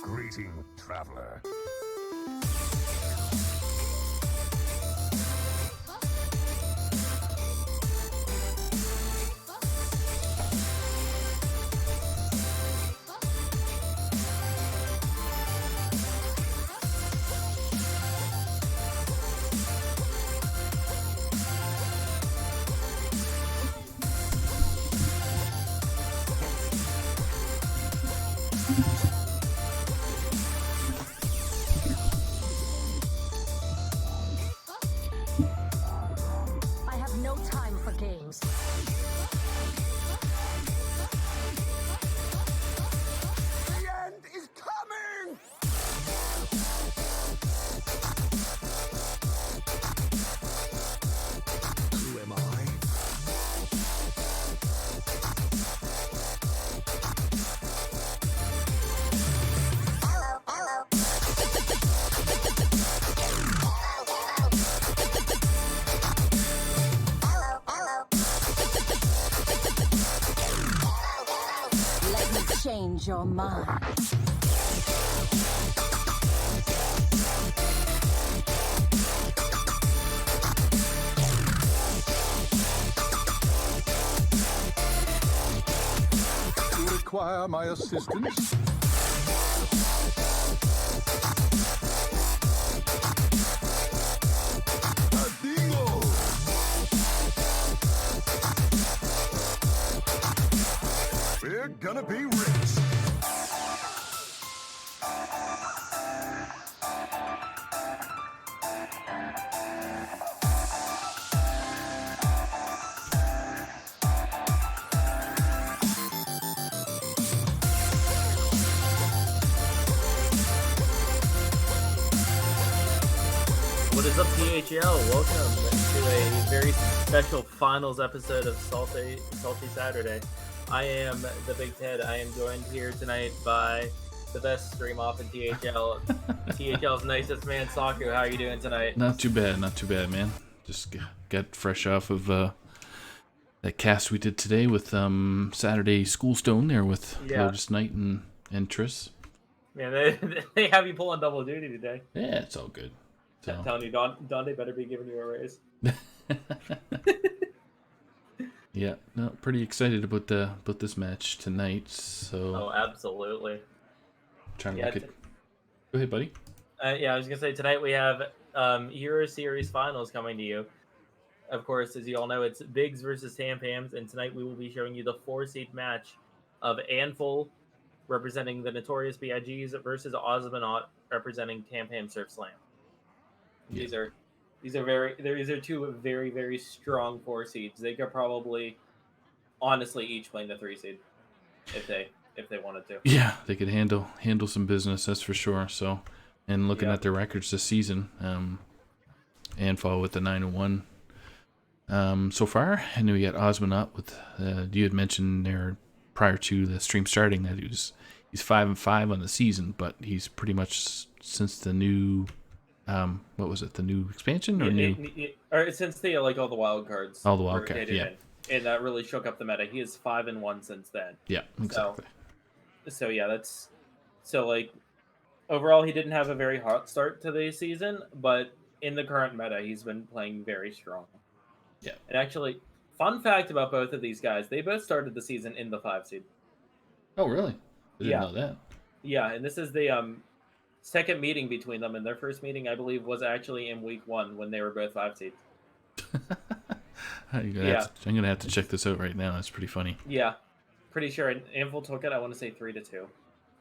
Greeting, traveler. I have no time for games. The end is coming! Who am I? Let me change your mind. You require my assistance? Adigo! We're gonna be rich. What is up, PHL? Welcome to a very special finals episode of Salty Saturday. I am the Big Ted. I am joined here tonight by the best stream off in THL, THL's nicest man, Saku. How are you doing tonight? Not too bad, man. Just got fresh off of that cast we did today with Saturday Schoolstone there with Lotus Knight and Triss. Man, they have you pulling double duty today. Yeah, it's all good. So. I'm telling you, Dante better be giving you a raise. Yeah, no, pretty excited about this match tonight. So. Oh, absolutely. Trying to look at. Go ahead, buddy. Yeah, I was gonna say tonight we have Euro Series finals coming to you. Of course, as you all know, it's Bigs versus Tam Pams, and tonight we will be showing you the 4-seed match of Anful representing the Notorious B.I.Gs versus Osmonaut representing Tam Pam Surf Slam. Yeah. These are two very, very strong 4 seeds. They could probably honestly each play the 3 seed if they wanted to. Yeah, they could handle some business, that's for sure. So, and looking at their records this season, Anfall with the 9-1 so far, and then we got Osmonaut with you had mentioned there prior to the stream starting that he's 5-5 on the season, but he's pretty much since the new what was it? The new expansion or since they like all the wild cards. All the wild cards, yeah. And that really shook up the meta. He is 5-1 since then. Yeah, exactly. So yeah, like overall he didn't have a very hot start to the season, but in the current meta he's been playing very strong. Yeah. And actually, fun fact about both of these guys, they both started the season in the 5 seed. Oh really? I didn't know that. Yeah, and this is the second meeting between them, and their first meeting, I believe, was actually in week 1 when they were both 5 seeds. I'm gonna have to check this out right now. That's pretty funny. Yeah, pretty sure. And Anful took it. I want to say 3-2.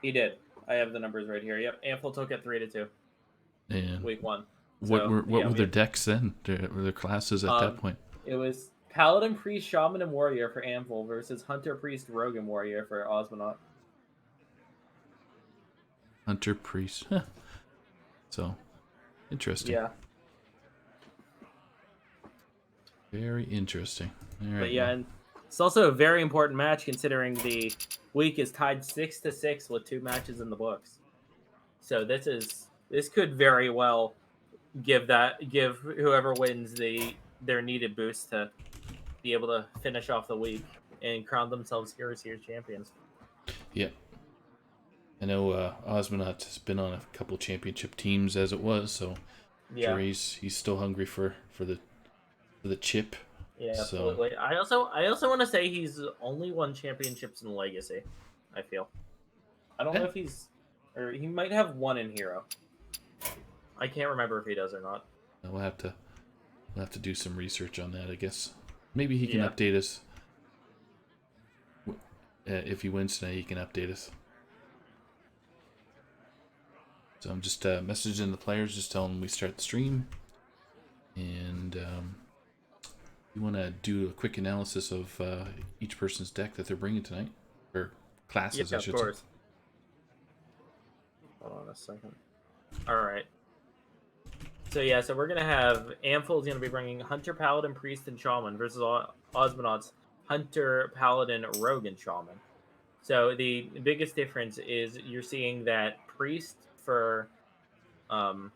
He did. I have the numbers right here. Yep, Anful took it 3-2. And week 1. What were their decks then? Were their classes at that point? It was Paladin, Priest, Shaman, and Warrior for Anful versus Hunter, Priest, Rogue, and Warrior for Osmonaut. Hunter, Priest. Huh. So, interesting. Yeah. Very interesting. All right, But yeah, and it's also a very important match considering the week is tied 6-6 with 2 matches in the books. So this could very well give whoever wins their needed boost to be able to finish off the week and crown themselves Euro Series champions. Yeah. I know Osmonaut has been on a couple championship teams as it was, so Yeah. sure he's still hungry for the chip. Yeah, So absolutely. I also want to say he's only won championships in Legacy. I feel. I don't know if or he might have one in Hero. I can't remember if he does or not. we'll have to do some research on that, I guess. Maybe he can Yeah. update us. If he wins tonight, he can update us. So I'm just messaging the players, just telling them we start the stream. And you want to do a quick analysis of each person's deck that they're bringing tonight? Or classes, Yeah, I of should course. say. Hold on a second. All right. So we're gonna have Amphel's gonna be bringing Hunter, Paladin, Priest, and Shaman versus Osmonaut's Hunter, Paladin, Rogue, and Shaman. So the biggest difference is you're seeing that Priest for sorry,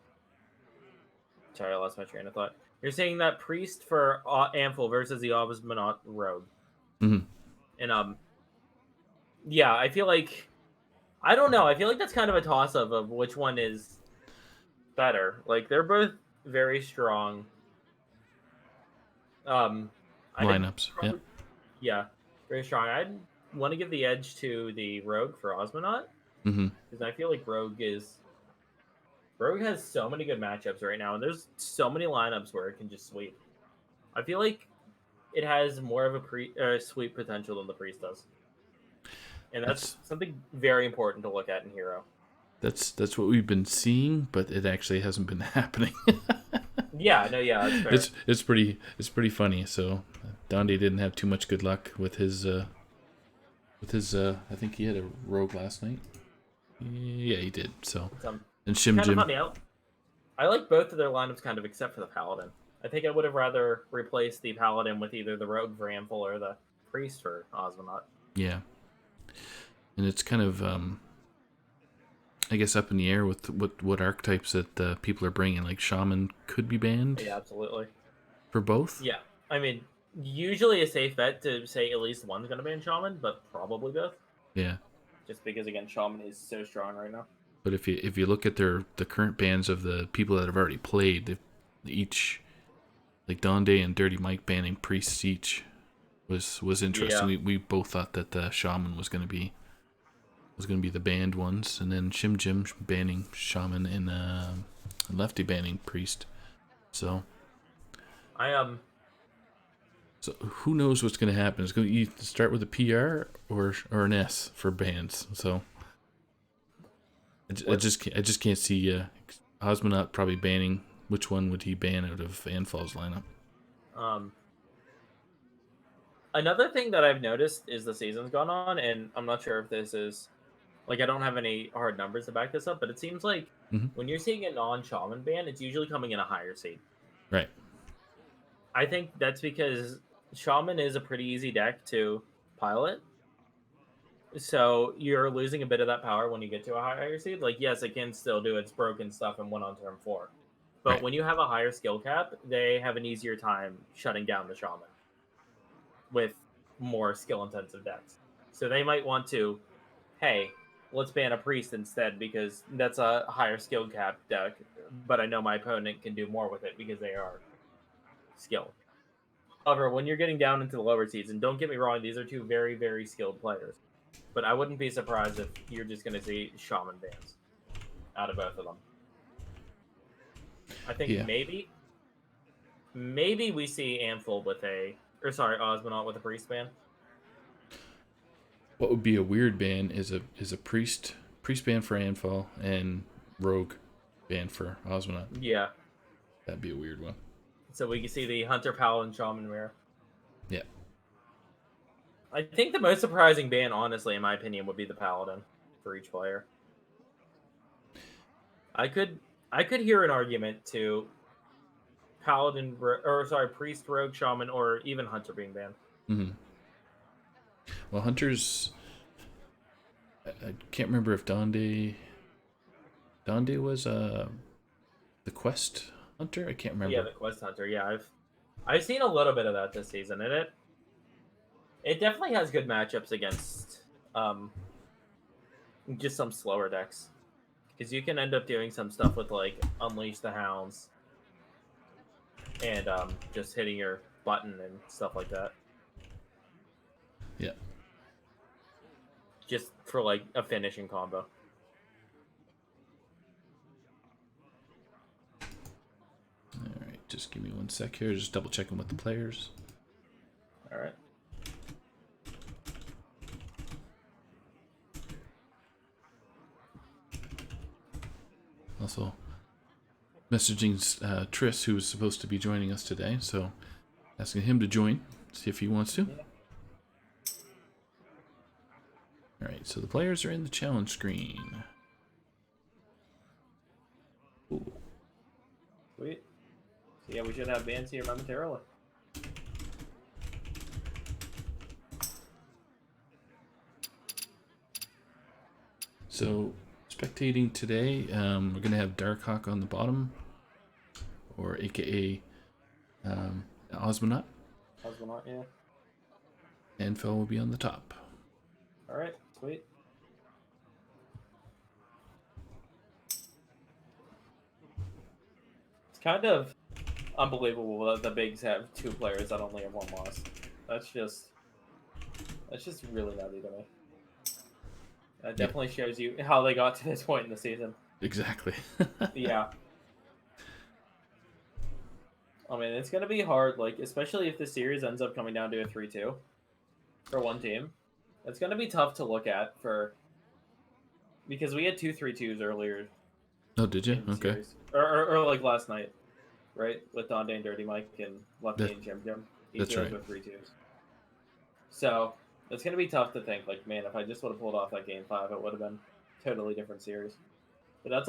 I lost my train of thought. You're seeing that Priest for Amphel versus the Osmonaut Rogue. Mm-hmm. And yeah, I feel like I don't know. I feel like that's kind of a toss up of which one is better. Like they're both very strong. I think Lineups, yeah. yeah, very strong. I'd want to give the edge to the Rogue for Osmonaut Mm-hmm. because I feel like Rogue has so many good matchups right now, and there's so many lineups where it can just sweep. I feel like it has more of a sweep potential than the Priest does, and that's something very important to look at in Hero. That's what we've been seeing, but it actually hasn't been happening. Yeah, no, yeah, that's fair. It's pretty funny. So Donde didn't have too much good luck with his I think he had a rogue last night. Yeah, he did. So and Shim kind Jim. of funny. I like both of their lineups kind of except for the Paladin. I think I would have rather replaced the Paladin with either the Rogue for Ampel or the Priest for Osmonaut. Yeah, and it's kind of I guess up in the air with what archetypes that people are bringing. Like Shaman could be banned. Yeah, absolutely. For both. Yeah, I mean, usually a safe bet to say at least one's going to ban Shaman, but probably both. Yeah. Just because again, Shaman is so strong right now. But if you look at the current bans of the people that have already played, each like Donde and Dirty Mike banning priests each was interesting. Yeah. We both thought that the Shaman was gonna be the banned ones, and then Shim Jim banning Shaman and Lefty banning priest. So So who knows what's gonna happen? It's going to start with a PR or an S for bans. So I just can't see Osmonaut probably banning. Which one would he ban out of Anfal's lineup? Another thing that I've noticed is the season's gone on, and I'm not sure if this is like I don't have any hard numbers to back this up, but it seems like when you're seeing a non-shaman ban, it's usually coming in a higher seed. Right. I think that's because shaman is a pretty easy deck to pilot. So you're losing a bit of that power when you get to a higher seed. Like, yes, it can still do its broken stuff and win on turn 4. But Right. when you have a higher skill cap, they have an easier time shutting down the shaman with more skill-intensive decks. So they might want to, hey, let's ban a priest instead because that's a higher skill cap deck, but I know my opponent can do more with it because they are skilled. However, when you're getting down into the lower seeds, and don't get me wrong, these are two very, very skilled players, but I wouldn't be surprised if you're just going to see shaman bans out of both of them. I think maybe we see Amphil with Osmonaut with a priest ban. What would be a weird ban is a priest ban for Anfal and rogue ban for Osmonaut. Yeah. That'd be a weird one. So we can see the Hunter, Paladin, Shaman mirror. Yeah. I think the most surprising ban, honestly, in my opinion, would be the Paladin for each player. I could hear an argument to Paladin, Priest, Rogue, Shaman, or even Hunter being banned. Mm-hmm. Well, Hunter's... I can't remember if Donde was the Quest Hunter? I can't remember. Yeah, the Quest Hunter. Yeah, I've seen a little bit of that this season, and it definitely has good matchups against just some slower decks. Because you can end up doing some stuff with like Unleash the Hounds and just hitting your button and stuff like that. Yeah. Just for like a finishing combo. All right, just give me 1 sec here. Just double checking with the players. All right. Also, messaging Tris, who was supposed to be joining us today, so asking him to join, see if he wants to. All right, so the players are in the challenge screen. Ooh. Sweet. So yeah, we should have bands here momentarily. So, spectating today, we're going to have Darkhawk on the bottom, or aka Osmonaut. Osmonaut, yeah. And Phil will be on the top. Alright, sweet. It's kind of unbelievable that the Bigs have 2 players that only have 1 loss. That's just really nutty to me. That definitely shows you how they got to this point in the season. Exactly. Yeah. I mean, it's going to be hard, like, especially if the series ends up coming down to a 3-2 for one team. It's going to be tough to look at because we had 2 3-2s earlier. Oh, did you? in the Okay. series. Or like last night, right? With Donde and Dirty Mike and Lefty and Jim Jim. That's right. With 3-2s. So, it's going to be tough to think, like, man, if I just would have pulled off that game 5, it would have been a totally different series. But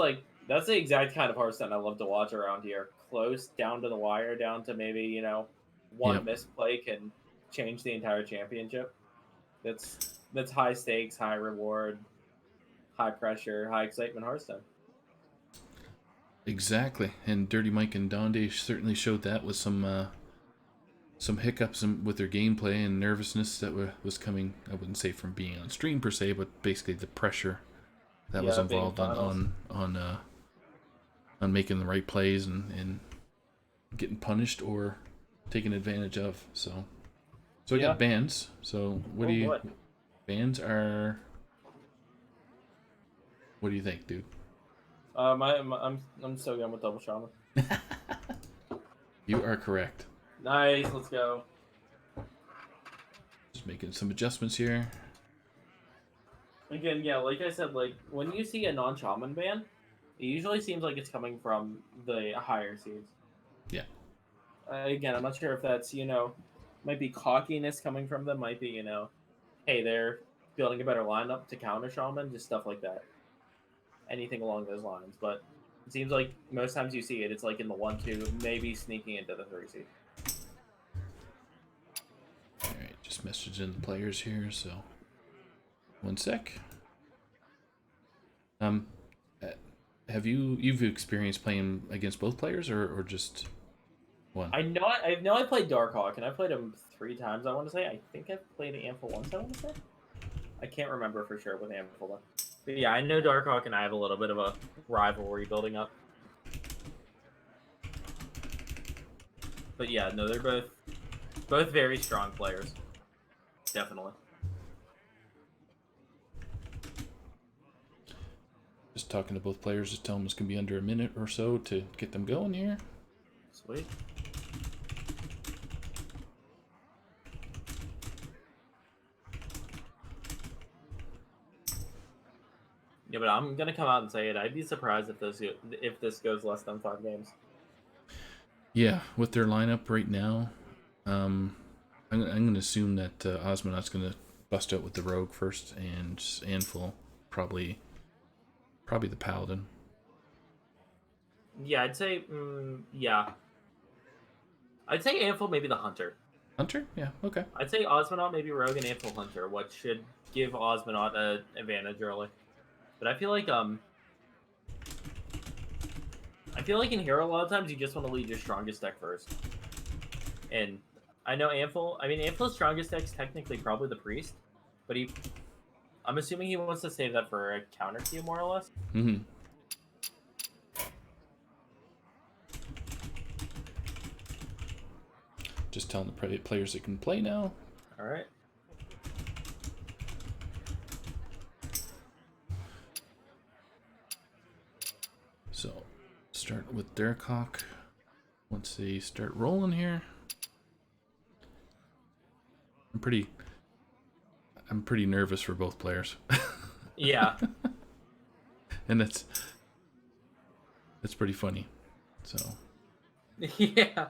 that's the exact kind of Hearthstone I love to watch around here. Close, down to the wire, down to maybe, one misplay can change the entire championship. That's high stakes, high reward, high pressure, high excitement Hearthstone. Exactly. And Dirty Mike and Donde certainly showed that with some hiccups with their gameplay and nervousness that was coming, I wouldn't say from being on stream per se, but basically the pressure that was involved on making the right plays and getting punished or taken advantage of. So I got bans. So what bans are? What do you think, dude? I'm still going with Double Shaman. You are correct. Nice, let's go. Just making some adjustments here. Again, yeah, like I said, like when you see a non-shaman ban, it usually seems like it's coming from the higher seeds. Yeah. Again, I'm not sure if that's might be cockiness coming from them, might be hey, they're building a better lineup to counter shaman, just stuff like that. Anything along those lines, but it seems like most times you see it, it's like in the 1-2, maybe sneaking into the 3 seed. All right, just messaging the players here. So, 1 sec. Have you've experienced playing against both players or just one? I know I played Darkhawk and I played him 3 times. I want to say I think I've played Amphil once. I want to say I can't remember for sure with Amphil though. But yeah, I know Darkhawk and I have a little bit of a rivalry building up. But yeah, no, they're both very strong players. Definitely. Just talking to both players, just tell them it's going to be under a minute or so to get them going here. Sweet. Yeah, but I'm gonna come out and say it. I'd be surprised if this goes less than 5 games. Yeah, with their lineup right now, I'm going to assume that Osmonaut's going to bust out with the Rogue first, and Anvil probably the Paladin. Yeah, I'd say I'd say Anvil maybe the Hunter. Hunter? Yeah, okay. I'd say Osmonaut maybe Rogue and Anvil Hunter, what should give Osmonaut an advantage early. But I feel like in Hero a lot of times you just want to lead your strongest deck first. And I know Anvil, Anvil's strongest deck's technically probably the Priest, but I'm assuming he wants to save that for a counter queue, more or less. Mm-hmm. Just telling the players they can play now. All right. So, start with Derek Hawk. Once they start rolling here, I'm pretty nervous for both players. Yeah. And that's pretty funny. So, Yeah.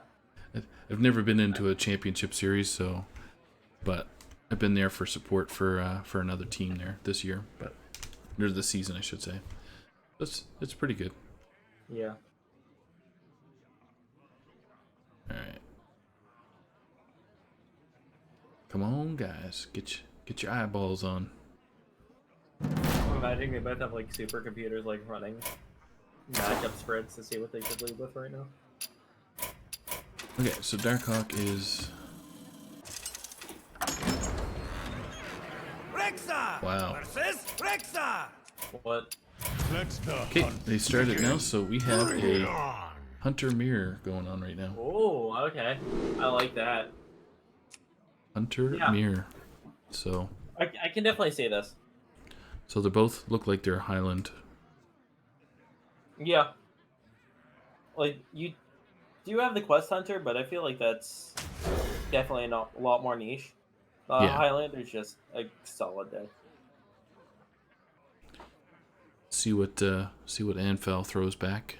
I've never been into a championship series, so, but I've been there for support for another team there this year, but or this season, I should say. It's pretty good. Yeah. All right, come on, guys, get your eyeballs on. I'm imagining they both have like supercomputers like running matchup spreads to see what they should lead with right now. Okay, so Darkhawk is wow. What? Okay, they started now, so we have a Hunter Mirror going on right now. Oh, okay. I like that. Hunter Yeah. Mirror. So I can definitely see this. they both look like they're Highland. Yeah. Like, you do have the Quest Hunter, but I feel like that's definitely a lot more niche. Yeah. Highlander's just a solid day. See what Anfel throws back.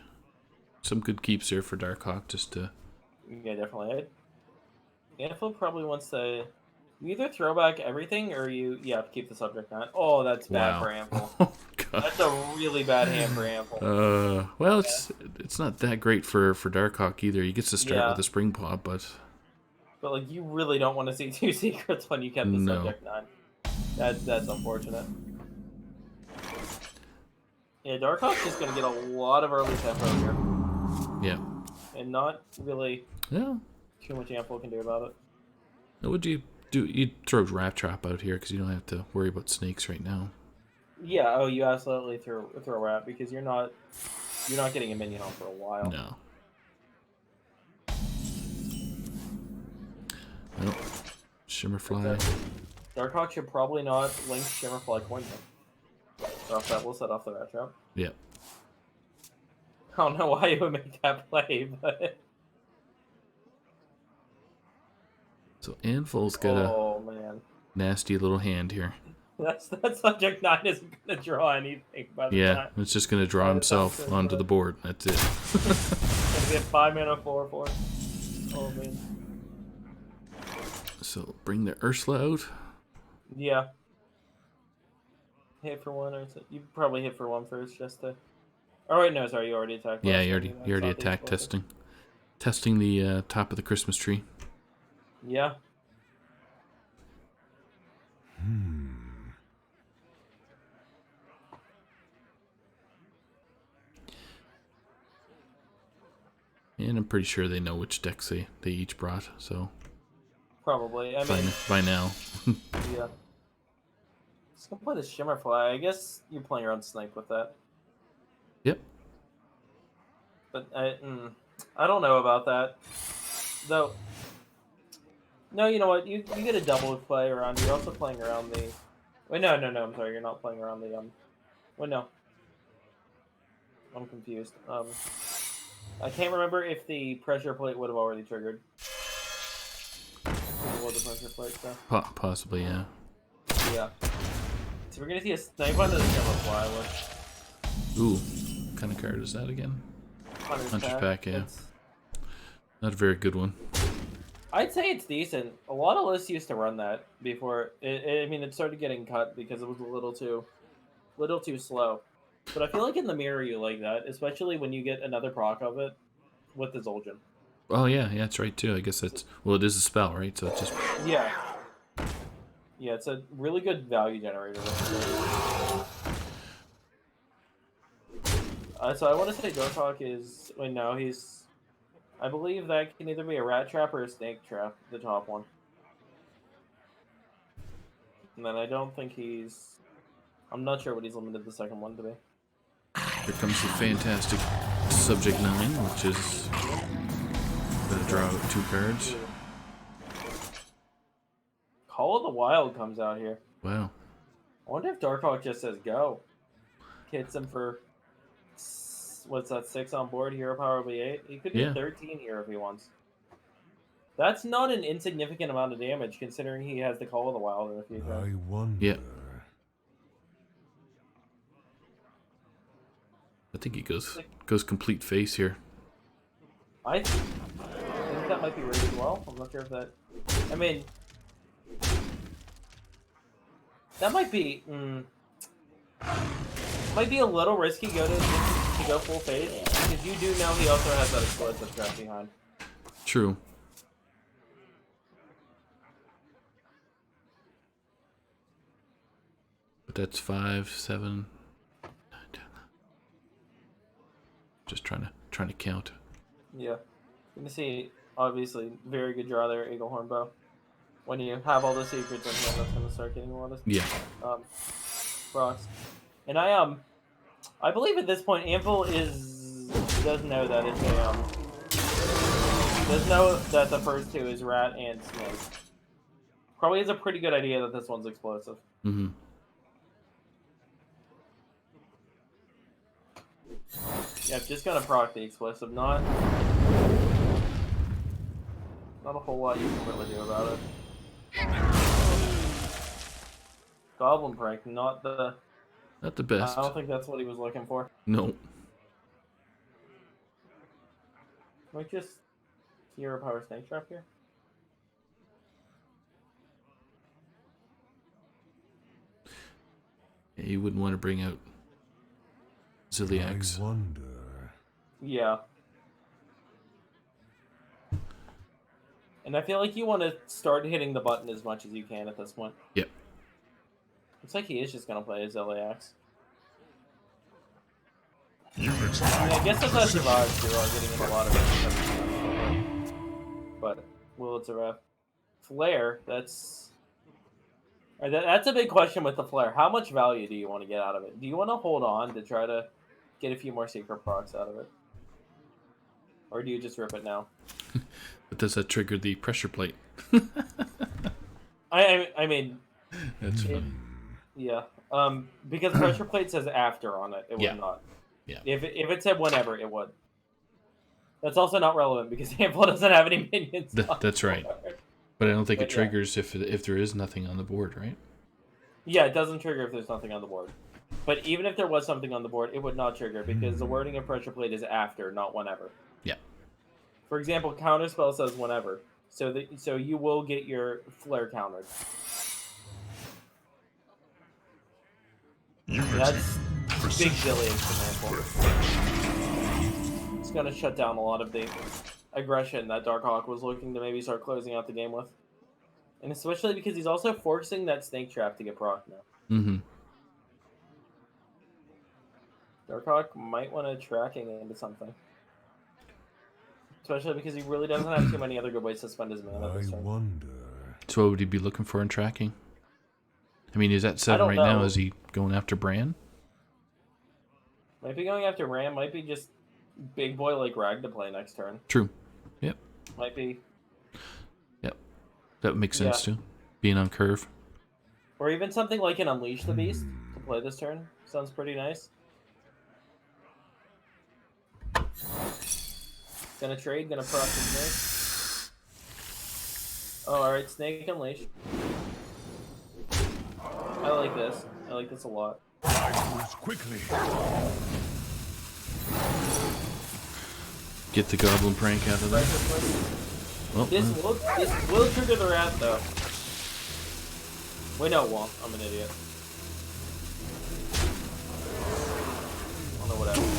Some good keeps here for Darkhawk just to. Yeah, definitely. Anfield probably wants to. You either throw back everything or you keep the subject 9. Oh, that's bad for Anfield. Oh god. That's a really bad hand for Anfield. Well, it's not that great for Darkhawk either. He gets to start with a spring paw, but like you really don't want to see 2 secrets when you kept the subject 9. That's unfortunate. Yeah, Darkhawk's just gonna get a lot of early tempo here. Yeah. And not really Yeah. too much Anfield can do about it. What would you do? You'd throw Rat Trap out here because you don't have to worry about snakes right now. Yeah, oh, you absolutely throw Rat because you're not getting a minion on for a while. No. Well, Shimmerfly. Darkhawk should probably not link Shimmerfly coin though. We'll set off the Rat Trap. Yep. I don't know why you would make that play, but So Anvil's got a nasty little hand here. That subject 9 isn't gonna draw anything by the time. It's just gonna draw himself onto the board. That's it. Gonna get 5 mana 4/4. Oh man. So bring the Ursula out. Yeah. Hit for 1 or you probably hit for 1 first just to. Oh wait, no, sorry, you already attacked. Yeah, you already attacked testing the top of the Christmas tree. Yeah. And I'm pretty sure they know which decks they each brought, so Probably. I mean, by now. yeah. Let's go play the Shimmerfly. I guess you're playing your own Snipe with that. Yep. But I don't know about that. Though. No, you know what? You get a double play around. You're also playing around the. Wait, no. I'm sorry. You're not playing around the Wait, no. I'm confused. I can't remember if the pressure plate would have already triggered. Before the pressure plate, so. Possibly, yeah. Yeah. So we're gonna see a Snipe onto the Shimmerfly, which. Ooh, what kind of card is that again? Hunter's Pack, yeah. Not a very good one. I'd say it's decent. A lot of lists used to run that before. I mean, it started getting cut because it was a little too slow. But I feel like in the mirror you like that, especially when you get another proc of it with the Zul'jin. Oh yeah, that's right too. I guess that's it is a spell, right? So it's just yeah, it's a really good value generator. So I want to say Darkhawk is. Wait, no, he's. I believe that can either be a Rat Trap or a Snake Trap, the top one. And then I don't think he's. I'm not sure what he's limited the second one to be. Here comes the fantastic Subject 9, which is gonna draw out 2 cards. Call of the Wild comes out here. Wow. I wonder if Darkhawk just says go. Hits him for, what's that, 6 on board, hero power will be 8. He could get 13 here if he wants. That's not an insignificant amount of damage considering he has the Call of the Wild in the future. I wonder. Yeah. I think he goes complete face here. I think that might be raised as well. I'm not sure if that... I mean... That might be... might be a little risky to go full face, because you do know he also has that explosive trap behind. True. But that's 5, 7, 9, 10. Just trying to count. Yeah. You can see, obviously, very good draw there, Eagle Horn Bow. When you have all the secrets in hand, that's going to start getting a lot of rocks. And I believe at this point, Anvil does know that it's does know that the first 2 is Rat and Snake. Probably has a pretty good idea that this one's explosive. Mm-hmm. Yeah, just gonna proc the explosive, not a whole lot you can really do about it. Goblin prank, not the best. I don't think that's what he was looking for. No. Might just hero power snake trap here. Yeah, you wouldn't want to bring out Ziliax. I wonder. Yeah. And I feel like you want to start hitting the button as much as you can at this point. Yep. Looks like he is just going to play his LAX. Units I guess if that survives, you're all getting in a lot of it. But will it survive? Flare, that's a big question with the Flare. How much value do you want to get out of it? Do you want to hold on to try to get a few more secret procs out of it? Or do you just rip it now? But does that trigger the pressure plate? I mean... That's funny. Yeah. Because pressure plate says after on it. It would not. Yeah. If it said whenever, it would. That's also not relevant because Handful doesn't have any minions. That's right. But I don't think it triggers if there is nothing on the board, right? Yeah, it doesn't trigger if there's nothing on the board. But even if there was something on the board, it would not trigger because the wording of pressure plate is after, not whenever. Yeah. For example, counterspell says whenever, so you will get your flare countered. That's big Zillions command for. It's gonna shut down a lot of the aggression that Darkhawk was looking to maybe start closing out the game with. And especially because he's also forcing that snake trap to get proc now. Mm-hmm. Darkhawk might want to tracking into something. Especially because he really doesn't have too many other good ways to spend his mana this I turn. wonder. So what would he be looking for in tracking? I mean, is that 7 right now? Is he going after Bran? Might be going after Ram. Might be just big boy like Rag to play next turn. True. Yep. Might be. Yep. That makes sense too. Being on curve. Or even something like an Unleash the Beast to play this turn. Sounds pretty nice. Gonna trade, gonna proc the snake. Oh, alright, Snake Unleash. I like this. I like this a lot. Quickly. Get the goblin prank out of there. Well, This will trigger the rat though. Wait, no, it won't. I'm an idiot. I don't know what happened.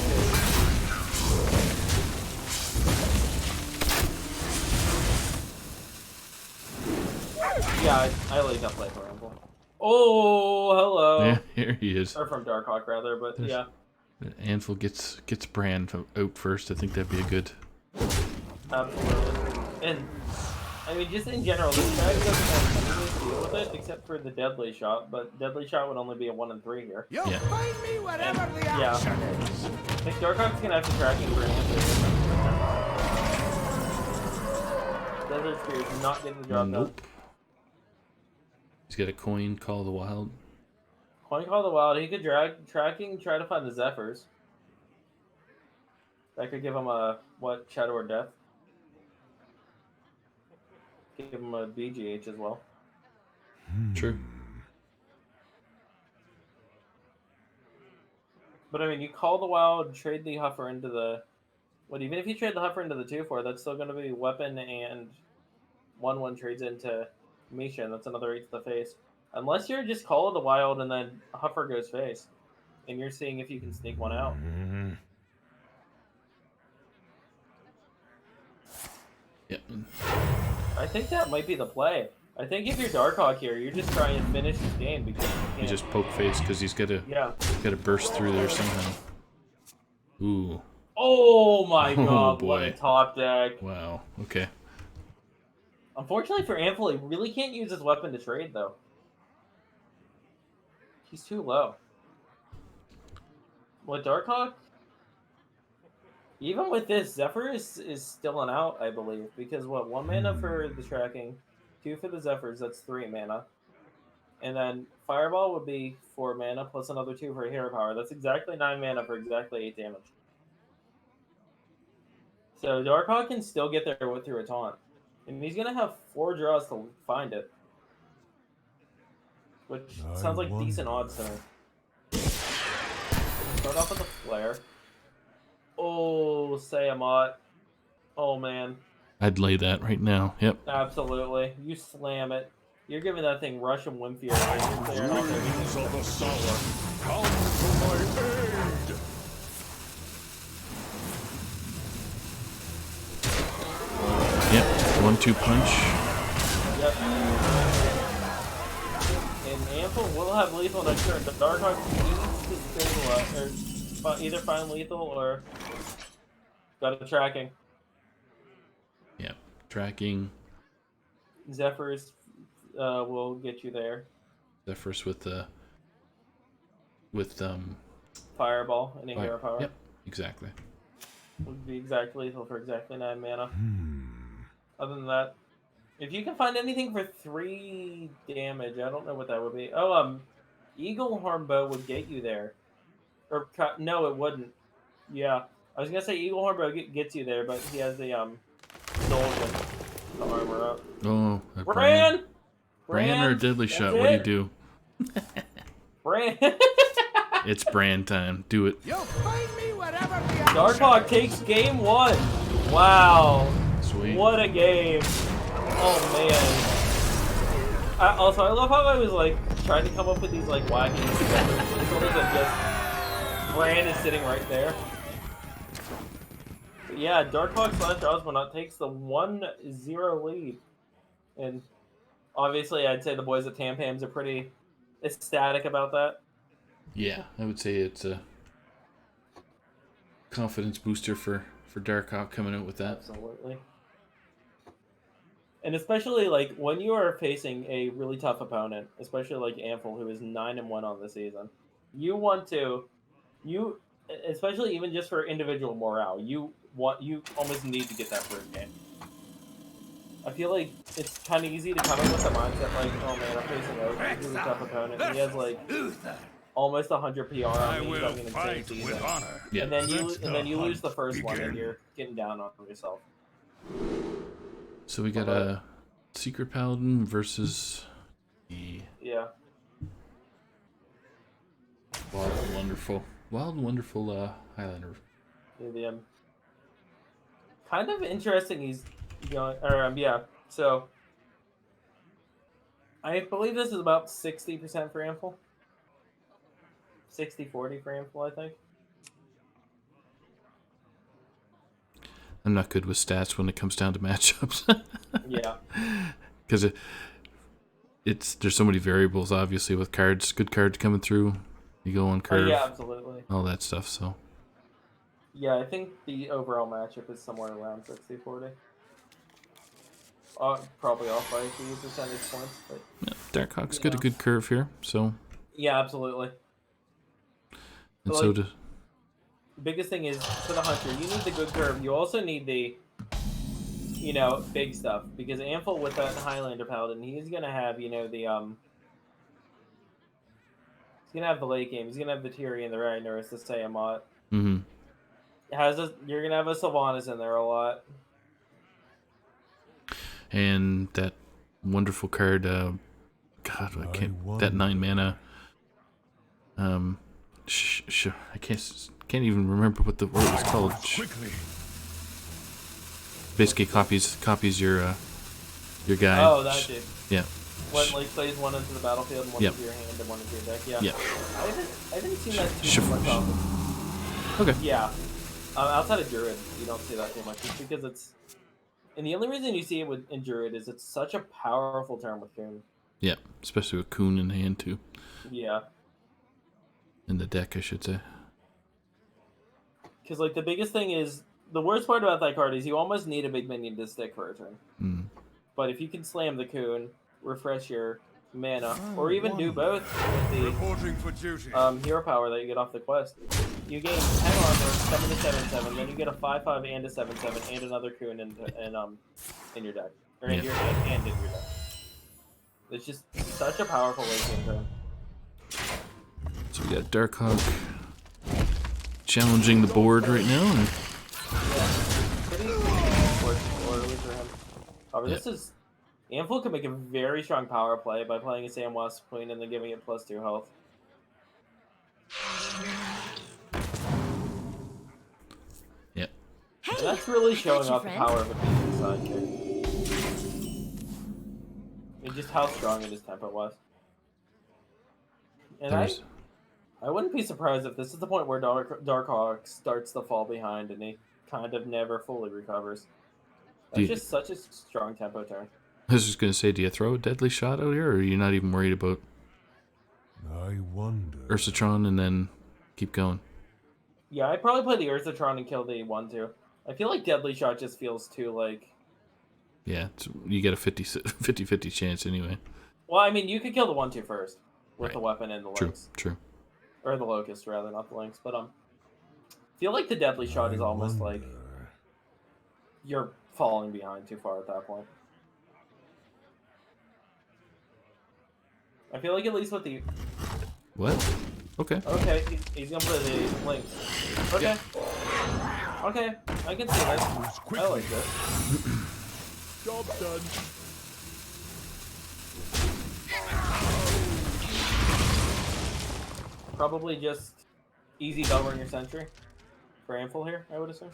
Yeah, I like that play for Ramble. Oh, hello. yeah, here he is. Or from Darkhawk, rather, but yeah. Anvil gets Bran out first. I think that'd be a good. Absolutely. And, I mean, just in general, this guy doesn't have anything to deal with it except for the deadly shot, but deadly shot would only be a 1 in 3 here. You'll Yeah. find me wherever And, the yeah. action is. I think Darkhawk's gonna have to tracking for an answer. Desert Spear is not getting the job done. Nope. He's got a coin, Call of the Wild. Coin Call of the Wild, he could drag tracking, try to find the Zephyrs. That could give him a Shadow or Death. Give him a BGH as well. True. But I mean, you Call the Wild, trade the Huffer into the. Even if you trade the Huffer into the 2/4, that's still going to be weapon and 1/1 trades into Misha, and that's another 8 to the face. Unless you're just Call of the Wild and then Huffer goes face, and you're seeing if you can sneak one out. Yep. I think that might be the play. I think if you're Darkhawk here, you're just trying to finish this game because you He can't. just poke face because he's got to burst through there somehow. Ooh. Oh my Oh, god, what a boy. top deck. Wow. Okay. Unfortunately for Amphil, he really can't use his weapon to trade, though. He's too low. With Darkhawk, even with this, Zephyr is still an out, I believe. Because, 1 mana for the tracking, 2 for the Zephyrs, that's 3 mana. And then Fireball would be 4 mana, plus another 2 for Hero Power. That's exactly 9 mana for exactly 8 damage. So Darkhawk can still get there through a taunt. And he's going to have 4 draws to find it. Which sounds like decent odds to me. Start off with a flare. Oh, Sayamot. Oh, man. I'd lay that right now. Yep. Absolutely. You slam it. You're giving that thing Russian Wind Fury. You're clearing off Dreams everything. of the summer, come to my aid. Yep. 1-2 punch. Yep. And Amphil will have lethal next turn. The Darkhawk needs to still, or either find lethal or got a tracking. Yep. Tracking. Zephyrs will get you there. Zephyrs with Fireball and a Hero Power. Yep. Exactly. Would be exactly lethal for exactly 9 mana. Other than that, if you can find anything for 3 damage, I don't know what that would be. Oh, Eagle Horn Bow would get you there. Or no, it wouldn't. Yeah, I was gonna say Eagle Horn Bow gets you there, but he has the Dolphin to armor up. Oh, a Bran or a deadly That's shot? What do you it. do? Bran. It's Bran time. Do it. You'll find me wherever the action Darkhawk takes game 1. Wow. Sweet. What a game. Oh, man. Also, I love how I was, trying to come up with these, wacky numbers. It's only that just Bran is sitting right there. But yeah, Darkhawk / Osmonaut takes the 1-0 lead. And obviously, I'd say the boys at Tampams are pretty ecstatic about that. Yeah, I would say it's a confidence booster for Darkhawk coming out with that. Absolutely. And especially when you are facing a really tough opponent, especially like Amphil, who is 9-1 on the season, you want to, especially even just for individual morale, you almost need to get that first game. I feel like it's kind of easy to come in with the mindset oh man, I'm facing a really tough opponent, and he has almost 100 PR I on me will having an insane fight season. with honor. Yeah. And then Let you the lose the hunt first one, and begin. you're getting down on yourself. So we got a Secret Paladin versus the Yeah. Wild and Wonderful Highlander. The kind of interesting. He's going, or yeah. So I believe this is about 60% for Amphil. 60-40 for Amphil, I think. I'm not good with stats when it comes down to matchups. Yeah. Because there's so many variables, obviously, with cards, good cards coming through. You go on curve, Yeah, absolutely. all that stuff. So Yeah, I think the overall matchup is somewhere around 60-40. Probably off by a few percentage points, but Darkhawk's got a good curve here, so Yeah, absolutely. and But, so like, does. biggest thing is for the hunter, you need the good curve. You also need the, big stuff because Amphil with that Highlander paladin, he's gonna have, he's gonna have the late game. He's gonna have the Tyrion, the Ragnaros, the Sayamot. Mm-hmm. You're gonna have a Sylvanas in there a lot. And that wonderful card, God, I can't. That 9 mana. I can't even remember what it was called. Quickly. Basically, copies your guy. Oh, that dude. Yeah. One like plays one into the battlefield, and one Yep. into your hand, and one into your deck. Yeah. Yeah. I haven't seen that too much often. Okay. Yeah. Outside of Druid, you don't see that too much. Just because and the only reason you see it in Druid is it's such a powerful turn with Coon. Yeah, especially with Coon in hand too. Yeah. In the deck, I should say. Because like the biggest thing is the worst part about that card is you almost need a big minion to stick for a turn. Mm. But if you can slam the Coon, refresh your mana, or even do both with Reporting for duty. the hero power that you get off the quest, you gain 10 armor, summon a 7/7, then you get a 5/5 and a 7/7 and another Coon in your deck, or in Yeah. your hand and in your deck. It's just such a powerful late game turn. So we got Darkhawk challenging the board right now. And Pretty orderly for him. However, Yeah. this is Amphil can make a very strong power play by playing a Sam Wasp Queen and then giving it +2 health. yeah, And that's really showing you, off the friend. power of a decent sidekick. And just how strong it is tempo-wise. And there's I wouldn't be surprised if this is the point where Darkhawk starts to fall behind and he kind of never fully recovers. That's Dude. just such a strong tempo turn. I was just gonna say, do you throw a deadly shot out here, or are you not even worried about I wonder. Ursatron and then keep going? Yeah, I'd probably play the Ursatron and kill the 1/2. I feel like Deadly Shot just feels too, like... Yeah, you get a 50-50 chance anyway. Well, I mean, you could kill the 1/2 first with Right. the weapon and the True, Lynx. true. Or the Locust, rather, not the Lynx. But, I feel like the Deadly Shot is almost like you're falling behind too far at that point. I feel like at least with the... What? Okay. Okay, he's gonna play the Lynx. Okay. Okay, I can see that. I like this. Job done. Probably just easy Bellringer Sentry for Amphil here, I would assume.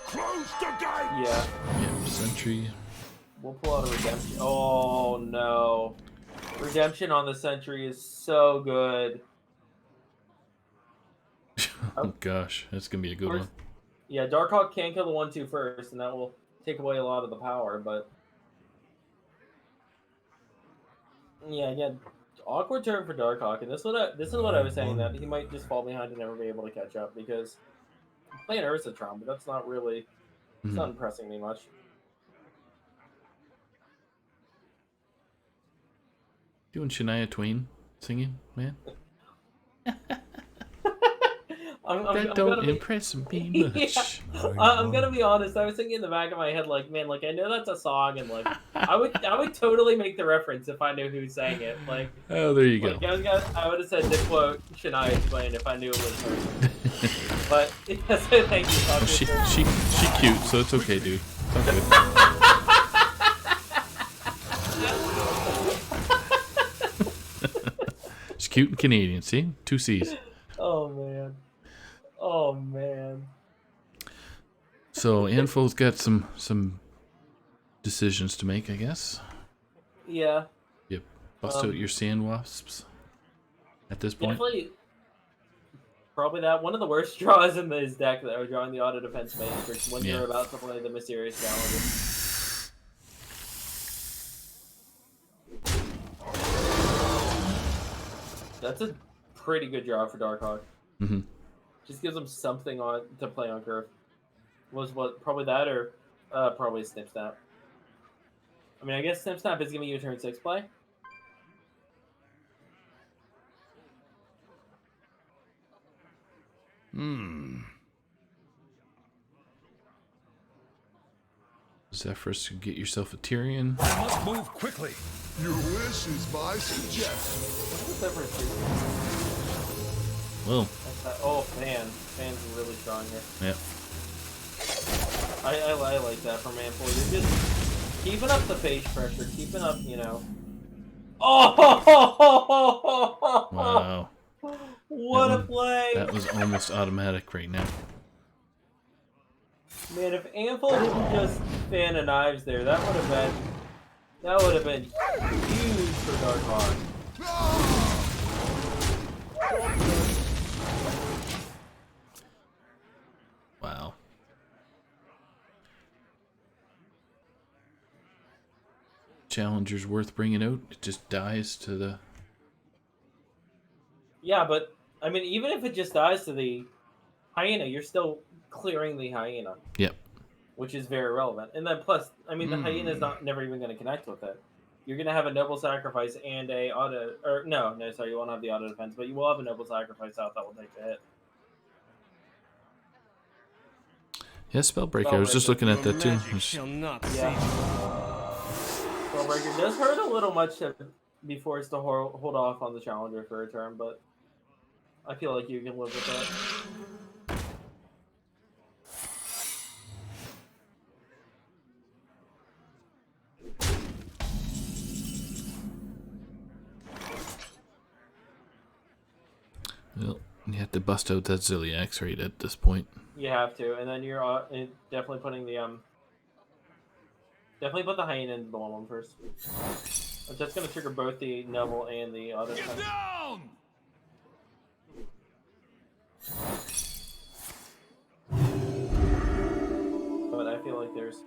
Close the gate. Yeah, Yeah, Sentry. we'll pull out a Redemption. Oh no. Redemption on the Sentry is so good. Oh gosh, that's gonna be a good one. Yeah, Darkhawk can kill the 1/2 first, and that will take away a lot of the power, but... Yeah, again, awkward turn for Darkhawk, and this is what I was saying, that he might just fall behind and never be able to catch up, because I'm playing Ursatron, but that's not really... It's not impressing me much. Doing Shania Twain singing, man? I'm That gonna don't be- impress me much. I'm gonna be honest. I was thinking in the back of my head, like, man, like I know that's a song, and like I would totally make the reference if I knew who sang it. Like, Oh, there you go. like I would have said to quote Shania Twain if I knew it was her. But yes, thank you. Oh, she cute, so it's okay, dude. It's all good. She's cute and Canadian. See, 2 C's. Oh man. Oh man. So Anphil's got some decisions to make, I guess. Yeah. Yep. Bust out your sand wasps at this point. Definitely. Probably that one of the worst draws in his deck that are drawing the auto defense mage for when Yeah. you're about to play the mysterious challenger. That's a pretty good draw for Darkhawk. Mm-hmm. Just gives him something on to play on curve. Was what probably that or probably Snip Snap. I mean, I guess Snip Snap is giving you a turn 6 play. Zephyrus, get yourself a Tyrion. I must move quickly. Your wish is my suggestion. What's the Zephyrus do? Well, Oh, Fan. Fan's really strong here. yeah. I like that from Manful. You're just keeping up the face pressure, keeping up, you know. Oh! Wow. What a play! That was almost automatic right now. Man, if Anvil didn't just fan a knives there, that would have been huge for Dark Hawk. Wow. Challenger's worth bringing out. It just dies to the... Yeah, but I mean, even if it just dies to the hyena, you're still clearing the hyena. Yep. Which is very relevant. And then plus, I mean, the hyena's never even going to connect with it. You're going to have a noble sacrifice and a auto, or no, sorry, you won't have the auto defense, but you will have a noble sacrifice out that will take the hit. Yeah, Spellbreaker. I was just looking at that too. Yeah. Spellbreaker does hurt a little much be forced to hold off on the challenger for a turn, but I feel like you can live with that. Well, you have to bust out that Ziliax right at this point. You have to, and then you're definitely putting the definitely put the hyena into the 1/1 first. That's going to trigger both the noble and the auto Get defense. down! But I feel like there's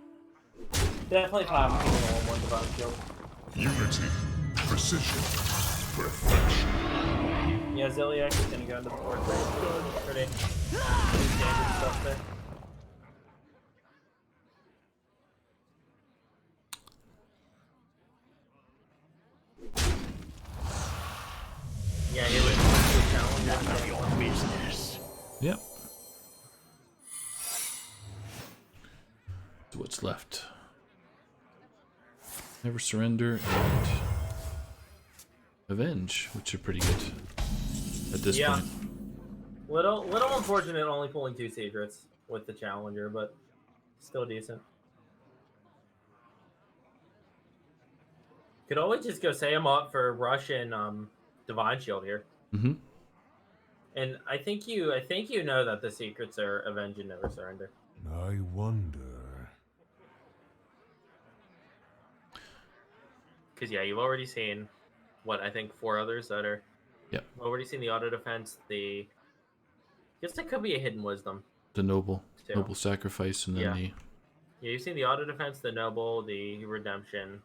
definitely time to put the 1/1 divine shield. Unity, precision, perfection. Yeah, Ziliax is going to go into the board pretty standard stuff there. Yeah, he would challenge None of your business. Yep. So what's left? Never Surrender and Avenge, which are pretty good at this point. Little unfortunate only pulling 2 secrets with the challenger, but still decent. Could always just go say I'm up for Rush and Divine Shield here. Mm-hmm. And I think you know that the secrets are Avenge and Never Surrender. I wonder. Because yeah, you've already seen what I think 4 others that are. Yep. Already seen the auto defense. I guess it could be a hidden wisdom. The Noble too. Sacrifice, and then Yeah, you've seen the auto defense, the noble, the redemption,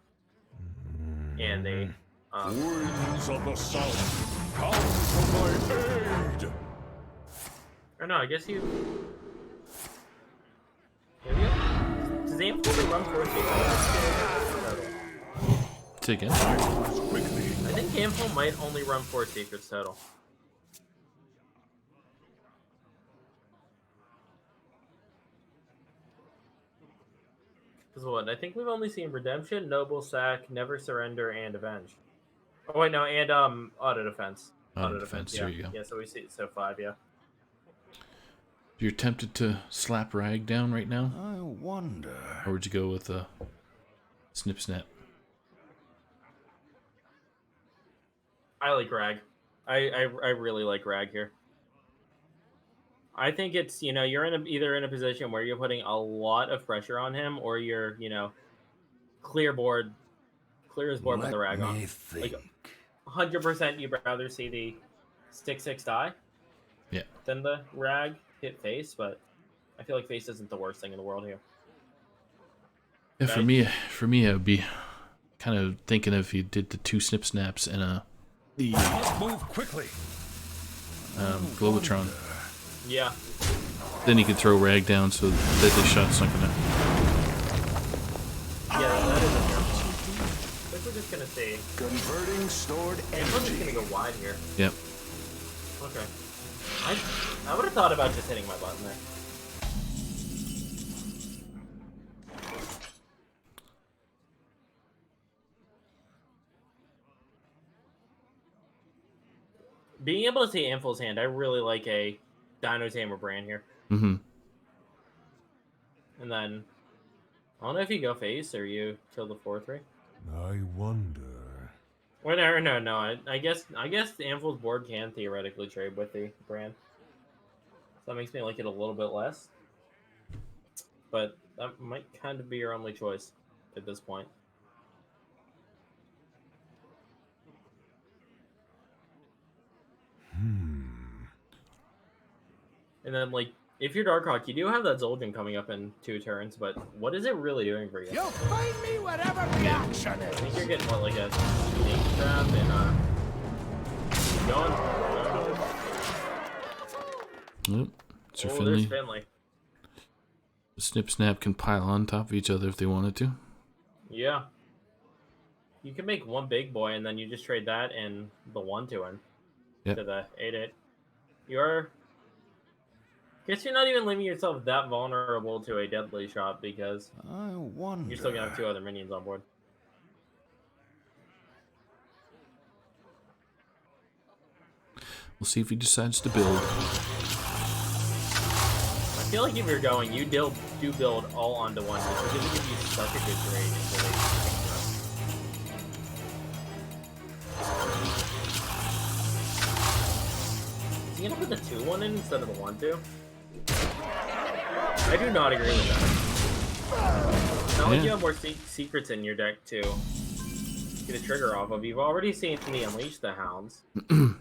and the. Winds of the south, come to my aid! Or no, I guess you. Does Amp only run 4 secrets? Say again. Quickly. I think Amphil might only run 4 secrets total. Because what? I think we've only seen Redemption, Noble, Sack, Never Surrender, and Avenge. Oh wait, no, and Auto Defense. Auto Defense, yeah. there you go. Yeah, so we see 5, yeah. You're tempted to slap Rag down right now? I wonder. Or would you go with a Snip Snap? I like Rag. I really like Rag here. I think it's, you're either in a position where you're putting a lot of pressure on him, or you're, clear his board with the Rag on. Like 100% you'd rather see the stick 6 die than the Rag hit face, but I feel like face isn't the worst thing in the world here. Yeah, for me, I would be kind of thinking if you did the 2 Snip Snaps and the Move quickly. Globotron. Yeah. Then you could throw Rag down so that the shot's not gonna. Yeah, that is a fair point. we're just gonna see. Converting stored I'm just energy. gonna go wide here. Yep. Okay. I would have thought about just hitting my button there. Being able to see Anvil's hand, I really like a Dino Tamer brand here. Mm-hmm. And then, I don't know if you go face or you kill the 4-3. I wonder. Whatever, no. I guess the Anvil's board can theoretically trade with the brand. So that makes me like it a little bit less. But that might kind of be your only choice at this point. And then, like, if you're Darkhawk, you do have that Zul'jin coming up in 2 turns, but what is it really doing for you? You'll find me wherever the action I think is. you're getting, what, like a snake trap and, going. Yep. Sir There's Finley. Finley. The Snip Snap can pile on top of each other if they wanted to. Yeah. You can make one big boy, and then you just trade that and the 1-2 in. Yep. To the 8-8. You're... Guess you're not even leaving yourself that vulnerable to a deadly shot because I wonder. you're still gonna have 2 other minions on board. We'll see if he decides to build. I feel like if you're going, you do build all onto one because it gives you such a good trade until they Is he gonna put the 2-1 in instead of the 1-2? I do not agree with that. It's not like you have more secrets in your deck to get a trigger off of. You've already seen me unleash the hounds.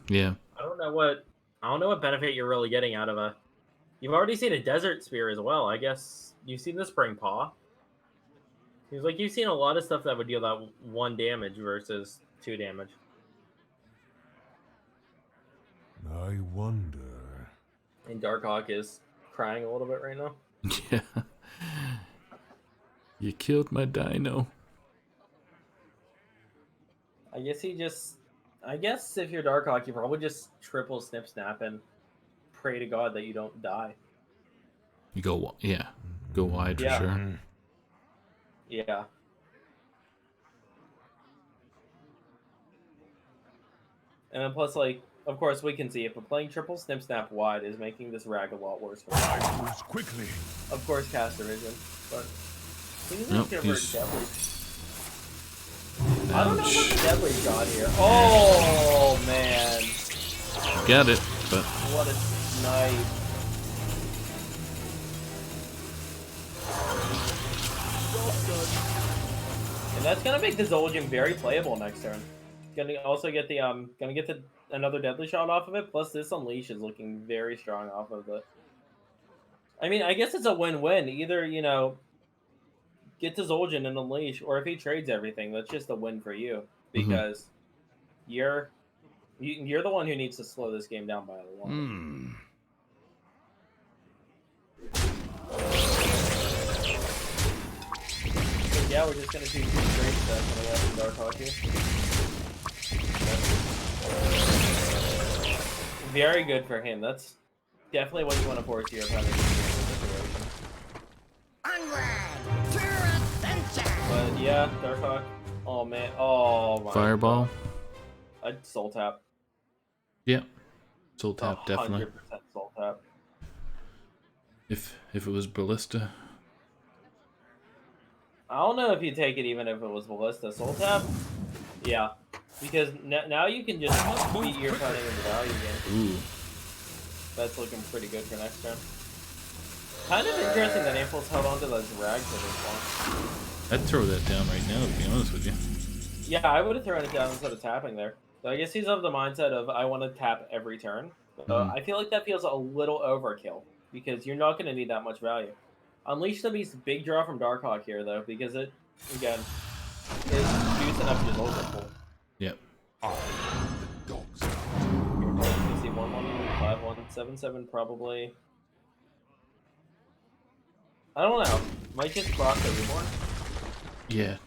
Yeah. I don't know what benefit you're really getting out of a. You've already seen a desert spear as well. I guess you've seen the spring paw. Seems like you've seen a lot of stuff that would deal that 1 damage versus 2 damage. I wonder. And Darkhawk is crying a little bit right now. Yeah. You killed my dino. I guess if you're Darkhawk, you probably just triple snip snap and pray to God that you don't die. You go, yeah. Go wide for Yeah. sure. Yeah. And then plus, like, of course, we can see it, but playing triple snip snap wide is making this rag a lot worse for me. I moves quickly. Of course, cast division, but he's Nope, convert he's- deadly. I don't know what Ouch. the deadly got here. Oh man, Got it, but what a snipe! And that's gonna make the Zul'jin very playable next turn. Gonna also get the another deadly shot off of it. Plus, this unleash is looking very strong off of it. I mean, I guess it's a win-win. Either get to Zul'jin and unleash, or if he trades everything, that's just a win for you because you're the one who needs to slow this game down by a lot. So yeah, we're just gonna do 2 straight steps on the left and Dark Hockey. Very good for him. That's definitely what you want to force your opponent into in this situation. Onward to adventure! But yeah, Darkhawk. Oh man. Oh my. fireball. I'd soul tap. Yeah. Soul tap, definitely. 100% soul tap. If it was ballista. I don't know if you take it even if it was ballista. Soul tap? Yeah. Because now you can just beat your opponent in the value game. Ooh. That's looking pretty good for next turn. Kind of interesting that Ample's held on to those rags at this point. I'd throw that down right now, to be honest with you. Yeah, I would have thrown it down instead of tapping there. So I guess he's of the mindset of I want to tap every turn. I feel like that feels a little overkill because you're not going to need that much value. Unleash the Beast, big draw from Darkhawk here though, because it again is juicing up his ultimate pool. Yep. You see 1-1, 5-1, 7-7 probably. I don't know. Might just cross the Reborn. Yeah.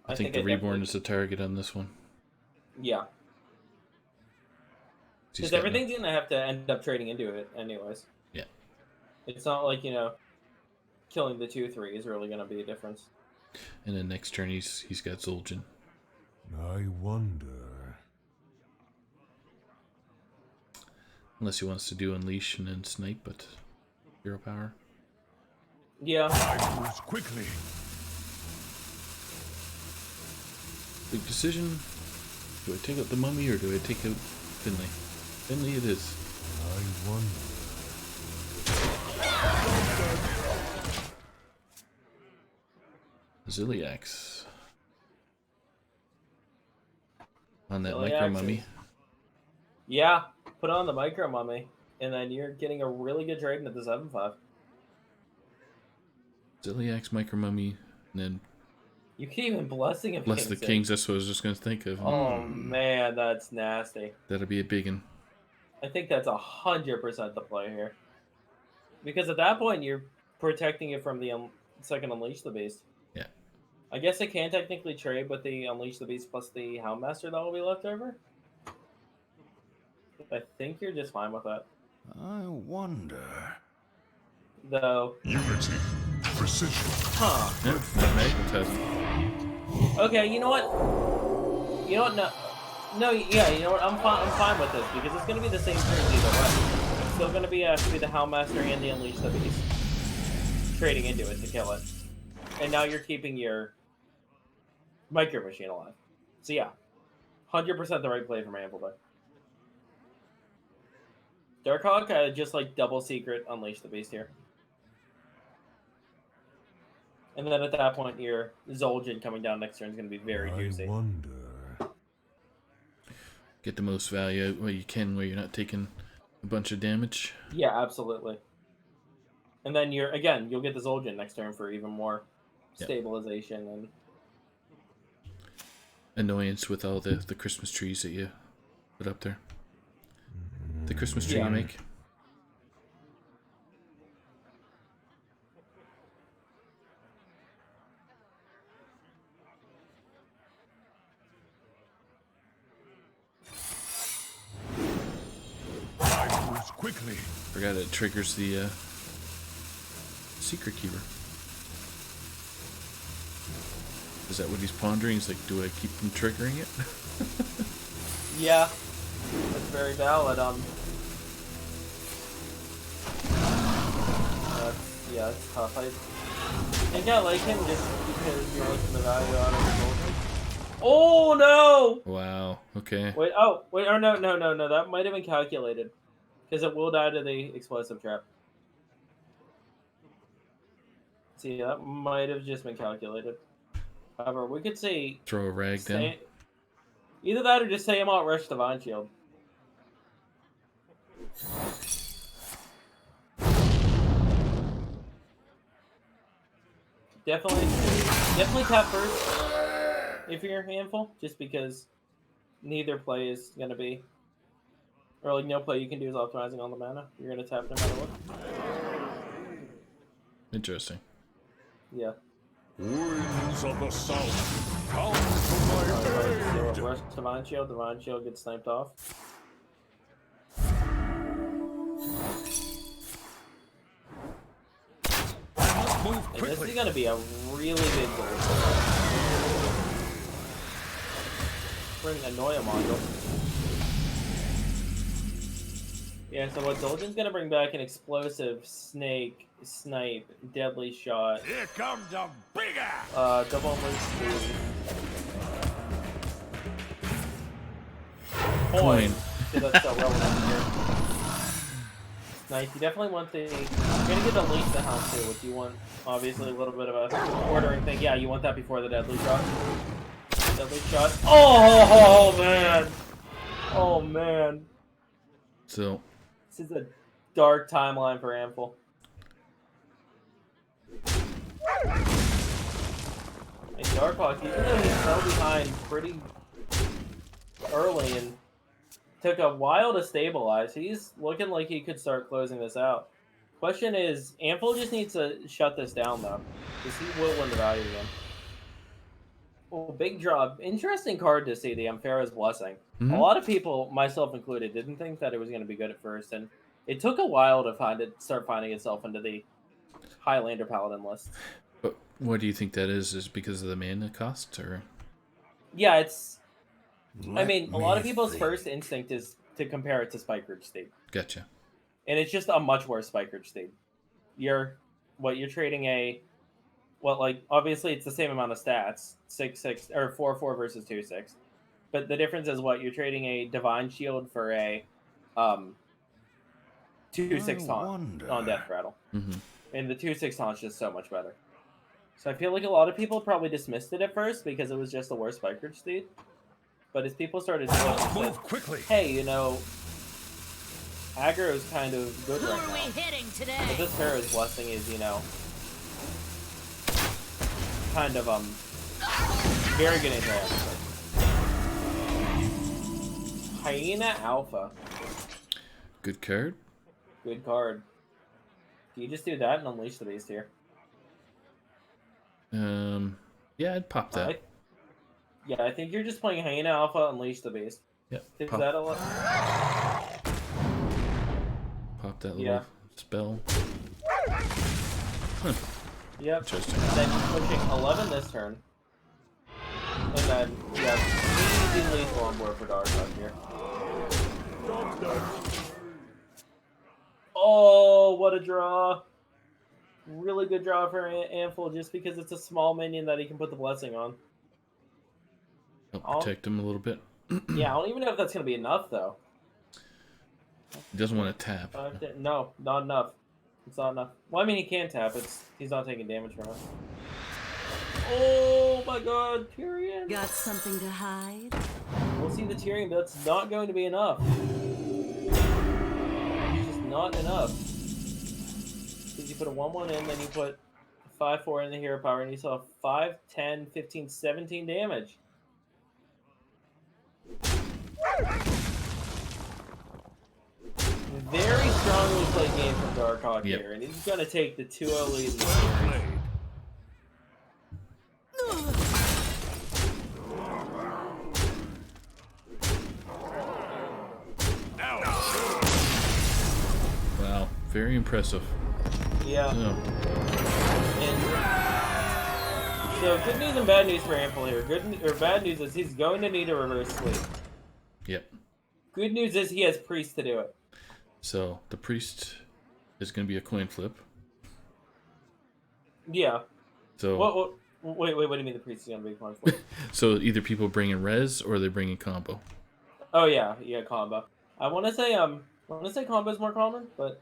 I think the Reborn is the target on this one. Yeah. Because everything's going to have to end up trading into it anyways. Yeah. It's not like, killing the 2/3 is really going to be a difference. And then next turn he's got Zul'jin. I wonder. Unless he wants to do Unleash and then Snipe, but 0 power. Yeah. I move quickly. Big decision. Do I take out the Mummy or do I take out Finley? Finley it is. I wonder. Ziliax. On that Ziliax Micro Mummy. Yeah. Put on the Micro Mummy, and then you're getting a really good trade into the 7/5. Ziliax, Micro Mummy, and then You can even Blessing of Bless the Kings. Kings. That's what I was just going to think of. Oh, man, that's nasty. That'll be a big one. I think that's 100% the play here. Because at that point, you're protecting it from the second Unleash the Beast. Yeah. I guess it can technically trade with the Unleash the Beast plus the Houndmaster that will be left over. I think you're just fine with that. I wonder. Though. Unity. Precision. Huh. Yeah, that magnetizing. Okay, you know what? You know what? No, yeah, you know what? I'm fine with this because it's going to be the same turns either way. It's still going to be the Houndmaster and the Unleash the Beast trading into it to kill it. And now you're keeping your Micro Machine alive. So yeah, 100% the right play from Ample there. Darkhawk, just like double secret Unleash the Beast here. And then at that point, your Zul'jin coming down next turn is going to be very juicy. I wonder. Get the most value out where you can, where you're not taking a bunch of damage. Yeah, absolutely. And then you'll get the Zul'jin next turn for even more stabilization and annoyance with all the Christmas trees that you put up there. The Christmas tree you make. I move quickly. Forgot it triggers the Secret Keeper. Is that what he's pondering? He's like, do I keep him triggering it? yeah, that's very valid. That's tough. I think I like him just because you're looking the value out of the Zul'jin. Oh no! Wow. Okay. Wait, or no. That might have been calculated because it will die to the explosive trap. See, that might have just been calculated. However, we could say Throw a rag down. Either that or just say him out rush Divine Shield. Definitely tap first if you're a handful, just because neither play is gonna be, or like no play you can do is optimizing on the mana. You're gonna tap no matter what. Interesting. Yeah. Winds of the South, come to my aid! So rush Divine Shield gets sniped off. Move And this quickly. is gonna be a really big goal. Bring a Noya module. Yeah, so what Zul'jin's gonna bring back an explosive, snake, snipe, deadly shot, Here comes the big ass! double unleash speed. Coin. So that's so relevant here. Nice. You definitely want the. You're gonna get the leash the hound too, which you want. Obviously, a little bit of a ordering thing. Yeah, you want that before the deadly shot. Deadly shot. Oh man. Oh man. So This is a dark timeline for Amphil. And Darkhawk, even though he fell behind pretty early and took a while to stabilize, he's looking like he could start closing this out. Question is, Amphil just needs to shut this down though, because he will win the value again. Well, big draw. Interesting card to see, the Ampharos Blessing. A Mhm. lot of people, myself included, didn't think that it was going to be good at first, and it took a while to start finding itself into the Highlander Paladin lists. But what do you think that is? Is because of the mana cost, or? Yeah, it's. I Let mean, a lot of me people's think. first instinct is to compare it to Spike Ridge Steed, Gotcha. and it's just a much worse Spike Ridge Steed. You're trading a. Well, like obviously it's the same amount of stats, 6/6 or 4/4 versus 2/6. But the difference is what you're trading a divine shield for a 2/6 I taunt wonder. on death rattle, Mm-hmm. and the 2/6 taunt is just so much better. So I feel like a lot of people probably dismissed it at first because it was just the worst Spike Ridge Steed. But as people started to look and said, Move quickly. hey, aggro's kind of good Who right are we now. hitting But today? this Pharaoh's Blessing is, kind of very good anti-aggro. Hyena Alpha. Good card. Good card. Do you just do that and unleash the beast here? Yeah, I'd pop that. I think you're just playing Hyena Alpha, unleash the beast. Yep. Is Pop, that a lot? pop that little Yeah. spell. Yep. Interesting. And then you're pushing 11 this turn. And then, yeah, easy lethal on board for Darkseid here. Job's done. Oh, what a draw. Really good draw for Anful just because it's a small minion that he can put the blessing on. Help protect him a little bit. Yeah, I don't even know if that's going to be enough, though. He doesn't want to tap. No, not enough. It's not enough. Well, I mean, he can tap. He's not taking damage from it. Oh my god, Tyrion! Got something to hide? We'll see the Tyrion, but that's not going to be enough. It's just not enough. Because you put a 1/1 in, then you put 5/4 in the hero power, and you saw 5, 10, 15, 17 damage. Very strongly played game from Darkhawk Yep. here, and he's going to take the 2-0 lead in the Well series. played. Wow, very impressive. Yeah. Yeah. And so good news and bad news for Ample here. Bad news is he's going to need a reverse sleep. Yep. Good news is he has Priest to do it. So the priest is going to be a coin flip. Yeah. So Wait, what do you mean the Priest is going to be a conflict? so either people bring in res or they bring in combo. Oh yeah, combo. I want to say combo is more common, but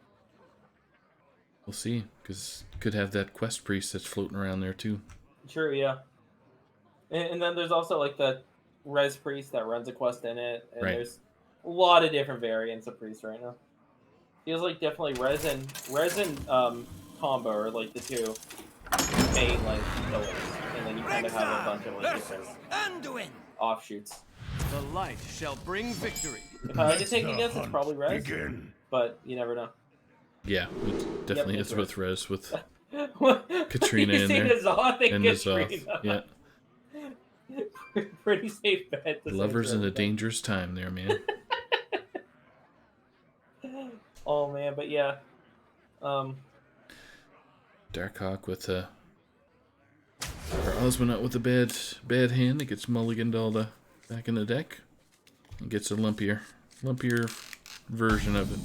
We'll see, because could have that quest priest that's floating around there too. true, yeah. And then there's also like the Res Priest that runs a quest in it, and Right. there's a lot of different variants of Priest right now. Feels like definitely Res and combo are like the two main like pillars, and then you kind of have a bunch of like different Anduin! offshoots. The light shall bring victory. If I had to Let take a the guess, it's hunt probably Res, begin. but you never know. Yeah, it definitely it's is with res with Katrina Katrina in there, and is Nazoth. Yeah, Pretty safe bet. to say lovers in true. a dangerous time there, man. Oh man, but yeah. Darkhawk with or Osmond out with a bad hand that gets mulliganed all the back in the deck and gets a lumpier version of it.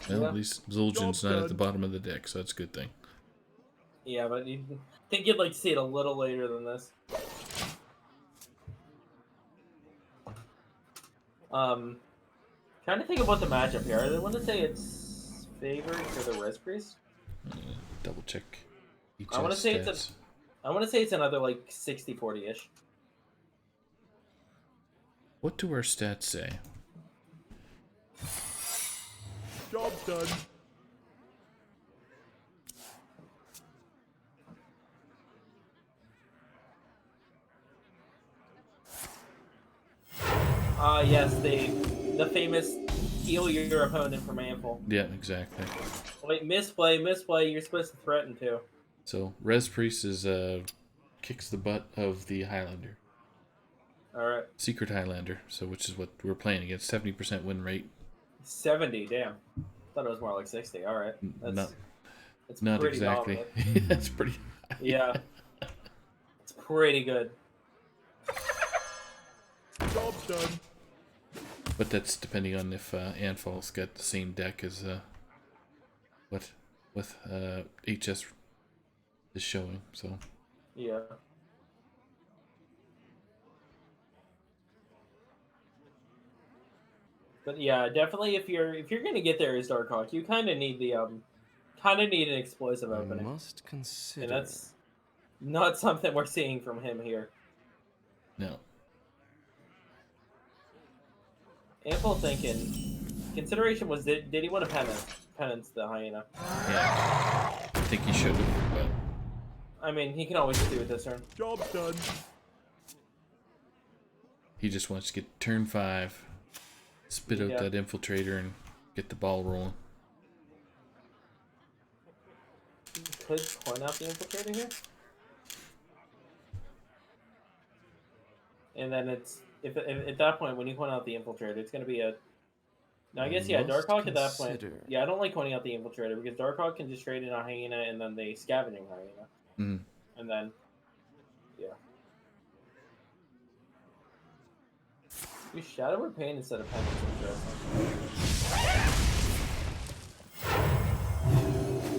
Well, Yeah. at least Zul'jin's not at the bottom of the deck, so that's a good thing. Yeah, but I think you'd like to see it a little later than this. Trying to think about the matchup here. I want to say it's favored for the Res Priest. Double check each I wanna of say the it's stats. I want to say it's another like 60-40-ish. What do our stats say? Job's done. Yes, the famous heal your opponent from Ample. Yeah, exactly. Wait, misplay, you're supposed to threaten too. So Res Priest is kicks the butt of the Highlander. All right. Secret Highlander, so which is what we're playing against. 70% win rate. 70. Damn. Thought it was more like 60. All right. Not, That's not pretty exactly. dominant. That's pretty high. Yeah. It's pretty good. Job's done. But that's depending on if Anfal's got the same deck as what HS is showing. So Yeah. But yeah, definitely if you're gonna get there as Darkhawk, you kind of need the an explosive I opening, must consider. and that's not something we're seeing from him here. no. Ample thinking. Consideration was did he want to penance the hyena? Yeah. I think he should have, but I mean, he can always do it this turn. Job's done. he just wants to get turn 5, spit out Yeah. that infiltrator, and get the ball rolling. Could point out the infiltrator here, and then it's if at that point when you point out the infiltrator, it's gonna be a. Now I guess yeah, Must Darkhawk at that point. consider. Yeah, I don't like pointing out the infiltrator because Darkhawk can just trade in a hyena and then the scavenging hyena, Mm. and then yeah. You Shadow or Pain instead of Penance. Interesting.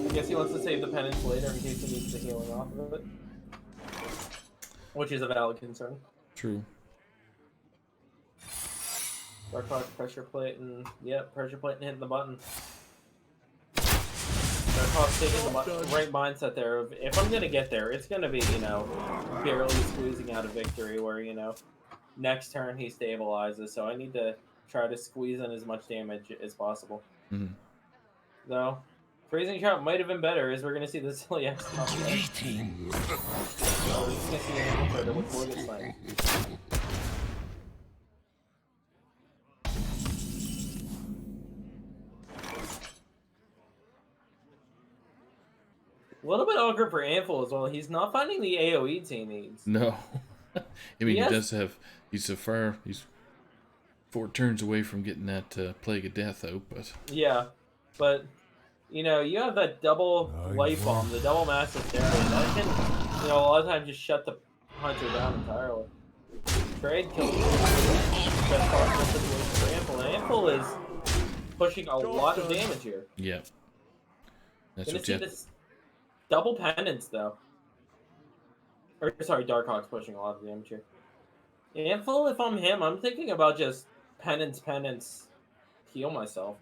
I guess he wants to save the Penance later in case he needs the healing off of it, which is a valid concern. True. Darkhawk pressure plate and yep, pressure plate and hitting the button. Darkhawk's taking the right mindset there of if I'm gonna get there, it's gonna be, barely squeezing out a victory where, next turn he stabilizes, so I need to try to squeeze in as much damage as possible. Mm. Though Freezing Trout might have been better as we're gonna see this X top there. Greetings. So we're just gonna see an infiltrator with Morgan Slang. A little bit awkward for Anful as well. He's not finding the AoE he needs. No. I mean, Yes. he does have. He's 4 turns away from getting that Plague of Death out, but Yeah, but you have that double life bomb, the double massive terror. That can, a lot of times just shut the hunter down entirely. Trade kills best possible situation for Anful, and Anful is pushing a lot of damage here. yeah. That's Gonna what see you this double penance though. Or sorry, Darkhawk's pushing a lot of damage here. Anful, if I'm him, I'm thinking about just penance, heal myself.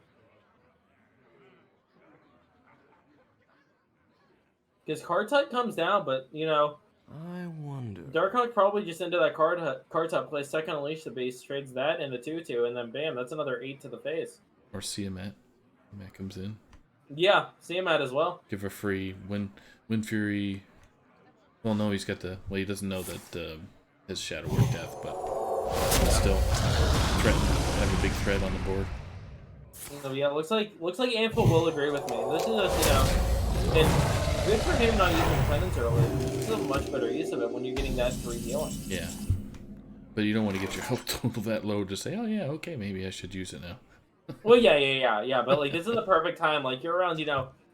Because card type comes down, but I wonder. Darkhawk probably just into that card type plays second unleash the beast, trades that into 2/2, and then bam, that's another 8 to the face. Or Siamat. Siamat comes in. Yeah, see him at as well. Give a free Wind Fury. Well, no, he's got the. Well, he doesn't know that his Shadow Word Death, but still, have a big threat on the board. So yeah, looks like Anful will agree with me. This is and good for him not using penance early. This is a much better use of it when you're getting that 3 healing. Yeah. But you don't want to get your health total that low to say, oh yeah, okay, maybe I should use it now. Well, yeah. But like, this is the perfect time. Like, you're around,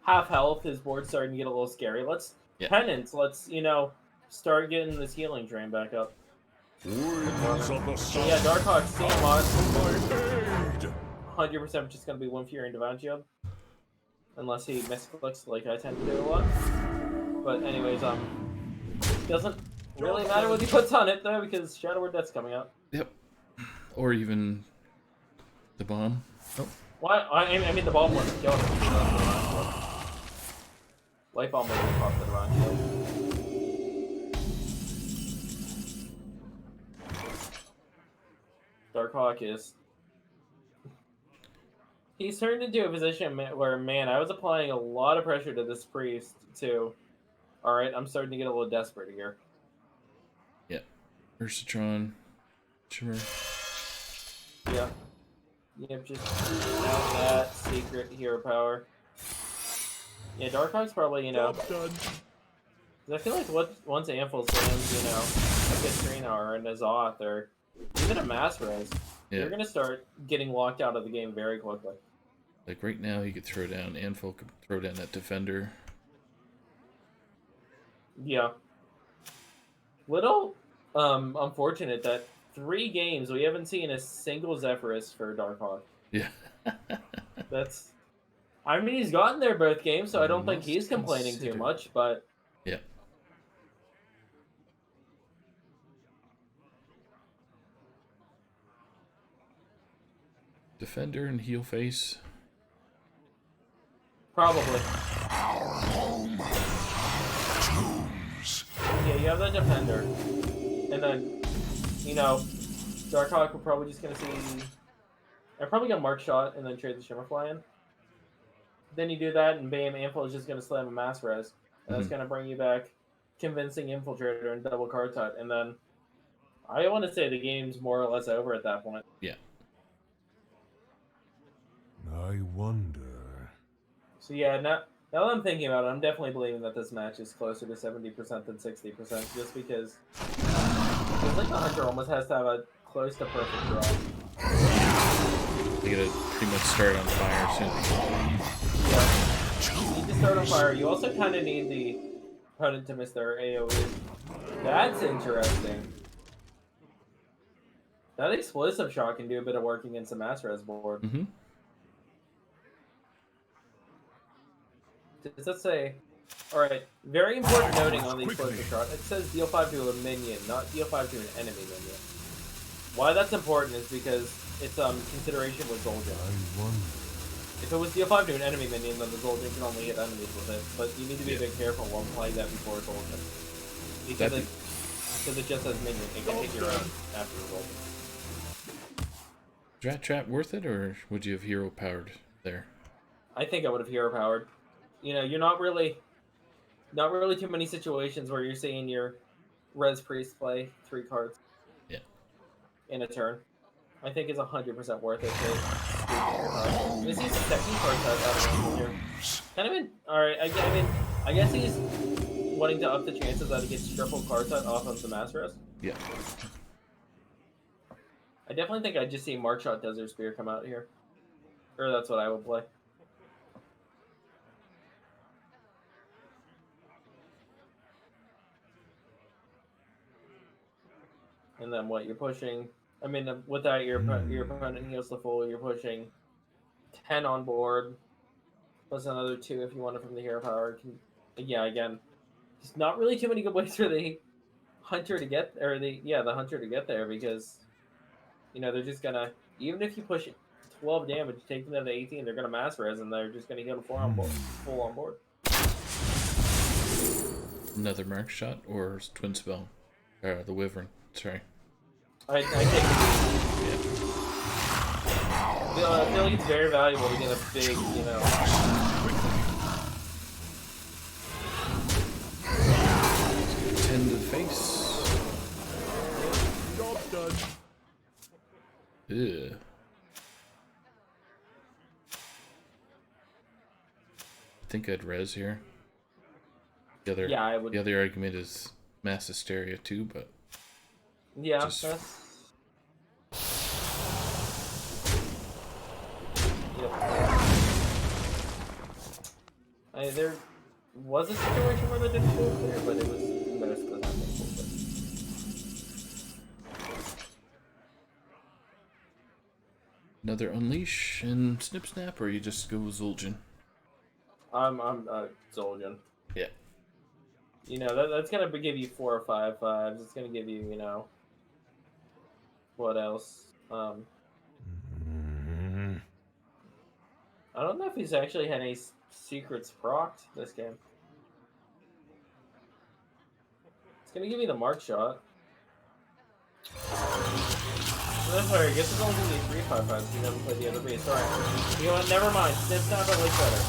half health. His board's starting to get a little scary. Let's penance. Let's, start getting this healing drain back up. Winds of the south. Yeah, Darkhawk seeing lots. My aid. 100% just gonna be Wind Fury and Divine Shield, unless he misclicks like I tend to do a lot. But anyways, doesn't really matter what he puts on it though because Shadow Word Death's coming out. Yep. Or even the bomb. Oh. Why? I mean, the bomb wasn't killing him. Light bomb wasn't pop the Divine Shield. Darkhawk is. He's turned into a position where, man, I was applying a lot of pressure to this priest, too. Alright, I'm starting to get a little desperate here. Yeah. Ursatron. Shimmer. Yeah. Yep, just out that secret hero power. Yeah, Darkhawk's probably, Job's done. 'Cause I feel like once Amphill lands, you know, a Katrina or a Nazoth or even a Mass Res, Yeah. you're gonna start getting locked out of the game very quickly. Like right now, you could throw down Anvil, could throw down that defender. Yeah. Little unfortunate that 3 games we haven't seen a single Zephyrus for Darkhawk. Yeah. That's I mean he's gotten there both games, so I don't think Must he's complaining too consider. much, but Yeah. Defender and heel face. probably. Yeah, you have the defender. And then, you know, Darkhawk, we're probably just gonna see I probably got Mark Shot and then trade the Shimmerfly in. Then you do that and bam, Amphill is just gonna slam a Mass Res. And that's gonna bring you back convincing Infiltrator and double card tut, and then I want to say the game's more or less over at that point. Yeah. I wonder. So yeah, now that I'm thinking about it, I'm definitely believing that this match is closer to 70% than 60%, just because it's like the Hunter almost has to have a close to perfect draw. They gotta pretty much start on fire soon. Yeah. You need to start on fire. You also kind of need the opponent to miss their AoE. That's interesting. That explosive shot can do a bit of work against a Mass Res board. Mm-hmm. Does that say? Alright, very important noting on the explosive shot. It says deal 5 to a minion, not deal 5 to an enemy minion. Why that's important is because it's consideration with Zoljan. I wonder. If it was deal 5 to an enemy minion, then the Zoljan can only hit enemies with it. But you need to be a bit careful while playing that before Zoljan. Because it just says minion, it can hit your own after Zoljan. Is Rat Trap worth it, or would you have hero powered there? I think I would have hero powered. You know, you're not really too many situations where you're seeing your Res Priest play 3 cards. Yeah. In a turn. I think it's 100% worth it to this is second card out of here. Kind of alright, I mean I guess he's wanting to up the chances that he gets triple card set off of the Mass Res. Yeah. I definitely think I'd just see Mark Shot Desert Spear come out here. Or that's what I would play. And then what you're pushing? I mean, with that, your opponent heals the full. You're pushing 10 on board, plus another 2 if you want it from the hero power. Yeah, again, there's not really too many good ways for the hunter to get, or the hunter to get there, because you know they're just gonna, even if you push 12 damage, take them to the 18, they're gonna Mass Res, and they're just gonna heal the 4 on board, full on board. Another Mark Shot or Twin Spell? The Wyvern. Sorry. I take it. Yeah. I feel like it's very valuable to get a big, you know. 10 to the face. Job done. Ew. I think I'd res here. Yeah, I would. The other argument is mass hysteria too, but Yeah, just- that's. Yep. There was a situation where they didn't go clear, but it was most of the time they pulled it. another unleash and snip snap, or you just go Zul'jin. I'm Zoljan. Yeah. You know, that's gonna give you 4 or 5 5s. It's gonna give you, you know, what else? I don't know if he's actually had any secrets procced this game. It's gonna give you the Mark Shot. That's sorry, I guess it's only gonna be 3 5 5s. You never played the other base. Alright. You know what? Never mind. Snip snap I like better.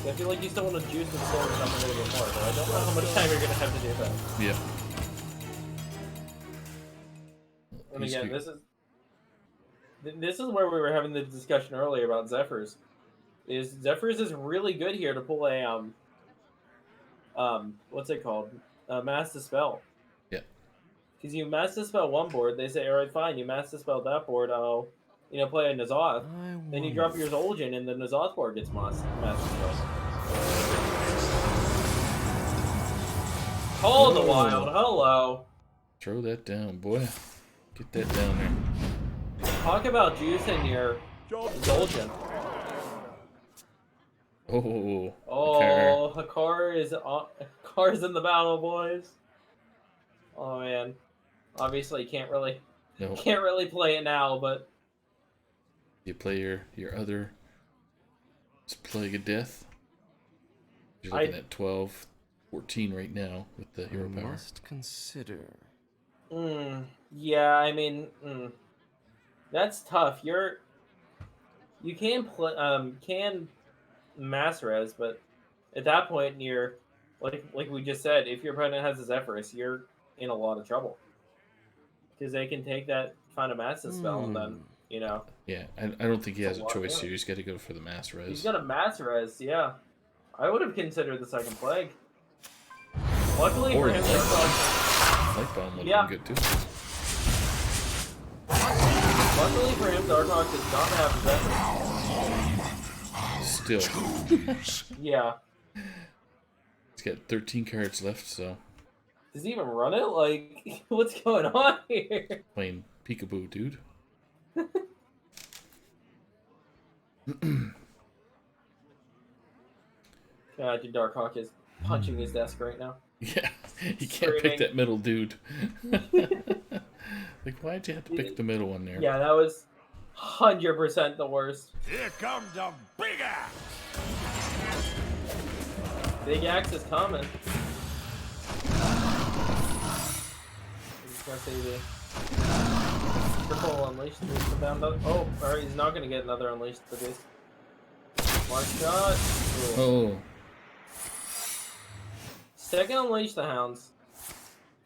I feel like you still want to juice the sword or something a little bit more, but I don't know how much time you're gonna have to do that. Yeah. And again, this is where we were having the discussion earlier about Zephyrs. Zephyrs is really good here to pull a what's it called? Mass Dispel. Yeah. Because you Mass Dispel one board, they say, all right, fine, you Mass Dispel that board, I'll, play a N'Zoth. Then you drop your Zul'jin, and the N'Zoth board gets Mass Dispel. Call the Wild, hello. Throw that down, boy. Get that down there. Talk about juicing your Zul'jin. Oh. Oh, Hakar is in the battle, boys. Oh man, obviously can't really play it now, but you play your other Plague of Death. You're looking at 12, 14 right now with the hero power. Must consider. Yeah, I mean, that's tough. You can mass res, but at that point you're like we just said, if your opponent has a Zephyrus, you're in a lot of trouble because they can take that kind of mass spell and then Yeah, I don't think he has a choice here. He's got to go for the mass res. He's got a mass res. Yeah, I would have considered the second plague. Luckily for him, Light Bomb would have been good too. Luckily for him, Darkhawk does not have Zephyrus. Still. Yeah. He's got 13 cards left, so. Does he even run it? Like, what's going on here? Playing peekaboo, dude. God, Darkhawk is punching his desk right now. Yeah, he can't pick that middle dude. Like, why'd you have to pick the middle one there? Yeah, that was 100% the worst. Here comes the big axe. Big axe is coming. I'm just gonna say the triple unleashed. Oh, alright, he's not gonna get another unleashed for this. One shot. Ooh. Oh. Second unleash the hounds.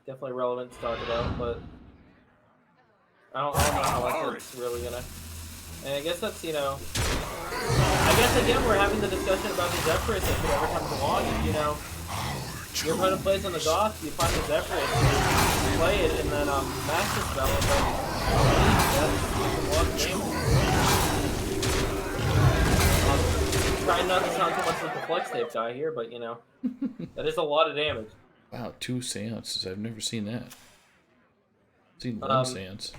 Definitely relevant to talk about, but I don't know how much it's really gonna. And I guess that's, I guess again we're having the discussion about the Zephyrus if it ever comes along. If, your opponent plays on the Goth, you find the Zephyrus, you play it, and then mass dispel it, then trying not to sound too much like the flex tape guy here, but that is a lot of damage. Wow, 2 seances. I've never seen that. I've seen 1 seance.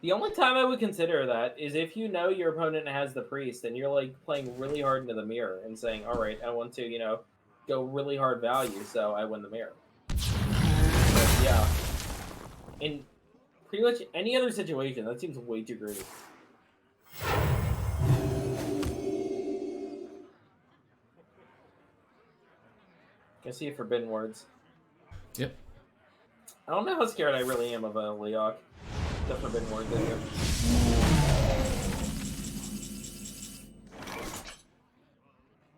The only time I would consider that is if you know your opponent has the priest and you're like playing really hard into the mirror and saying, all right, I want to, go really hard value, so I win the mirror. But yeah. In pretty much any other situation, that seems way too greedy. Can see Forbidden Words. Yep. I don't know how scared I really am of a Leok. The Forbidden Words in here.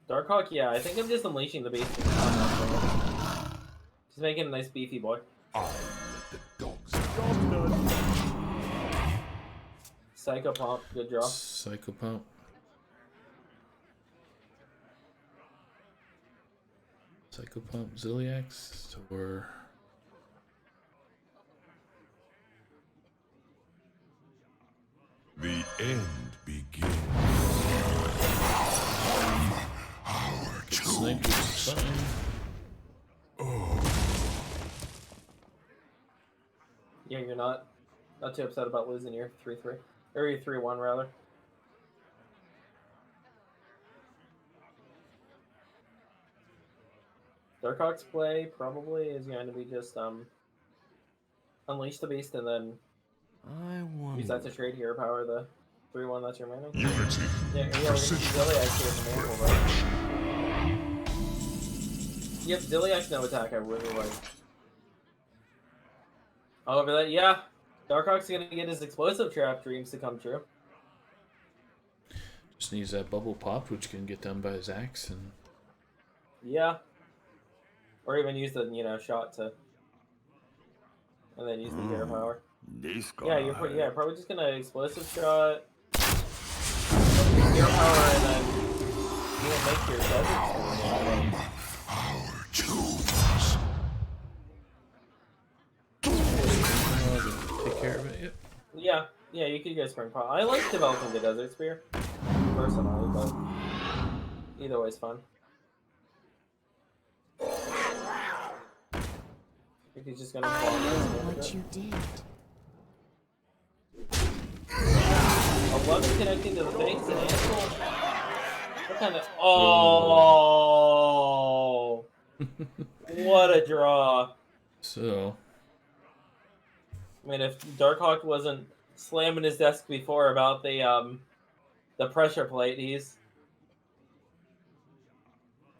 Darkhawk, yeah, I think I'm just unleashing the beast. Just making a nice beefy boy. Psycho Pump, good job. Psycho Pump. Psycho Pump, Ziliax, or the end begins. Sniper's fine. Yeah, you're not too upset about losing your 3-3. Or your 3-1 rather. Darkhawk's play probably is going to be just unleash the beast and then use that to trade hero power the 3-1 that's remaining. Unity. Yeah, we're gonna see Ziliax here in the mantle, right? Yep, Ziliax no attack I really like. However, that Darkhawk's gonna get his explosive trap dreams to come true. Just needs that bubble pop, which can get done by his axe, and yeah, or even use the shot to, and then use the hero power. This guy. Yeah, you're probably just gonna explosive shot, hero power, and then make your desert. Yeah, yeah, you could get Spring Pile. I like developing the Desert Spear, personally, but either way is fun. I think he's just gonna I fall know in what you did. 11 connecting to the face and ankle. What kind of... Oh! What a draw. So, I mean, if Darkhawk wasn't slamming his desk before about the pressure plate,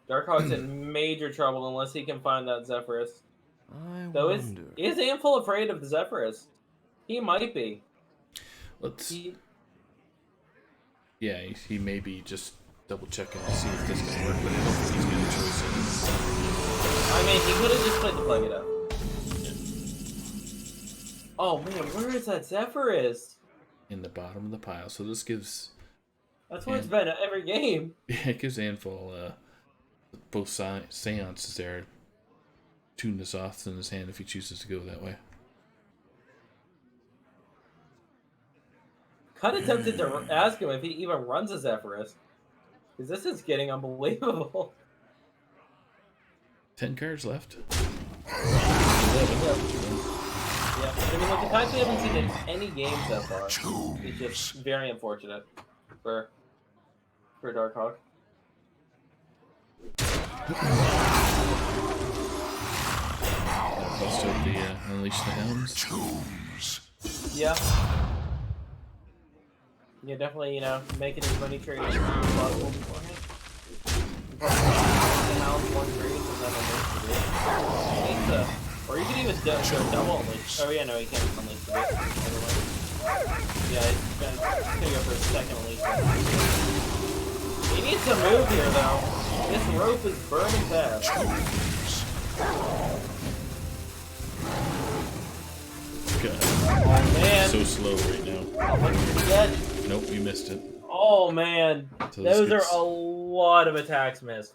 Darkhawk's in major trouble unless he can find that Zephyrus. I Though wonder. is Amphil afraid of the Zephyrus? He might be. let's. He, Yeah, he may be just double checking to see if this can work, but I don't think he's going to choice I mean, he could have just played the Plague It Up. Oh man, where is that Zephyrus? in the bottom of the pile. So this gives, That's where it's been every game. yeah, it gives Anfall both seances there. 2 Nazoths in his hand if he chooses to go that way. Kind of tempted to ask him if he even runs a Zephyrus. Because this is getting unbelievable. 10 cards left. Yeah. Yeah. I mean, with the fact we haven't seen in any games so far, it's just very unfortunate for Darkhawk. Bust out the Unleash the Hounds. Yeah. Yeah, definitely, making as many trades as possible beforehand. One trade and then unleash the or you could even go double unleash. Oh yeah, no, you can't unleash the beast. Yeah, it's gonna go for a second unleash. He needs to move here though. This rope is burning fast. God, Oh man. so slow right now. Oh, what did he get? Nope, we missed it. Oh man. So Those are a lot of attacks missed.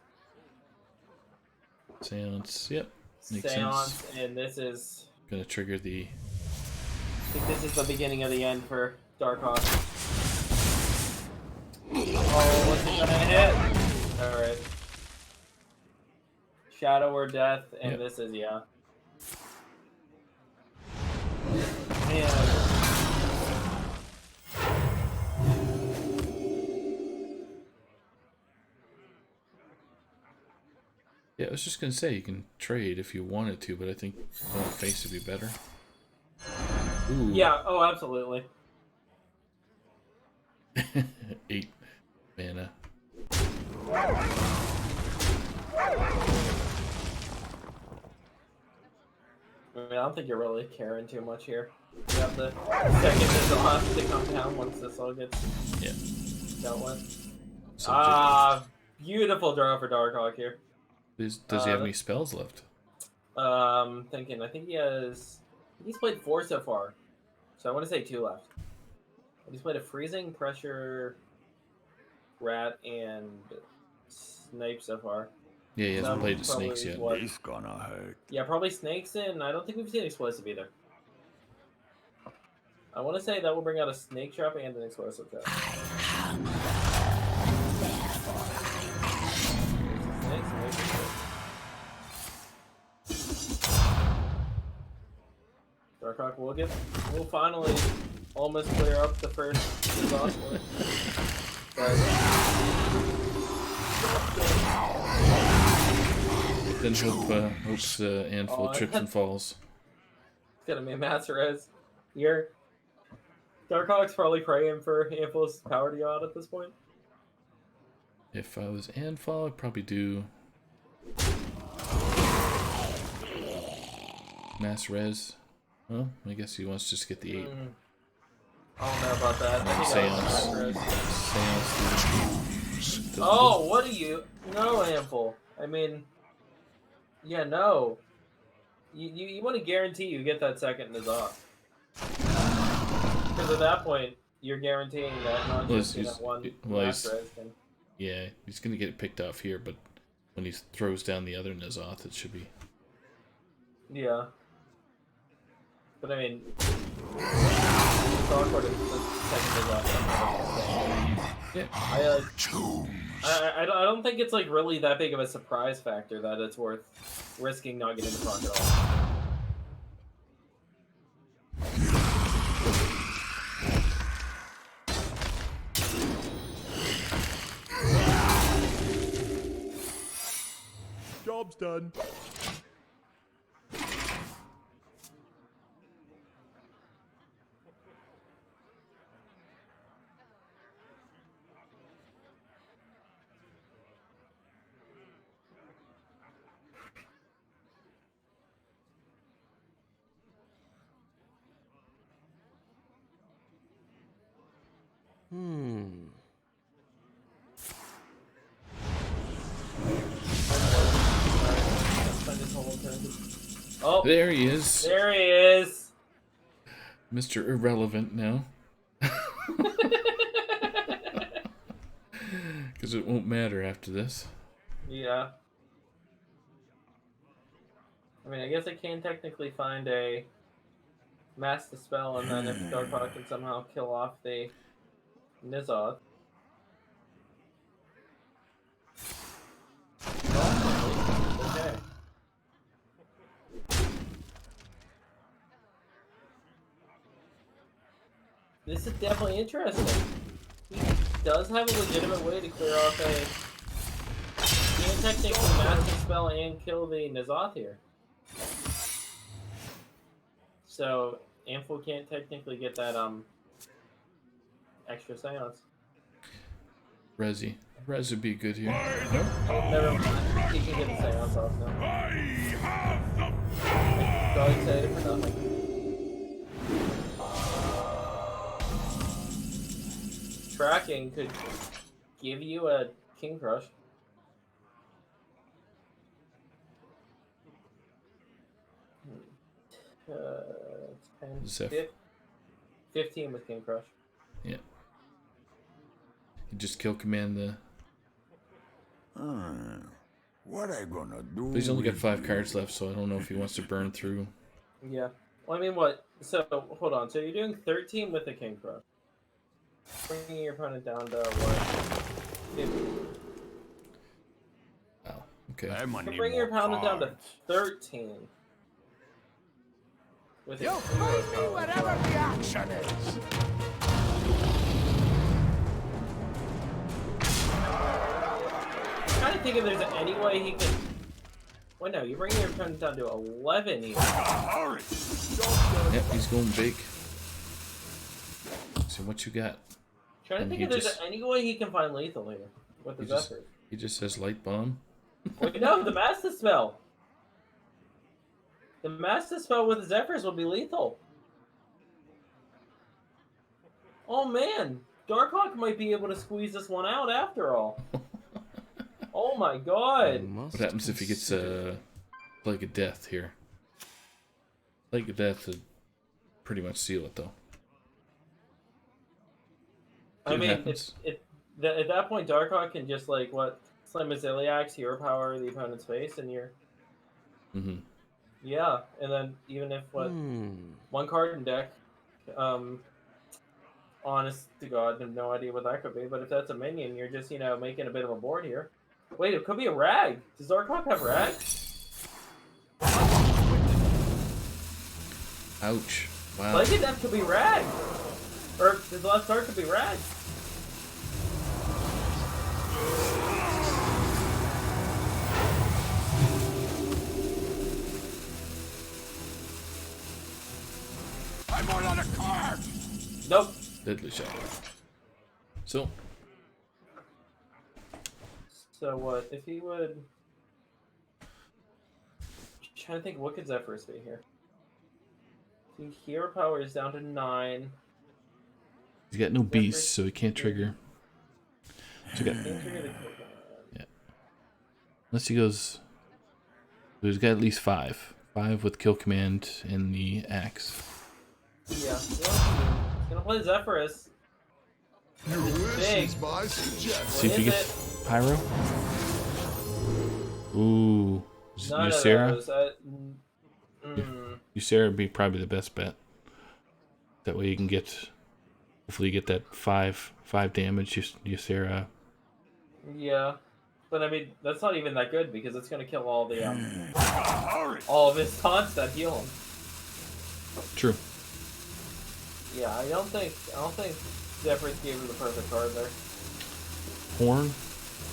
Seance, yep. Makes Seance, sense. and this is... Gonna trigger the... I think this is the beginning of the end for Darkhawk. Oh, what's it gonna hit? Alright. Shadow or Death, and this is, yeah. Man. Yeah, I was just gonna say you can trade if you wanted to, but I think don't face would be better. Ooh. Yeah, oh, absolutely. 8 mana. I mean, I don't think you're really caring too much here. You have the second Nazoth to come down once this all gets dealt with. So Beautiful draw for Darkhawk here. does he have any spells left? Thinking. I think he's played 4 so far. So I want to say 2 left. He's played a Freezing, Pressure, Rat, and Snipe so far. Yeah, he hasn't played the Probably snakes yet. what- It's gonna hurt. Yeah, probably Snakes, and I don't think we've seen Explosive either. I want to say that will bring out a Snake Trap and an Explosive Trap. Darkhawk will finally almost clear up the first disaster. But Then hopes Anful trips and falls. it's gonna be a Master Res. Darkhawk's probably praying for Amphel's power to go out at this point. If I was Anfall, I'd probably do Mass Res. Well, I guess he wants to just get the 8. I don't know about that. I think Seance. Seance. Oh, what do you? No, Amphil. I mean, yeah, no. You want to guarantee you get that second Nazoth. Because at that point, you're guaranteeing that not just one Master Res can... Yeah, he's gonna get it picked off here, but when he throws down the other Nazoth, it should be. Yeah. But I mean, it's awkward if the second is off. Yeah. I don't think it's like really that big of a surprise factor that it's worth risking not getting the proc at all. Job's done. Oh, There he is. there he is. Mr. Irrelevant now. Because it won't matter after this. Yeah. I mean, I guess I can technically find a Mass Dispel, and then if Darkhawk can somehow kill off the Nizoth. Okay. This is definitely interesting. He does have a legitimate way to clear off a... He can technically Mass Dispel and kill the Nizoth here. So, Ampho can't technically get that, extra seance. Resi would be good here. Never mind. He can get the seance off now. Dog excited for nothing. Tracking could give you a King Crush. It's 10, Zeph. 15 with King Crush. Yeah. You just kill command the... What I gonna do? But he's only got with 5 you? cards left, so I don't know if he wants to burn through. Yeah. Well, I mean, what? So, hold on. So you're doing 13 with the King Crush. Bringing your opponent down to what? 50. Oh, okay. I'm gonna You're need bringing your more opponent down to cards. 13. With a You King find Crush. me whatever the action is. I'm trying to think if there's any way he can... Well, no, you're bringing your opponent down to 11 here. Hurry! Yep, he's going big. So what you got? Trying to And think he if there's just- any way he can find lethal here with He his just, effort. he just says light bomb. Wait, no, the Master Spell. The Master Spell with his Zephyrs will be lethal. Oh man, Darkhawk might be able to squeeze this one out after all. Oh my god. What happens if he gets Plague of Death here? Plague of Death would pretty much seal it, though. I It mean, happens. at that point, Darkhawk can just like what Slam Aziliax, hero power the opponent's face, and you're yeah. And then even if what one card in deck, honest to God, I have no idea what that could be. But if that's a minion, you're just making a bit of a board here. Wait, it could be a rag. Does Darkhawk have rag? Ouch. Wow. Like that could be rag. Or his last card could be rag. I'm on a card. Nope. Deadly shot. So, So what if he would? Trying to think, what could Zephyrs be here? So hero power is down to 9. he's got no beasts, so he can't trigger. So he got, Can't trigger the kill command. unless he goes... He's got at least 5. 5 with kill command and the axe. Yeah. He's gonna play Zephyrus. Your It's wish big. is my suggestion. See if he Is gets Pyro. Ooh. None of Sarah. those. Ysera would be probably the best bet. That way you can get, hopefully you get that five damage. Ysera. Yeah. But I mean, that's not even that good because it's gonna kill all the Hurry! all of his taunts that heal him. True. Yeah, I don't think Zephyrus gave her the perfect card there. Horn.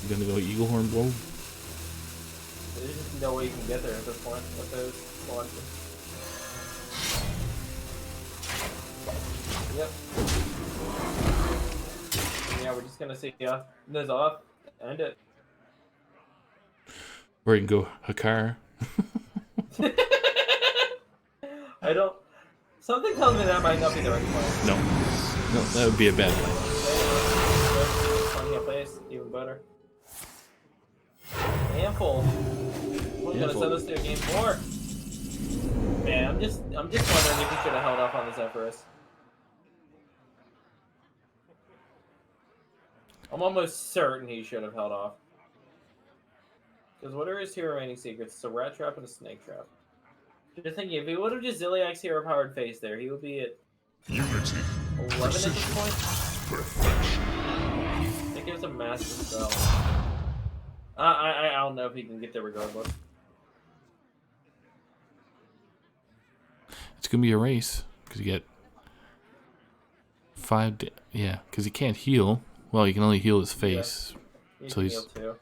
You gonna go Eagle Horn Blow? There's just no way you can get there at this point with those selections. Yep. And yeah, we're just gonna see this off, end it. Or you can go Hakar. I don't. Something tells me that might not be the right play. No, that would be a bad play. Plenty of place, even better. Handful. We're gonna send us to a game 4. Man, I'm just wondering if he should have held off on the Zephyrus. I'm almost certain he should have held off. Because what are his two remaining secrets? It's a rat trap and a snake trap. Just thinking, if he would have just Ziliak's hero powered face there, he would be at Unity. 11 at this point. Perfection. I think it was a massive spell. I don't know if he can get there regardless. It's gonna be a race because you get 5. Yeah, because he can't heal. Well, he can only heal his face. He So can he's- heal too.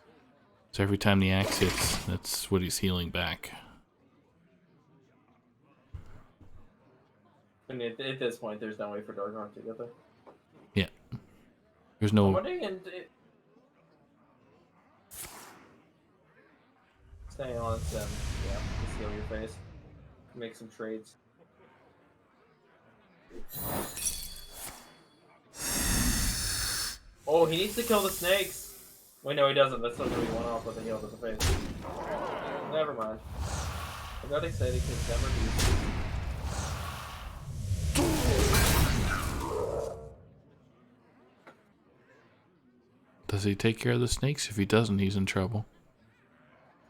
So every time the axe hits, that's what he's healing back. And at this point, there's no way for Darkhawk to get there. Yeah. There's I'm no. wondering, staying on some, yeah, just heal your face. Make some trades. Oh, he needs to kill the snakes! Wait, no, he doesn't. That's still gonna be one off with a heal to the face. Never mind. I got excited because Denver beat. Does he take care of the snakes? If he doesn't, he's in trouble.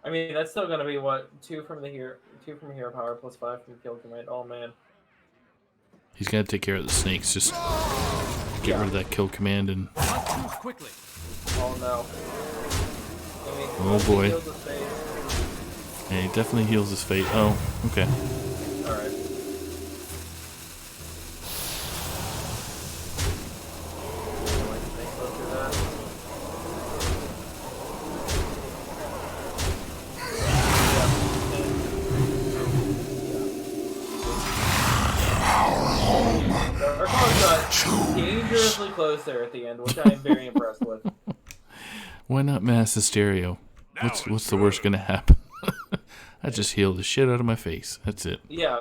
I mean, that's still gonna be what 2 from hero power plus 5 from kill command. Oh man. He's gonna take care of the snakes. Just get rid of that kill command and. Oh no. I mean, Oh, boy. heals his face. Yeah, he definitely heals his fate. Oh, okay. Alright. Dangerously close there at the end, which I am very impressed with. Why not mass hysteria? What's the worst gonna happen? I just heal the shit out of my face. That's it. Yeah.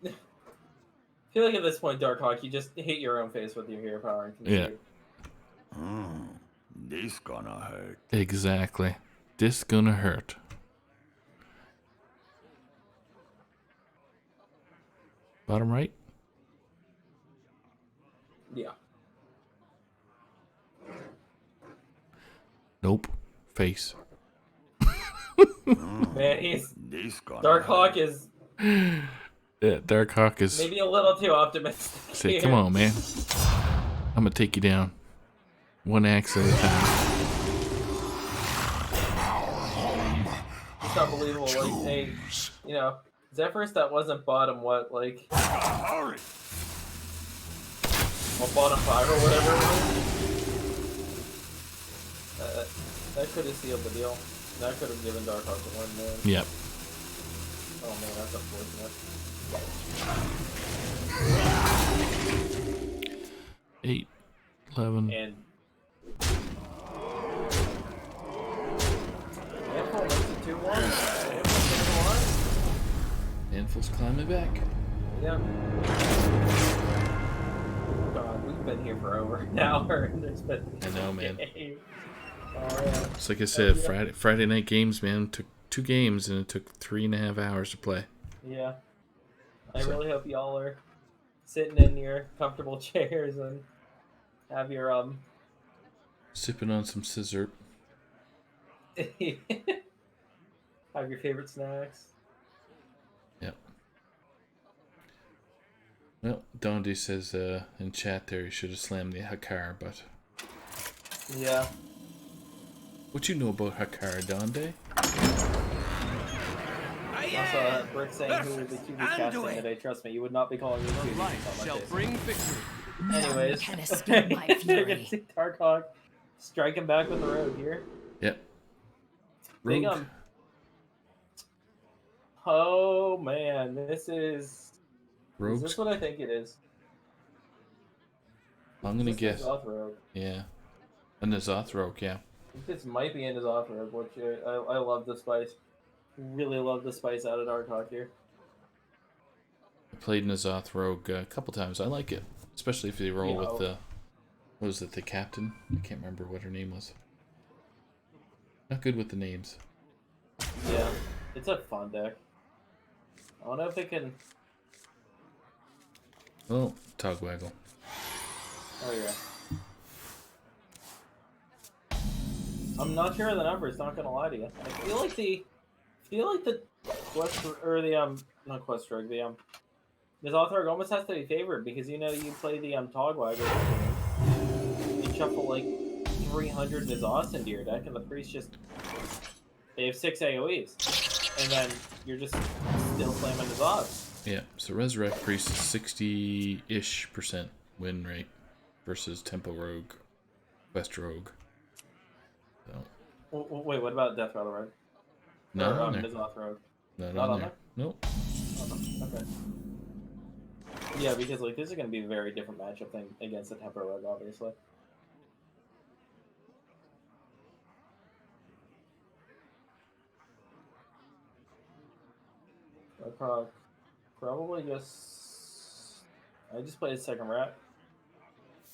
I feel like at this point, Darkhawk, you just hit your own face with your hero power and concede. This gonna hurt. Exactly. This gonna hurt. Bottom right? Yeah. Nope. Face. Man, he's This gonna Darkhawk is Yeah, Darkhawk is. maybe a little too optimistic. Say, here. come on, man. I'm gonna take you down. One axe at a time. It's unbelievable. Like, hey, you know, Zephyrus that wasn't bottom what, like, hurry. well, bottom 5 or whatever it was. That could have sealed the deal. That could have given Darkhawk the win, man. Yep. Oh man, that's unfortunate. 8, 11. And Handful makes it 2-1. Handful's climbing back. Yeah. God, we've been here for over an hour and there's been I know, man. games. Oh, yeah. It's like I said, Friday night games, man. Took 2 games and it took 3.5 hours to play. Yeah. I So- really hope y'all are sitting in your comfortable chairs and have your Sipping on some scissor. have your favorite snacks. Well, Dondi says in chat there you should have slammed the Hakar, but Yeah. what you know about Hakar, Dondi? Also, Brick saying who the QB casting today. Trust me, you would not be calling me QB. Light shall bring victory. Anyways, Can escape my you're fury. gonna see Tarkov striking back with the rogue here. Yep. Big Rogue. Oh man, this is. Rogue's. Is this what I think it is? I'm gonna Is this guess. the Zoth rogue? Yeah. And the Zoth Rogue, yeah. I think this might be in his Zoth rogue, which I love the spice. Really love the spice out of Darkhawk here. I played in a Zoth Rogue a couple times. I like it, especially if they roll Yeah. with the. What was it? The captain? I can't remember what her name was. Not good with the names. Yeah, it's a fun deck. I wonder if they can. Oh, Togwaggle. Oh yeah. I'm not sure of the numbers. Not gonna lie to you. I feel like the quest or the not quest rogue the Zothorg almost has to be favored because you play the Togwaggle. You shuffle like 300 Nizas into your deck, and the priest they have 6 AoEs, and then you're just still slamming Nizas. Yeah, so Resurrect Priest is 60-ish% win rate versus Tempo Rogue, Quest Rogue. So, Wait, what about Death Rattle Rogue? not Or on there. Nizoth Rogue? Not Not on on there. Nope. Oh, okay. Yeah, because like this is going to be a very different matchup thing against the Tempo Rogue, obviously. Probably just. I just played second rat.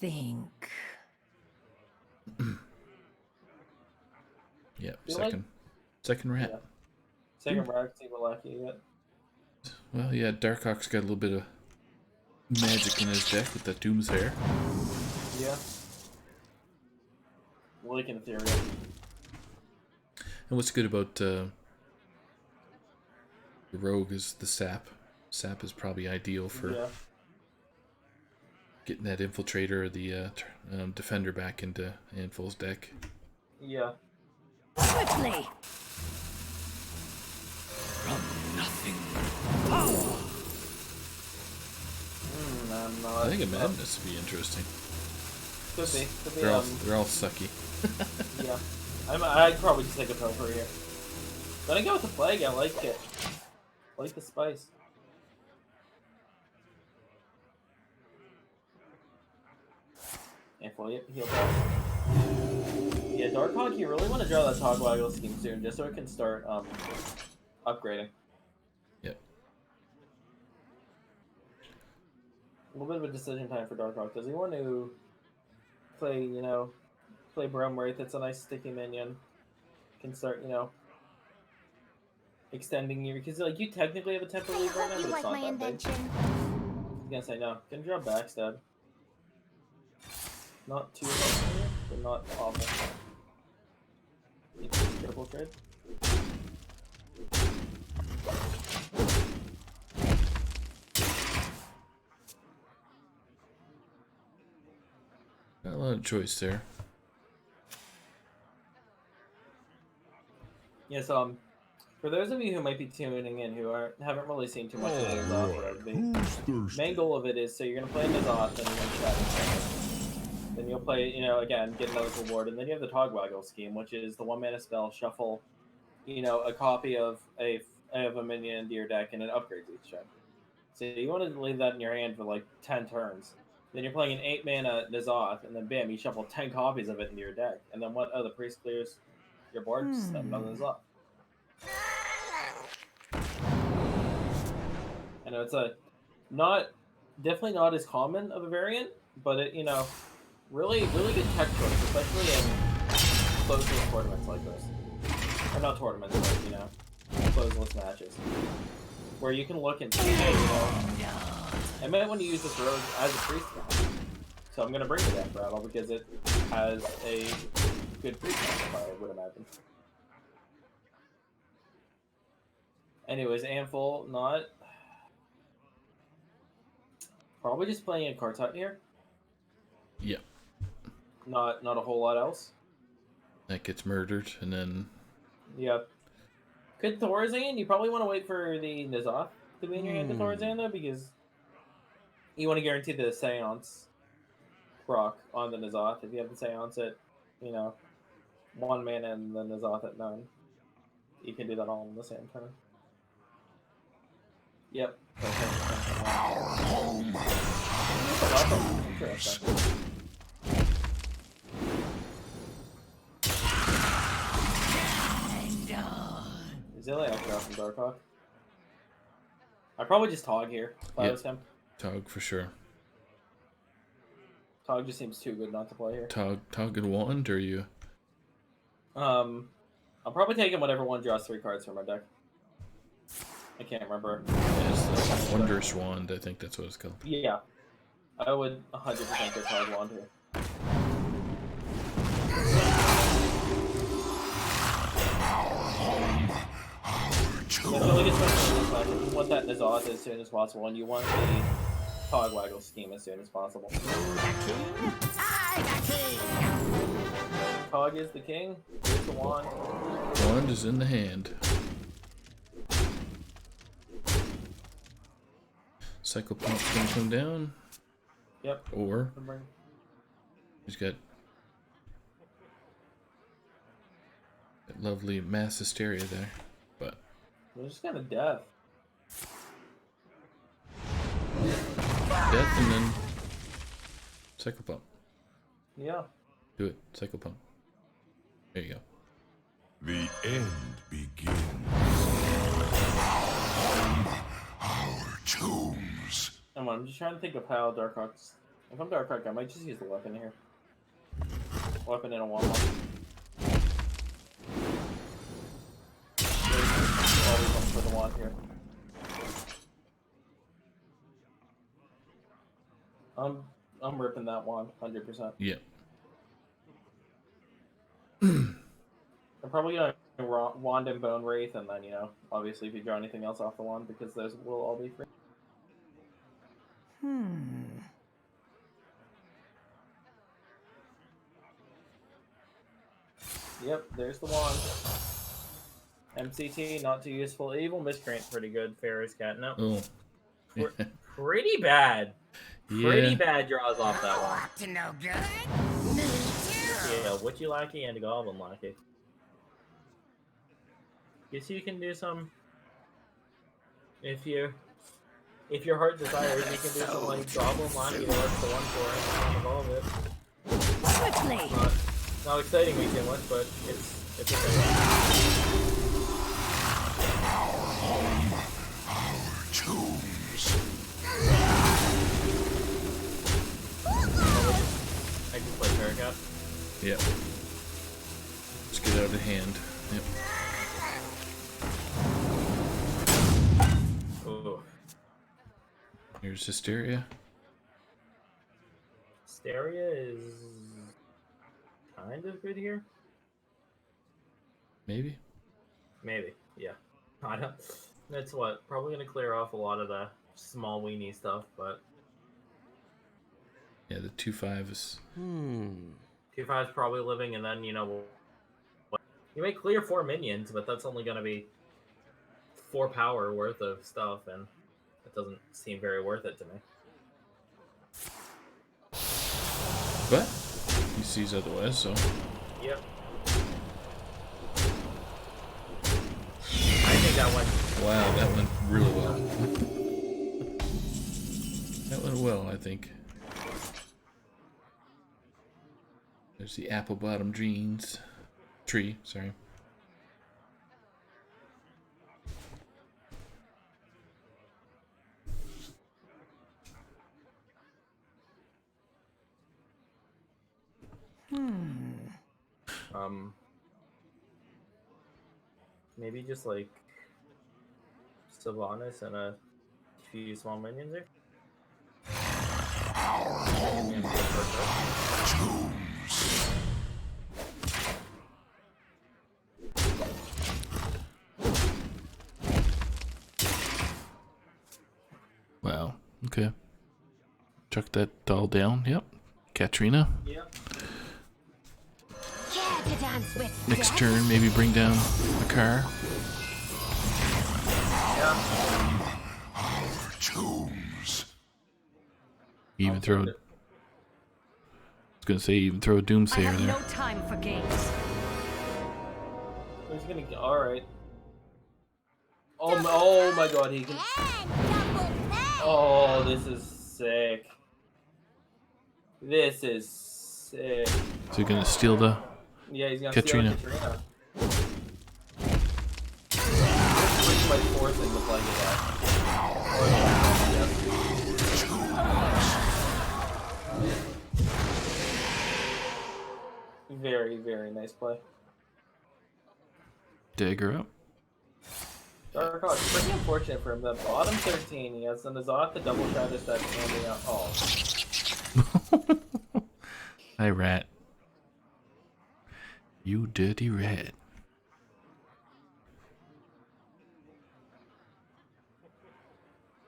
Think. Yep, Feel second rat. Yeah. Second rat, see what lucky you get. Well, yeah, Darkhawk's got a little bit of magic in his deck with the Doomsayer. Yeah. Like in theory. And what's good about the Rogue is the Sap. Sap is probably ideal for getting that Infiltrator or the Defender back into Anvil's deck. Yeah. Swiftly! From nothing. I'm not, I think a Madness would be interesting. Could be. They're all sucky. Yeah. I'd probably just take a Pilfer here. Then I go with the Plague, I like it. I like the spice. And fully heal pass. Yeah, Darkhawk, you really want to draw that Togwaggle scheme soon, just so it can start upgrading. Yep. A little bit of a decision time for Darkhawk. Does he want to play, play Brom Wraith? It's a nice sticky minion. Can start, extending you because like you technically have a tempo lead right now, but it's not that big. I was gonna say no. Can draw backstab. Not too helpful, but not awful. It's critical trade. Got a lot of choice there. Yes, for those of you who might be tuning in who haven't really seen too much of the Zoth, the main goal of it is so you're gonna play Zoth, then you're gonna Shadow. Then you'll play, again, get another reward, and then you have the Togwaggle scheme, which is the 1-mana spell, shuffle, a copy of a minion into your deck, and it upgrades each turn. So you want to leave that in your hand for like 10 turns. Then you're playing an 8-mana N'Zoth, and then bam, you shuffle 10 copies of it into your deck. And then what? Oh, the priest clears your board, just send another N'Zoth. I know it's definitely not as common of a variant, but it, really good tech choice, especially in closeless tournaments like this. Or not tournaments, but, closeless matches. Where you can look and see, hey, I might want to use this rogue as a priest now. So I'm going to bring the Death Rattle because it has a good priest matchup, I would imagine. Anyways, Anvil, not... Probably just playing a Cartut here. Yeah. Not a whole lot else. That gets murdered, and then Yep. Could Thorazane? You probably want to wait for the N'Zoth to be in your hand to Thorazane, though, because you want to guarantee the Seance proc on the N'Zoth. If you have the Seance at, 1 mana and the N'Zoth at 9, you can do that all in the same turn. Yep. Interesting. Zilly actually off from Darkhawk. I'd probably just Tog here if I was him. Tog for sure. Tog just seems too good not to play here. Tog and Wand, or you? I'll probably take him whatever one draws 3 cards from my deck. I can't remember. It's the Wondrous Wand, I think that's what it's called. Yeah. I would 100% get Tog Wand here. If you want that N'Zoth as soon as possible, and you want the Togwaggle scheme as soon as possible. Tog is the king. Here's the wand. Wand is in the hand. Cycle Punch gonna come down. Yep. Or he's got that lovely mass hysteria there. But we're just gonna death. Death and then Cycle Pump. Yeah. Do it. Cycle Pump. There you go. The end begins. Our tombs. I'm just trying to think of how Darkhawk's... If I'm Darkhawk, I might just use the weapon here. Weapon in a 1-1. Always going for the wand here. I'm ripping that wand, 100%. Yeah. I'm probably gonna wand and Bone Wraith, and then, obviously if you draw anything else off the wand, because those will all be free. Yep, there's the wand. MCT, not too useful. Evil Miscreant, pretty good. Pharaoh's Cat, no. Oh. Pretty bad. Yeah. Pretty bad draws off that one. Up to no good? Me too. Yeah, Witchy Lackey and Goblin Lackey. Guess you can do some... If your heart desires, you can do some like Goblin Lackey to work the 1/4 and evolve it. Quickly. Not exciting me too much, but it's okay. Our tombs. I can play Paragon. Yep. Let's get out of hand. Yep. Ooh. Here's Hysteria. Hysteria is kind of good here. Maybe. Maybe, yeah. I don't. That's what probably gonna clear off a lot of the small weenie stuff, but Yeah, the 2/5 is 2/5 is probably living, and then you may clear 4 minions, but that's only gonna be 4 power worth of stuff, and it doesn't seem very worth it to me. but he sees otherwise, so Yep. I think that went. wow, that went really well. That went well, I think. There's the apple bottom jeans tree, sorry. Maybe just like Sylvanas and a few small minions there. Wow, okay. Chuck that doll down. Yep. Katrina. Yep. Care to dance with Next death? turn, maybe bring down a car. Yeah. Our tombs. Even throw. I was gonna say even throw a I doomsayer have there. no time for games. Who's gonna get? All right. Oh my God, he can. Oh, this is sick. This is sick. So you're gonna steal the. Yeah, he's gonna Katrina. steal Katrina. Pretty much forcing the play of that. Very, very nice play. Dagger up. Dark Hawk, pretty unfortunate for him. The bottom 13, he has the Nazoth, the double shadow step, and the Hi, rat. You dirty rat.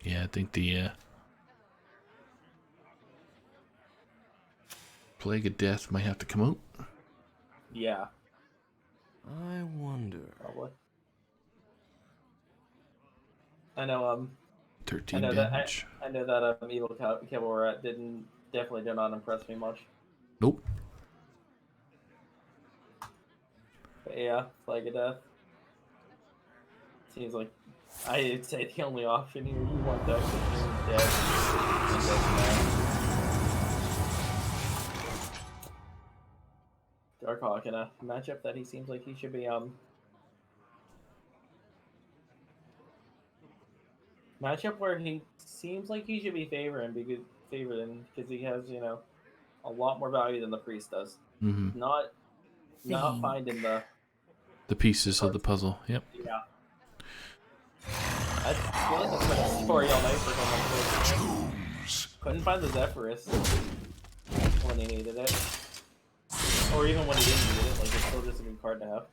Yeah, I think the Plague of Death might have to come out. yeah, I wonder. probably. I know 13 I know damage. I know that Evil Kibble Rat definitely did not impress me much. Nope. But yeah, Flag of Death. Seems like I'd say the only option here. You want that dead. Dark Hawk in a matchup that he seems like he should be matchup where he seems like he should be favored because he has, you know, a lot more value than the priest does. Mm-hmm. Not finding the The pieces of the puzzle. Yep. yeah. I feel like that's been a story all night for him. Couldn't find the Zephyrus when he needed it, or even when he didn't need it. Like it's still just a good card to have.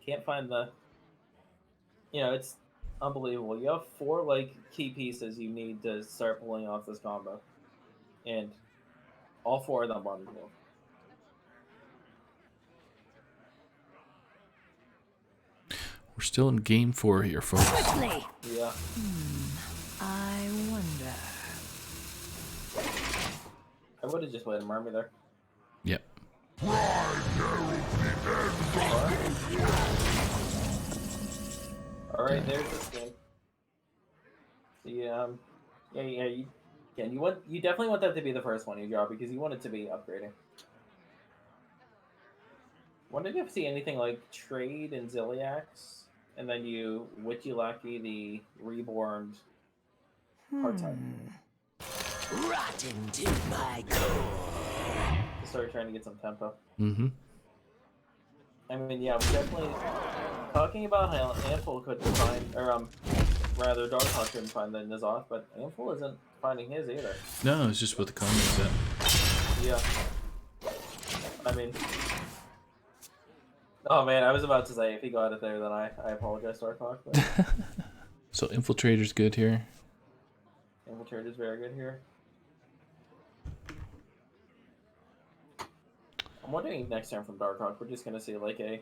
Can't find the. You know, it's unbelievable. You have 4 like key pieces you need to start pulling off this combo, and all 4 of them on the field. We're still in game 4 here, folks. Quickly. Yeah. I wonder. I would have just let him arm me there. Yep. Alright, there's this game. So you you definitely want that to be the first one you draw because you want it to be upgrading. Wonder if you see anything like Trade and Ziliax, and then you Witchy the Reborn hard type. Rot into my core. To start trying to get some tempo. Mm-hmm. I mean, yeah, we definitely talking about how Amphil couldn't find, or rather, Darkhawk couldn't find the Nazoth, but Amphil isn't finding his either. No, it's just what the comment said. Yeah. I mean, oh man, I was about to say if he got it there, then I apologize, Darkhawk. But So Infiltrator's good here. Infiltrator is very good here. I'm wondering if next turn from Darkhawk, we're just gonna see like a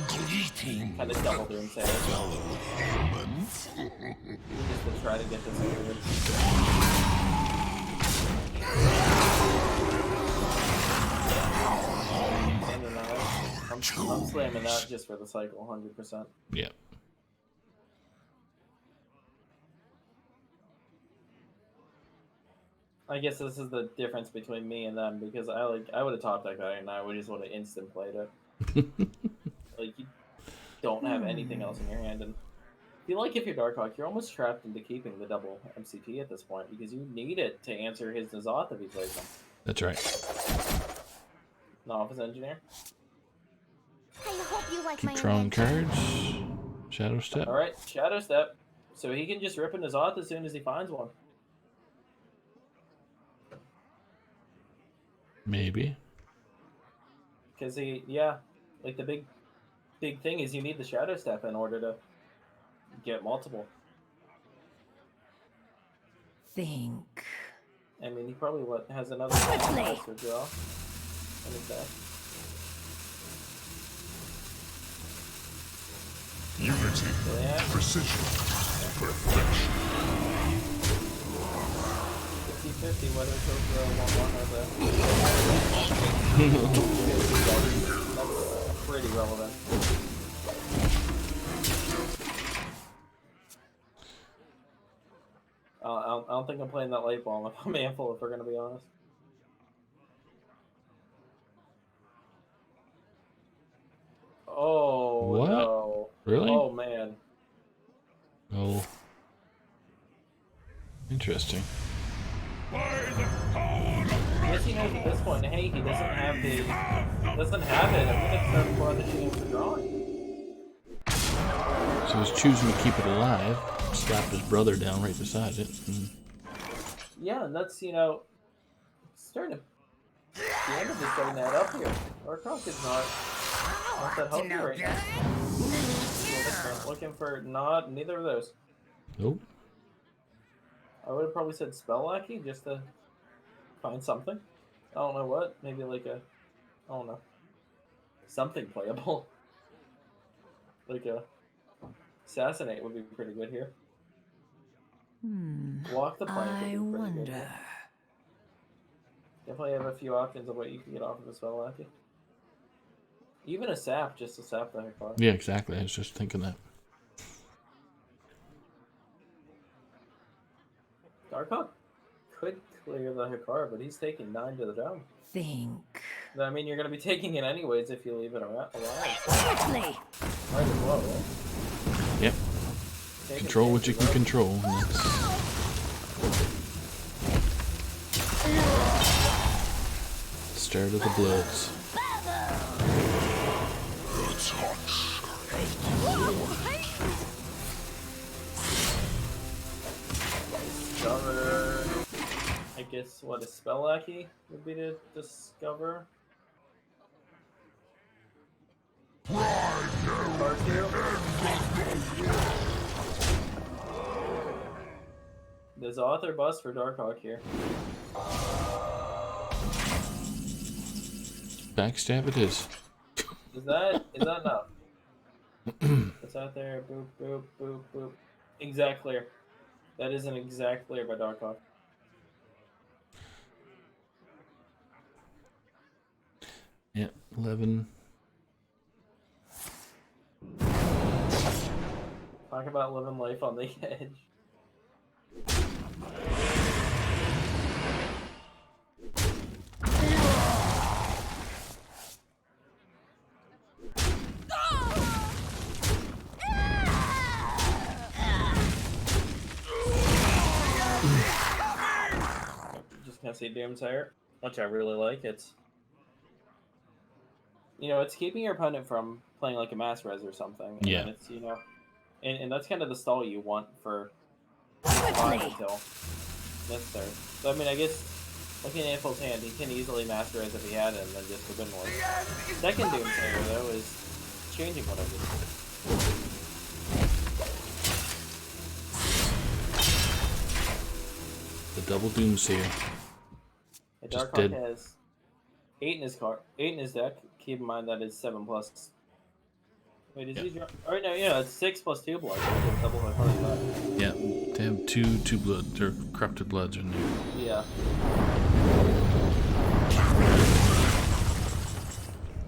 Greeting. kind of double doom save. Just to try to get this over. I'm slamming that just for the cycle, 100%. Yep. I guess this is the difference between me and them because I would have topped that guy and I would just would have instant played it. Like you don't have anything else in your hand, and I feel like if you're Darkhawk, you're almost trapped into keeping the double MCP at this point because you need it to answer his Nazoth if he plays them. That's right. Novice Engineer. I hope you like Keep my drawing invention. cards. Shadow Step. All right, Shadow Step, so he can just rip a Nazoth as soon as he finds one. Maybe. Because like the big thing is you need the Shadow Step in order to get multiple. Think. I mean, he probably has another monster draw in his deck. Unity, Yeah. precision, perfection. 50-50 whether it goes for a 1-1 or that's pretty relevant. I don't think I'm playing that late ball if I'm Manful, if we're gonna be honest. Oh What? no! Really? Oh man! Oh. Interesting. I guess he knows at this point. Hey, he doesn't have it. I'm gonna start brandishing for drawing. So he's choosing to keep it alive. Slapped his brother down right beside it. Yeah, and that's starting to. The end of is starting to add up here. Warcock is not that healthy right now. Looking for neither of those. Nope. I would have probably said Spell Lackey just to find something. I don't know what. Maybe like I don't know. Something playable. Like a Assassinate would be pretty good here. Walk the plank would be pretty good here. Definitely have a few options of what you can get off of a Spell Lackey. Even a sap, just to sap the heck out. Yeah, exactly. I was just thinking that. Darkhawk could clear the Hikar, but he's taking 9 to the dome. Think. I mean, you're going to be taking it anyways if you leave it alive. So Quickly. might as well, right? Yep. Control what you can control. And that's... Start of the Bloods. Discover. I guess what a Spell Lackey would be to discover. Card 2. There's author bust for Darkhawk here. Backstab it is. Is that enough? It's out there. Boop, boop, boop, boop. Exact clear. That is an exact clear by Darkhawk. Yeah, 11. Talk about living life on the edge. Just gonna say Doomsayer, which I really like. It's it's keeping your opponent from playing like a mass res or something. And Yeah. then it's and that's kind of the stall you want for survive until necessary. So I mean, I guess looking at Anvil's hand, he can easily master res if he had it, and then just have been one. Second Doomsayer though is changing what I did. The double Doomsayer. Just Darkhawk dead. has 8 in his deck. Keep in mind that is 7 plus. Wait, is he draw? Oh no, it's 6 plus 2 blood. Double my party blood. Yeah, they have two blood or corrupted bloods in there. Yeah.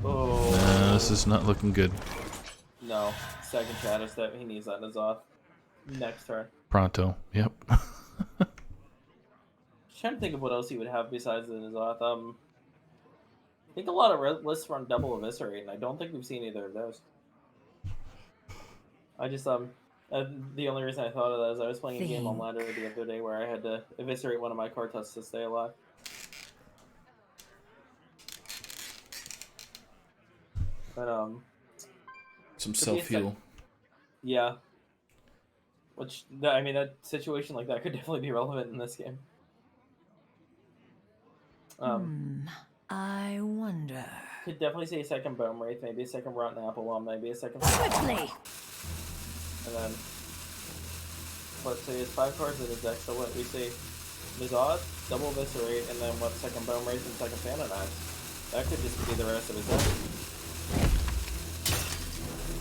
Oh. This is not looking good. No, second Shadow Step. He needs that in his off. Next turn. Pronto. Yep. Just trying to think of what else he would have besides in his off. I think a lot of lists run double Eviscerate, and I don't think we've seen either of those. I just the only reason I thought of that is I was playing a game on ladder the other day where I had to eviscerate one of my Kartus to stay alive. But Some self-heal. Yeah. Which I mean, that situation like that could definitely be relevant in this game. I wonder. Could definitely say a second Bone Wraith, maybe a second Rotten Apple One, maybe a second. Quickly. And then, let's say it's 5 cards in his deck, so what we see Mizot, double Eviscerate, and then what, second Bone Race and second Phantonax. That could just be the rest of his deck.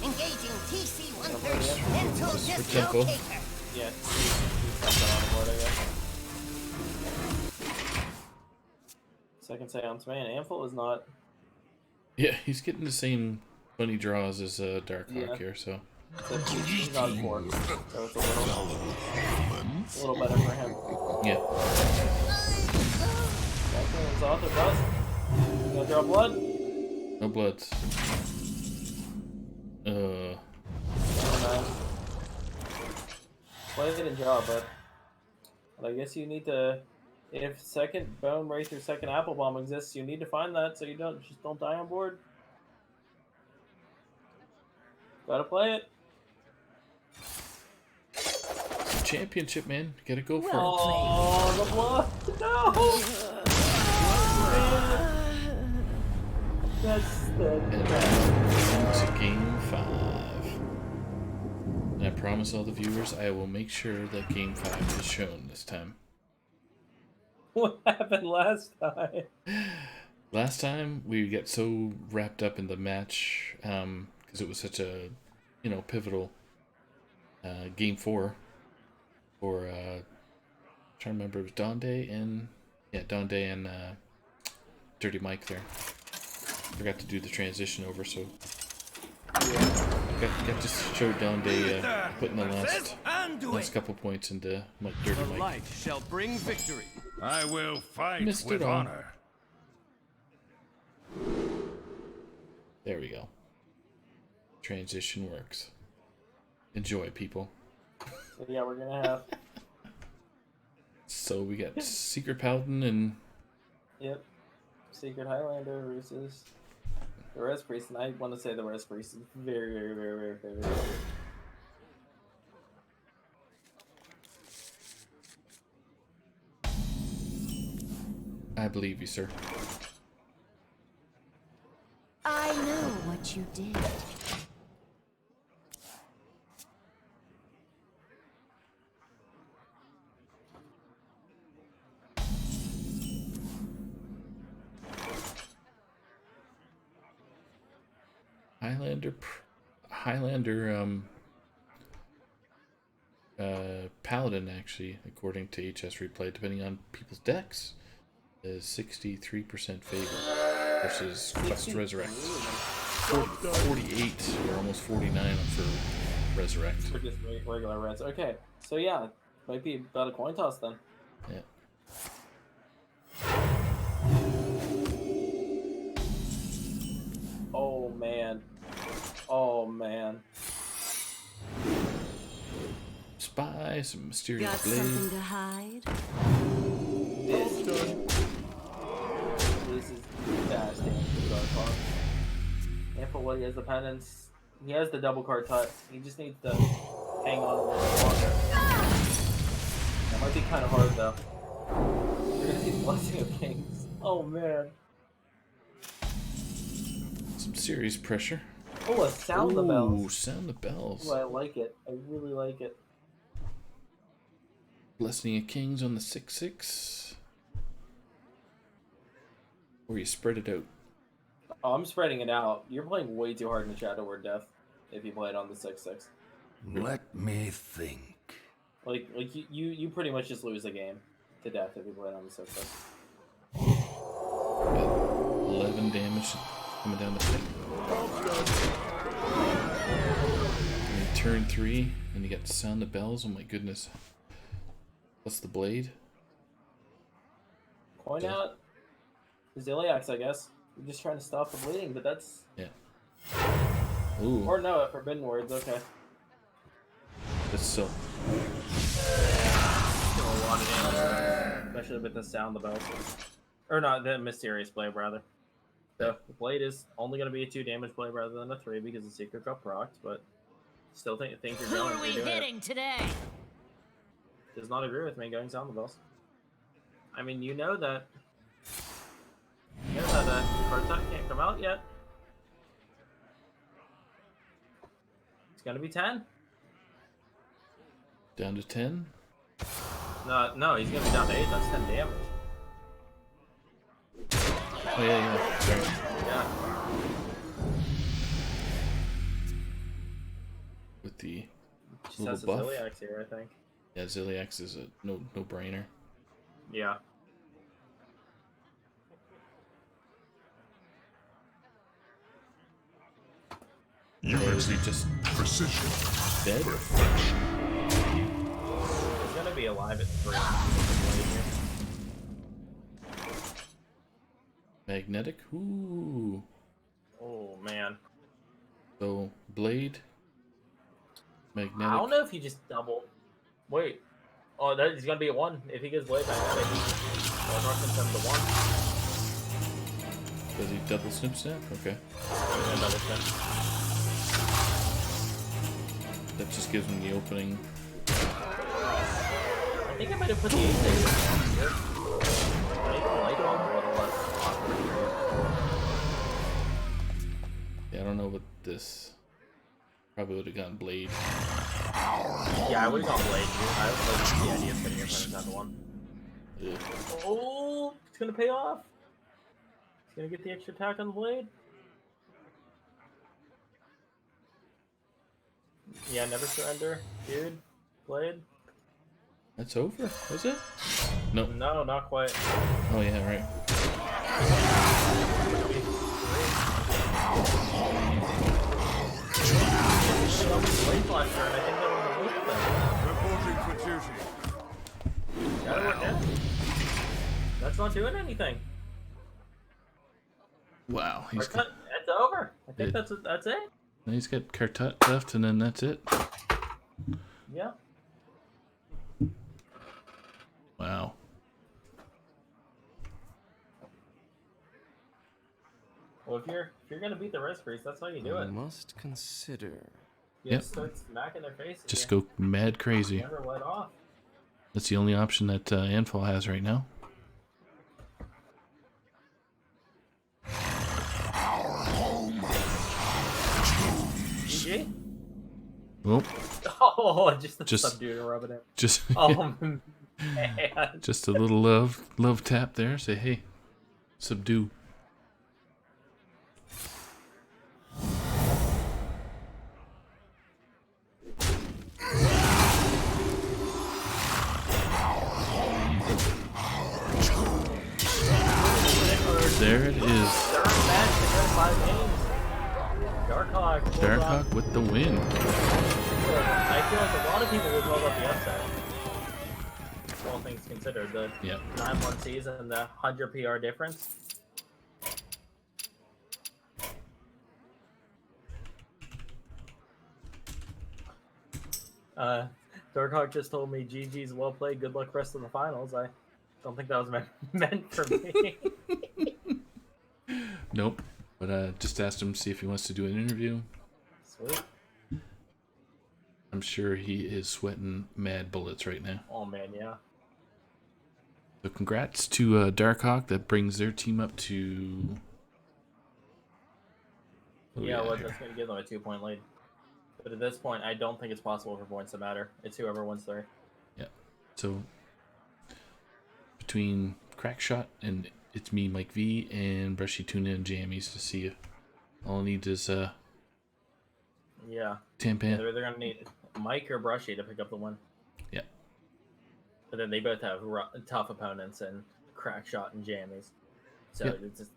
Engaging TC-130 Yeah. mental For Temple. dislocator. Yeah, he's something on the board, I guess. Second Seance Man. Amphil is not. Yeah, he's getting the same funny draws as Darkhawk Yeah. here, so. So he's not a 4. So it's a little better for him. Yeah. Second is off, or bust. You gonna draw blood? No bloods. Play it and draw, but I guess you need to. If second Bone Wraith or second Apple Bomb exists, you need to find that so you don't die on board. Gotta play it. Championship, man. Gotta go for it. Oh, the blood! No! That's And to game 5. And I promise all the viewers I will make sure that game 5 is shown this time. what happened last time. Last time we got so wrapped up in the match because it was such a pivotal game 4 for trying to remember, it was Donde and Dirty Mike there. Forgot to do the transition over, so got to show Donde putting the last couple points into Dirty Mike. Light shall bring victory. I will fight Missed with it all. honor. There we go. Transition works. Enjoy, people. So yeah, we're gonna have. So we got Secret Paladin and Yep. Secret Highlander versus the Res Priest, and I want to say the Res Priest is very, very, very, very, very, very good. I believe you, sir. I know what you did. Highlander Paladin, actually, according to HS Replay, depending on people's decks, is 63% favor versus Quest Resurrect. 48 or almost 49 for Resurrect. For just regular Res. Okay, so yeah, might be about a coin toss then. Yeah. Oh man. Oh man. Spy, some mysterious Got blade. something to hide? This is fast damage for Darkhawk. And for what he has the penance, he has the double card tut. He just needs to hang on a little longer. That might be kind of hard though. We're gonna see Blessing of Kings. Oh man. Some serious pressure. Oh, a sound the Ooh, bells. sound the bells. Oh, I like it. I really like it. Blessing of Kings on the 6/6. Or you spread it out. Oh, I'm spreading it out. You're playing way too hard in the Shadow Word Death if you play it on the 6/6. Let me think. Like you pretty much just lose the game to death if you play it on the 6/6. 11 damage coming down the pick. And turn 3, and you got Sound the Bells. Oh my goodness. What's the blade? Coin Yeah. out. Ziliax, I guess. You're just trying to stop the bleeding, but that's... Yeah. Ooh, Or no, Forbidden Words, okay. that's so. Still a lot of damage, especially with the Sound the Bells. Or not, the Mysterious Blade, rather. The blade is only going to be a 2 damage blade rather than a 3 because the Secret got procced, but still think you're Who going. are we You're doing it. hitting today? Does not agree with me going Sound the Bells. I mean, you know that card type can't come out yet. It's gonna be 10. Down to 10. No, he's gonna be down to 8. That's 10 damage. Oh yeah. Sorry. Yeah. With the Just little has a buff. Ziliax here, I think. Yeah, Ziliax is a no brainer. Yeah. Unity. Just Precision. dead. Perfection. He's gonna be alive at 3. Magnetic. Ooh. Oh man. So Blade. Magnetic. I don't know if he just doubled. Wait. Oh, he's gonna be at 1. If he gets Blade Magnetic, he just north him to 1. Does he double snip? Okay. And double step. That just gives him the opening. I think I might have put the 8 thing on here. I even like it a little less awkward. Yeah, I don't know what this. Probably would have gone Blade. Yeah, I would have gone Blade. I like the idea of putting your opponent down to 1. Ugh. Oh, it's gonna pay off. He's gonna get the extra attack on the Blade. Yeah, never surrender, dude. Blade. That's over, was it? No. No, not quite. Oh yeah, right. Blade flash turn. I think that was a loop thing. Reporting for duty. Gotta work out. That's not doing anything. Wow, he's It's over. I think Yeah. that's it. he's got Kartut left, and then that's it. Yeah. Wow. Well, if you're gonna beat the Rice Priest, that's how you do I it. must consider. You Yep. just start smacking their faces. Just go mad crazy. Never let off. That's the only option that Anfall has right now. GG. Well, Oh, just the Just- subdued and rubbing it. just Oh man. just a little love tap there. Say, hey, subdue. There it is. Third match to go 5 games. Darkhawk. pulls off- Darkhawk with the win. I feel like a lot of people will call that the upset. All things considered, the Yep. 9-1 season, the 100 PR difference. Darkhawk just told me, GG's well played, good luck rest of the finals. I don't think that was meant for me. Nope. But just asked him to see if he wants to do an interview. Sweet. I'm sure he is sweating mad bullets right now. Oh man, yeah. So congrats to Darkhawk. That brings their team up to. What do we Yeah, got well, here? that's going to give them a 2-point lead. But at this point, I don't think it's possible for points to matter. It's whoever wins 3. So between Crackshot and it's me, Mike V, and Brushy Tuna and Jammies to see if all I need is Yeah. Tampan. They're going to need Mike or Brushy to pick up the win. Yeah. But then they both have tough opponents and Crackshot and Jammies. So Yep. it's just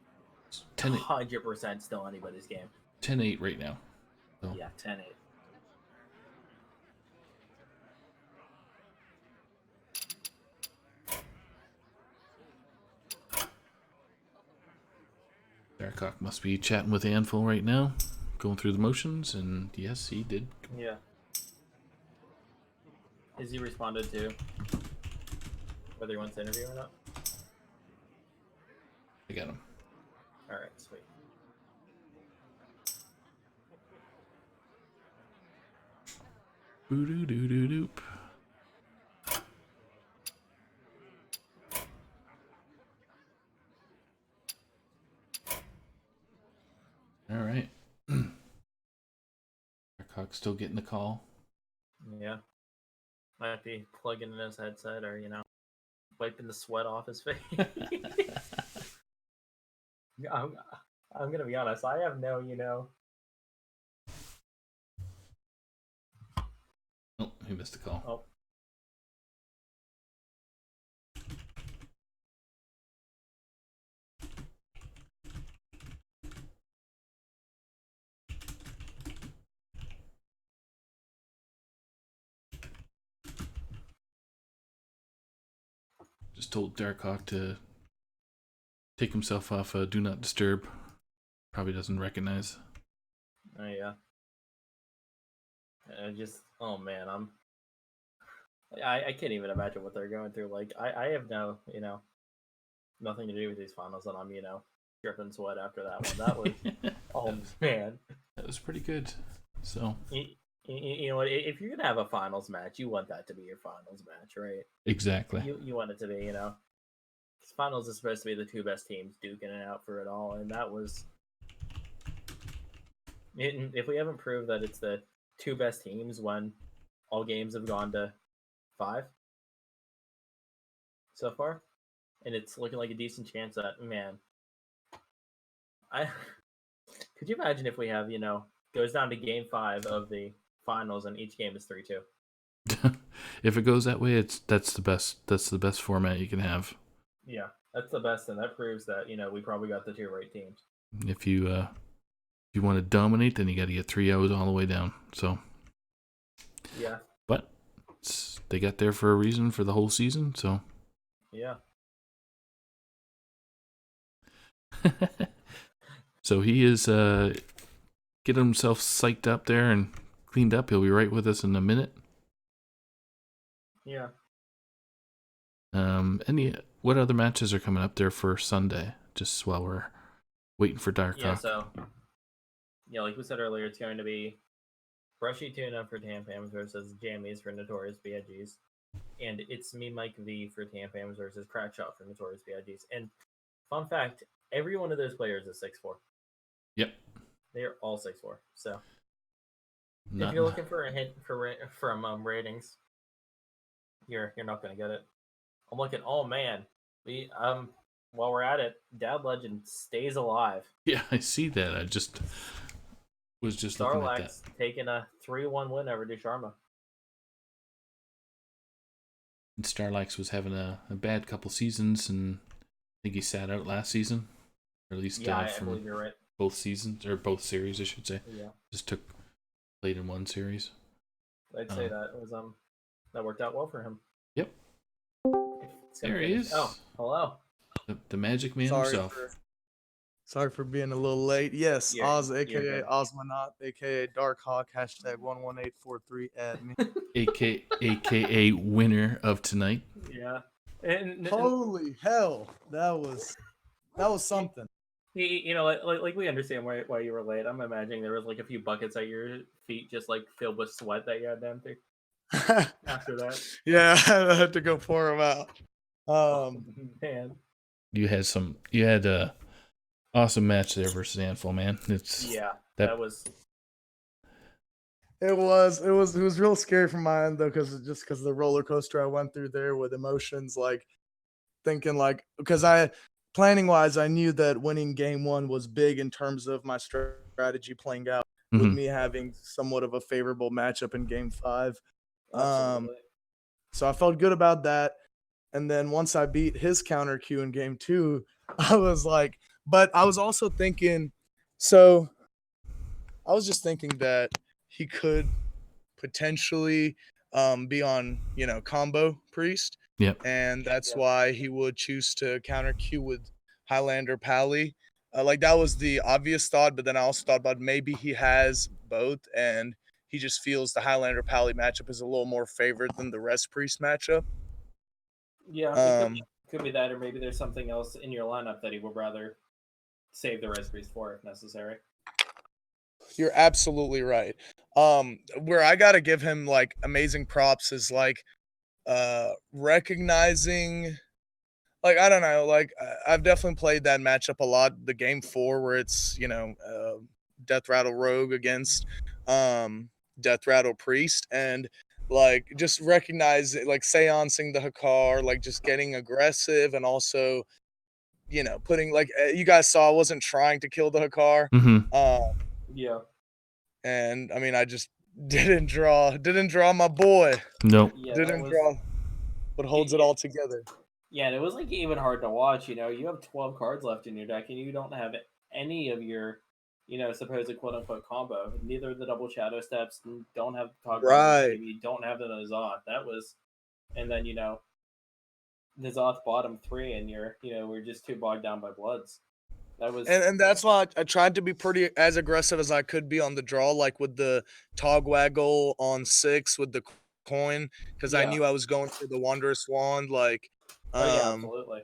10 100% still anybody's game. 10-8 right now. So Yeah, 10-8. Darkhawk must be chatting with Anful right now, going through the motions, and yes, he did. Yeah. Is he responded to whether he wants to interview or not? I got him. Alright, sweet. Boo-doo-doo-doo-doop. All right. Darkhawk still getting the call. Yeah. Might be plugging in his headset or, wiping the sweat off his face. I'm, I'm gonna be honest. I have no. Oh, he missed a call. Oh, Just told Darkhawk to take himself off Do Not Disturb. Probably doesn't recognize. oh yeah. Oh man, I can't even imagine what they're going through. Like, I have no, nothing to do with these finals, and I'm, dripping sweat after that one. That was, oh man. That was pretty good. So You know what? If you're gonna have a finals match, you want that to be your finals match, right? exactly. You want it to be, 'cause finals is supposed to be the two best teams duking it out for it all, and that was. If we haven't proved that it's the two best teams when all games have gone to 5 so far, and it's looking like a decent chance that, man, I could you imagine if we have, goes down to game 5 of the finals and each game is 3-2. If it goes that way, that's the best format you can have. Yeah, that's the best, and that proves that, we probably got the two right teams. If you want to dominate, then you got to get 3-0s all the way down. So Yeah. but they got there for a reason for the whole season. So Yeah. so he is getting himself psyched up there and cleaned up. He'll be right with us in a minute. Yeah. What other matches are coming up there for Sunday? Just while we're waiting for Darkhawk. Yeah, so like we said earlier, it's going to be Brushy Tuna for Tampams versus Jammies for Notorious B.I.Gs. And It's Me Mike V for Tampams versus Crackshot for Notorious B.I.Gs. And fun fact, every one of those players is 6'4". Yep. They are all 6'4". So Not if you're looking for a hint from ratings, you're not going to get it. I'm looking. Oh man, while we're at it, Dad Legend stays alive. Yeah, I see that. I was just looking at that. Starlax taking a 3-1 win over Dusharma. And Starlax was having a bad couple seasons, and I think he sat out last season, or at least I from believe you're right. both seasons or both series, I should say. Yeah, Just played in one series. I'd say that was that worked out well for him. Yep. There he is. Oh, hello. The Magic Man himself. Sorry for being a little late. Yes, Yeah, Oz, you're aka good. Osmonaut, aka Darkhawk, hashtag 11843 add me. AKA winner of tonight. Yeah, and Holy hell, that was something. like we understand why you were late. I'm imagining there was like a few buckets at your feet, just like filled with sweat that you had to empty after that. Yeah, I had to go pour them out. Man, You had a awesome match there versus Anful, man. that was. It was real scary from my end though, because of the roller coaster I went through there with emotions, like thinking because planning wise, I knew that winning game 1 was big in terms of my strategy playing out with me having somewhat of a favorable matchup in game 5. Absolutely. So I felt good about that. And then once I beat his counter Q in game 2, I was like, but I was also thinking, so I was just thinking that he could potentially be on, combo priest. Yep. And that's why he would choose to counter Q with Highlander Pally. That was the obvious thought, but then I also thought about maybe he has both and he just feels the Highlander Pally matchup is a little more favored than the Rest Priest matchup. Yeah, it could be that, or maybe there's something else in your lineup that he would rather save the Res Priest for if necessary. You're absolutely right. Where I gotta give him amazing props is recognizing, I don't know, I've definitely played that matchup a lot. The game 4 where it's Death Rattle Rogue against Death Rattle Priest, and like just recognize it, like seancing the Hakar, like just getting aggressive and also, putting like you guys saw, I wasn't trying to kill the Hakar. Mm-hmm. Yeah. And I mean I just didn't draw my boy. Nope. Yeah, that Didn't was. draw what holds it all together. Yeah, and it was like even hard to watch. You have 12 cards left in your deck, and you don't have any of your, supposed quote unquote combo. Neither of the double shadow steps. Don't have Togwaggle Right. Baby. Don't have the Nazoth. That was, and then Nazoth bottom 3, and we're just too bogged down by bloods. That was And that's why I tried to be pretty as aggressive as I could be on the draw, like with the Togwaggle on 6 with the coin, because I Yeah. knew I was going for the Wondrous Wand, like, Oh yeah, absolutely.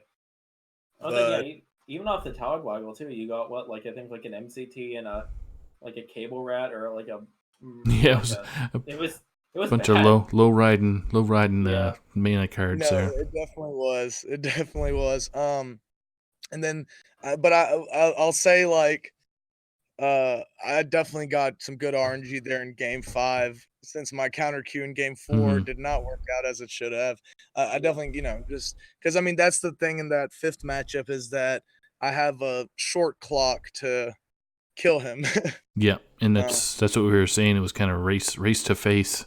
Oh, then but even off the Togwaggle too, you got what, like I think like an MCT and a cable rat or like a Yeah, it was it was bunch bad. of low riding Yeah. mana cards no, there. it definitely was. It definitely was. And then, but I'll say like, I definitely got some good RNG there in game 5 since my counter Q in game 4 Mhm. did not work out as it should have. I definitely, just because I mean that's the thing in that 5th matchup is that I have a short clock to kill him. Yeah, and Uh, that's what we were saying. It was kind of race to face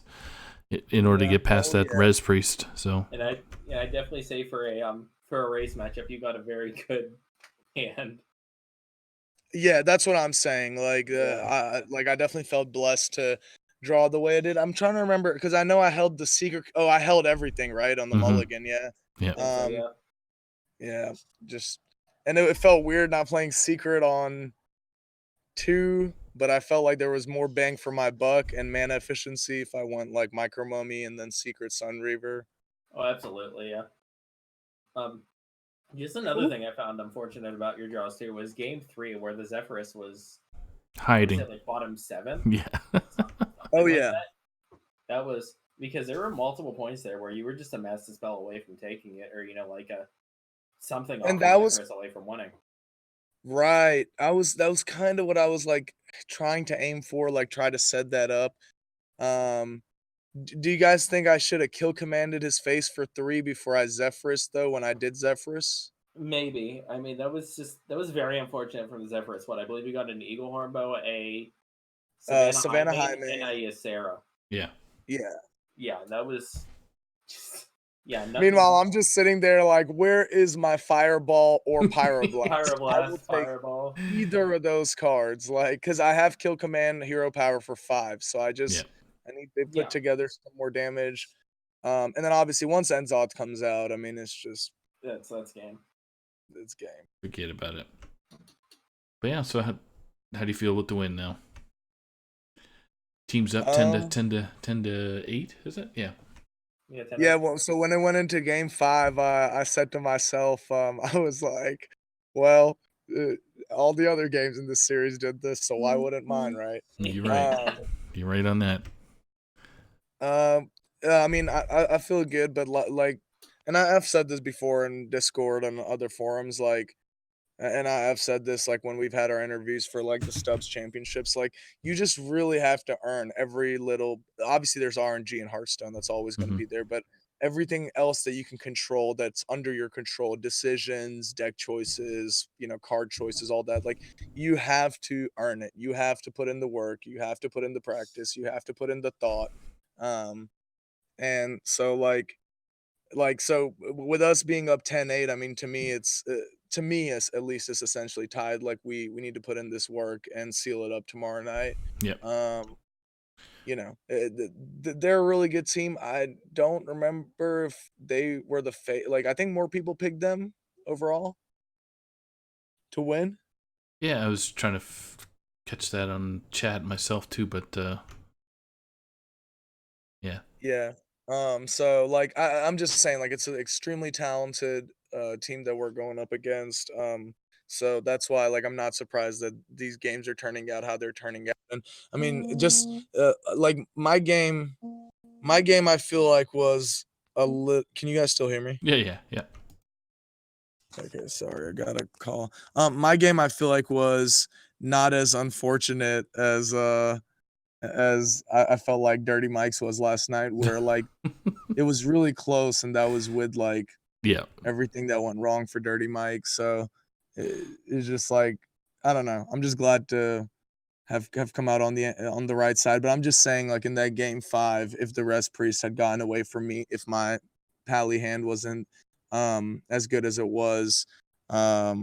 in order to get past Oh, that yeah. res priest. So And I definitely say for a race matchup, you got a very good hand. Yeah, that's what I'm saying. Like, Yeah. I definitely felt blessed to draw the way I did. I'm trying to remember because I know I held the secret. Oh, I held everything right on the Mhm. mulligan. Yeah. Yeah. I think so, yeah. Yeah. Just, and it felt weird not playing secret on 2, but I felt like there was more bang for my buck and mana efficiency if I went like Micro Mummy and then Secret Sun Reaver. Oh, absolutely, yeah. Just another thing I found unfortunate about your draws too was game 3 where the Zephyrus was Hiding. like bottom 7. Yeah. Oh Like yeah. that was because there were multiple points there where you were just a mass spell away from taking it, or like a something And off that of was Zephyrus away from winning. right. That was kind of what I was like trying to aim for, like try to set that up. Um do you guys think I should have kill commanded his face for 3 before I Zephyrus though when I did Zephyrus? Maybe. I mean, that was very unfortunate from the Zephyrus. What I believe you got an Eagle Hornbow, a Savannah Savannah Highmane, and Highmane. a Ysera. Yeah. Yeah. Yeah, that was yeah. Nothing. Meanwhile, I'm just sitting there like, where is my Fireball or Pyroblast? I will Pyroblast, take Fireball. either of those cards, like, because I have Kill Command Hero Power for 5, so Yeah. I need to Yeah. put together some more damage. And then obviously once Enzoth comes out, I mean, it's just That's game. it's game. Forget about it. But yeah, so how do you feel with the win now? Teams up 10 to 8, is it? Yeah. Yeah. Yeah, well, so when it went into game 5, I said to myself, I was like, well, all the other games in this series did this, so why wouldn't mine, right? You're right. You're right on that. I mean, I feel good, but like, and I've said this before in Discord and other forums, like, and I've said this like when we've had our interviews for like the Stubbs Championships, like you just really have to earn every little. Obviously, there's RNG in Hearthstone that's always going to Mhm. be there, but everything else that you can control that's under your control, decisions, deck choices, card choices, all that, like you have to earn it. You have to put in the work. You have to put in the practice. You have to put in the thought. And so so with us being up 10-8, I mean, to me it's at least it's essentially tied. Like we need to put in this work and seal it up tomorrow night. Yep. They're a really good team. I don't remember if they were like I think more people picked them overall to win. Yeah, I was trying to catch that on chat myself too, but yeah. Yeah. So like I'm just saying like it's an extremely talented team that we're going up against. So that's why like I'm not surprised that these games are turning out how they're turning out. And I mean just like my game I feel like was a lit. Can you guys still hear me? Yeah. Okay, sorry, I got a call. My game I feel like was not as unfortunate as as I felt like Dirty Mike's was last night, where like it was really close, and that was with like Yeah. everything that went wrong for Dirty Mike. So it's just like I don't know. I'm just glad to have come out on the right side. But I'm just saying, like in that game 5, if the Rest Priest had gotten away from me, if my Pally hand wasn't as good as it was, I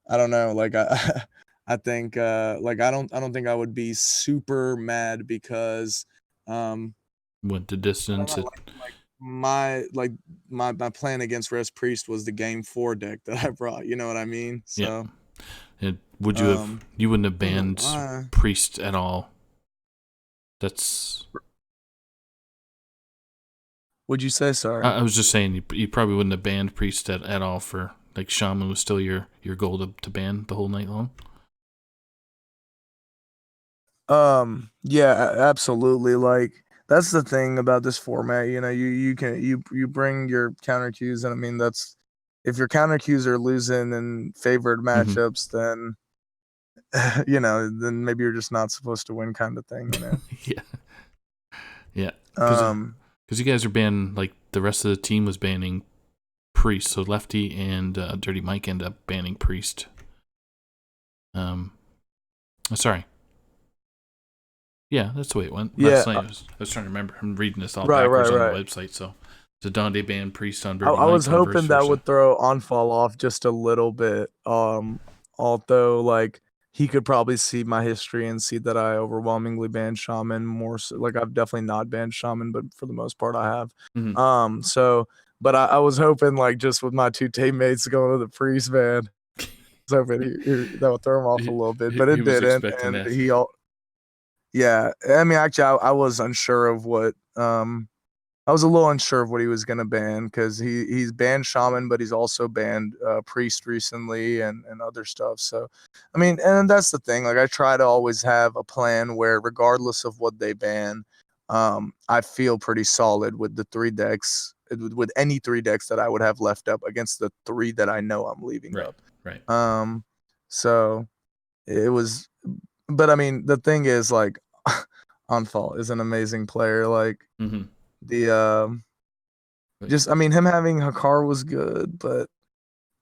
don't know. Like I think like I don't think I would be super mad because Went the I don't distance. know, like my plan against Rest Priest was the game 4 deck that I brought. You know what I mean? Yeah. So Would you have? You wouldn't have I don't know banned why. Priest at all. That's. Would you say sorry? I was just saying you probably wouldn't have banned Priest at all for like Shaman was still your goal to ban the whole night long. Yeah, absolutely. Like that's the thing about this format. You know, you can you bring your counter cues, and I mean that's if your counter cues are losing in favored matchups, then you know, then maybe you're just not supposed to win, kind of thing. You know. Yeah. Yeah. Um. Because you guys are banning, like the rest of the team was banning Priest, so Lefty and Dirty Mike end up banning Priest. Sorry. Yeah, that's the way it went. Yeah. Last night I was trying to remember. I'm reading this all Right. backwards on Right. the website. So it's a Donde banned Priest on I, Dirty I Mike. was on hoping vice that versa. would throw Onfall off just a little bit. Although like he could probably see my history and see that I overwhelmingly banned Shaman more. So, like I've definitely not banned Shaman, but for the most part I have. Mhm. So, but I was hoping like just with my 2 teammates going to the Priest ban, I was hoping that would throw him off a little bit, but He it was didn't, expecting and that. yeah. I mean, actually, I was unsure of what I was a little unsure of what he was gonna ban because he's banned Shaman, but he's also banned Priest recently and other stuff. So, I mean, and that's the thing. Like, I try to always have a plan where, regardless of what they ban, I feel pretty solid with the 3 decks, with any 3 decks that I would have left up against the 3 that I know I'm leaving Right. up. Right. So it was, but I mean, the thing is, like, Onfall is an amazing player. Like Mm-hmm. the just I mean him having Hakar was good, but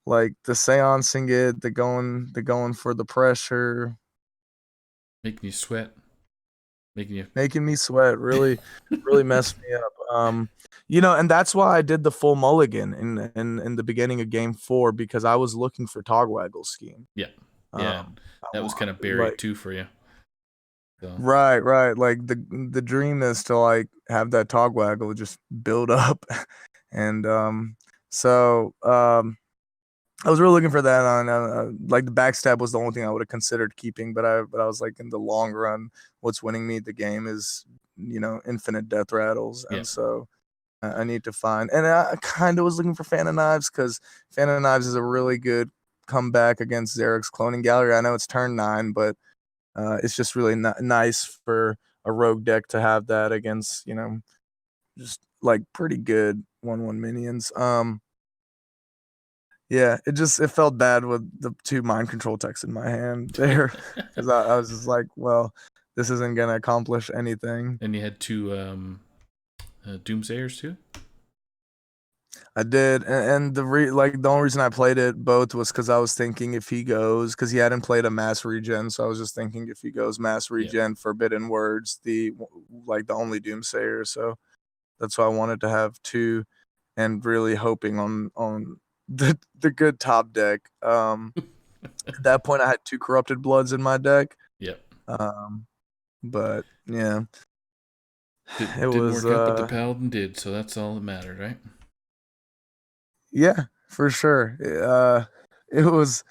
like the seancing it, the going for the pressure, Making you sweat. making me sweat really messed me up. You know, and that's why I did the full mulligan in the beginning of game 4 because I was looking for Togwaggle scheme. Yeah. Yeah. That was kind of buried too for you. So. Right. Like the dream is to like have that Togwaggle just build up, and I was really looking for that on like the backstab was the only thing I would have considered keeping, but I was like in the long run, what's winning me the game is infinite death rattles, and so I need to find, and I kind of was looking for Fan of Knives because Fan of Knives is a really good comeback against Zarek's Cloning Gallery. I know it's turn 9, but it's just really nice for a rogue deck to have that against, just like pretty good 1/1 minions. Yeah, it felt bad with the 2 mind control techs in my hand there because I was just like, well, this isn't gonna accomplish anything. And you had 2 Doomsayers too. I did, and the only reason I played it both was because I was thinking if he goes, because he hadn't played a mass regen, so I was just thinking if he goes mass regen, Forbidden Words, the only Doomsayer, so that's why I wanted to have 2, and really hoping on the good top deck. At that point, I had 2 Corrupted Bloods in my deck. Yep. But yeah, Didn't work out, but the Paladin did, so that's all that mattered, right? Yeah, for sure. It was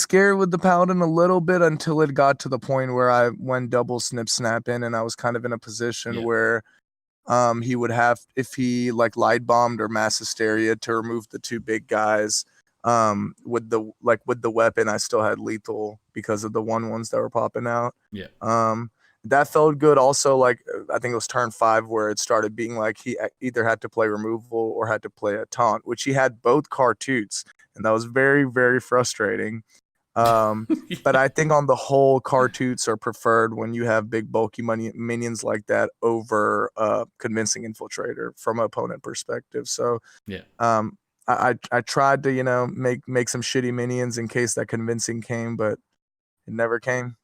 scary with the Paladin a little bit until it got to the point where I went double snip snap in, and I was kind of in a position where he would have, if he like light bombed or mass hysteria to remove the 2 big guys, with the weapon I still had lethal because of the 1/1s that were popping out. That felt good. Also, like I think it was turn 5 where it started being like he either had to play removal or had to play a taunt, which he had both Cartoots, and that was very, very frustrating. But I think on the whole, Cartoots are preferred when you have big bulky money minions like that over convincing infiltrator from an opponent perspective. So Yeah. I tried to make some shitty minions in case that convincing came, but it never came.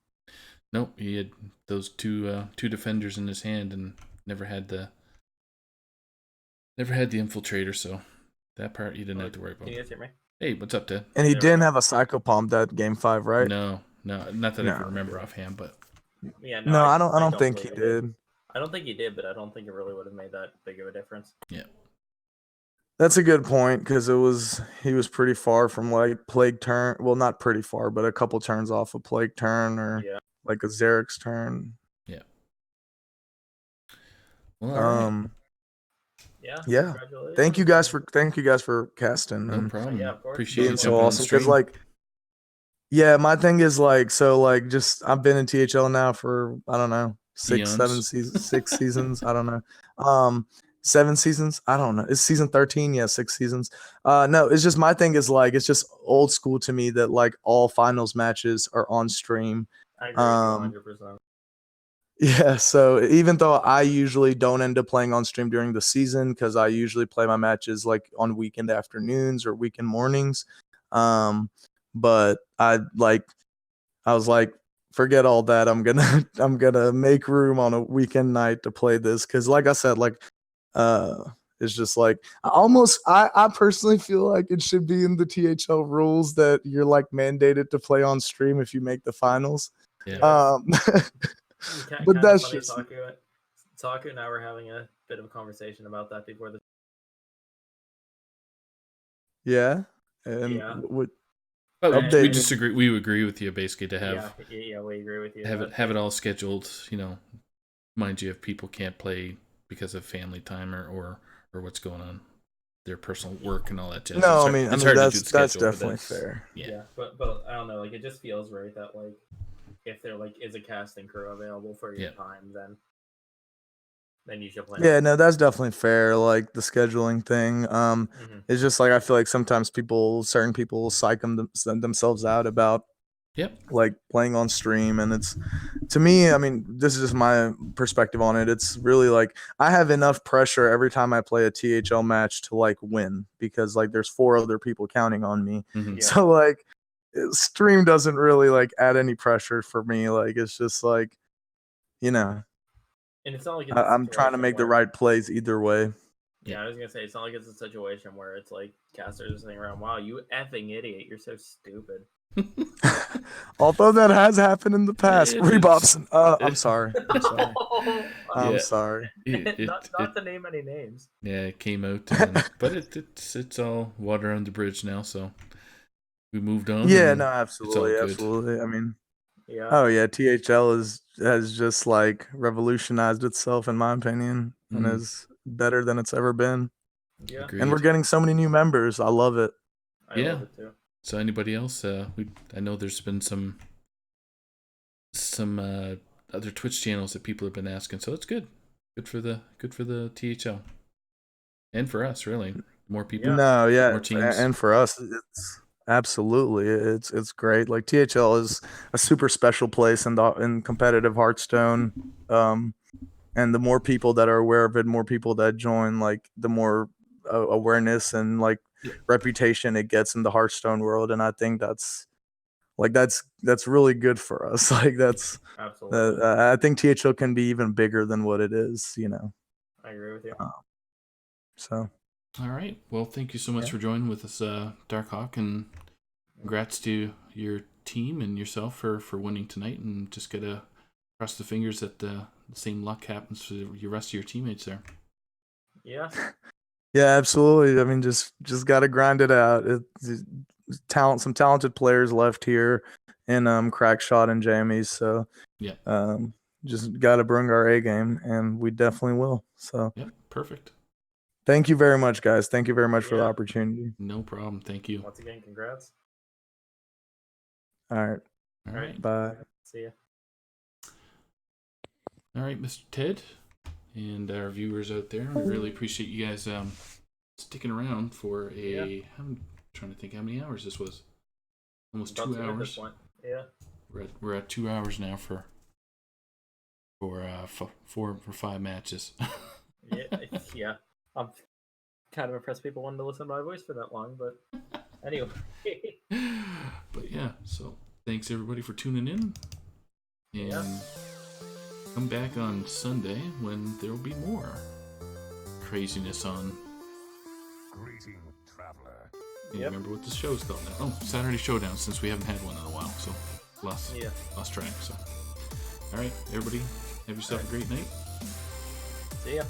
Nope, he had those two defenders in his hand and never had the infiltrator, so that part you didn't have to worry about. Can you guys hear me? Hey, what's up, Ted? And he didn't have a Psychopomp that game 5, right? No, not that I can remember offhand, but Yeah, No, I don't don't think he believe it. did. I don't think he did, but I don't think it really would have made that big of a difference. yeah. That's a good point because he was pretty far from like Plague Turn. Well, not pretty far, but a couple turns off of Plague Turn or Yeah. like a Xerix turn. Yeah. Well, all right. Yeah. Congratulations. Thank you guys for casting No and problem. Yeah, of course. Appreciate being you so jumping on the awesome. Because stream. like, yeah, my thing is like, so like, just I've been in THL now for I don't know 6 seasons. I don't know. 7 seasons. I don't know. It's season 13. Yeah, 6 seasons. No, it's just my thing is like it's just old school to me that like all finals matches are on stream. I agree with you 100%. Yeah, so even though I usually don't end up playing on stream during the season because I usually play my matches like on weekend afternoons or weekend mornings, but I was like, forget all that. I'm gonna make room on a weekend night to play this because, like I said, like it's just like I personally feel like it should be in the THL rules that you're like mandated to play on stream if you make the finals. Yeah. But that's funny, just Taku and I were having a bit of a conversation about that before the. yeah, and Yeah. We disagree. We agree with you basically to have. Yeah, we agree with you. Have it all scheduled. Mind you, if people can't play because of family time or what's going on, their personal work and all that jazz. No, I mean that's definitely fair. Yeah, but I don't know. Like it just feels right that like if there like is a casting crew available for your time, then you should play. Yeah, no, that's definitely fair. Like the scheduling thing. It's just like I feel like sometimes certain people psych themselves out about like playing on stream, and it's to me. I mean, this is just my perspective on it. It's really like I have enough pressure every time I play a THL match to like win because like there's 4 other people counting on me. Mm-hmm. So like stream doesn't really like add any pressure for me. Like it's just like and it's not like I'm trying to make the right plays either way. Yeah, I was gonna say it's not like it's a situation where it's like casters are sitting around. Wow, you effing idiot! You're so stupid. Although that has happened in the past. Rebobson. I'm sorry. I'm sorry. Not to name any names. Yeah, it came out, but it's all water under the bridge now. So we moved on. Yeah, no, absolutely. I mean, oh yeah, THL has just like revolutionized itself in my opinion, and is better than it's ever been. Yeah, agreed. And we're getting so many new members. I love it. I love it too. So anybody else? I know there's been some other Twitch channels that people have been asking, so it's good. Good for the THL, and for us, really. More people. No, yeah, more teams. and for us, it's absolutely it's great. Like THL is a super special place in competitive Hearthstone. And the more people that are aware of it, more people that join, like the more awareness and like reputation it gets in the Hearthstone world, and I think that's really good for us. Like that's absolutely. I think THL can be even bigger than what it is. I agree with you. So. All right. Well, thank you so much for joining with us, Darkhawk, and congrats to your team and yourself for winning tonight. And just gotta cross the fingers that the same luck happens for the rest of your teammates there. Yeah. Yeah, absolutely. I mean, just gotta grind it out. Some talented players left here in Crackshot and Jammies, so just gotta bring our A game, and we definitely will. So perfect. Thank you very much, guys. Thank you very much for the opportunity. No problem. Thank you. Once again, congrats. All right. All right. Bye. See ya. All right, Mr. Ted, and our viewers out there. We really appreciate you guys sticking around for I'm trying to think how many hours this was. almost About 2 2 at this hours. point. Yeah. We're at 2 hours now for 5 matches. Yeah. I'm kind of impressed people wanted to listen to my voice for that long, but anyway. But yeah, so thanks everybody for tuning in, and Yeah. come back on Sunday when there will be more craziness on. Greeting, traveler. You Yep. remember what the show's called now? Oh, Saturday Showdown, since we haven't had one in a while, so lost track. So, all right, everybody, have yourself a great night. See ya.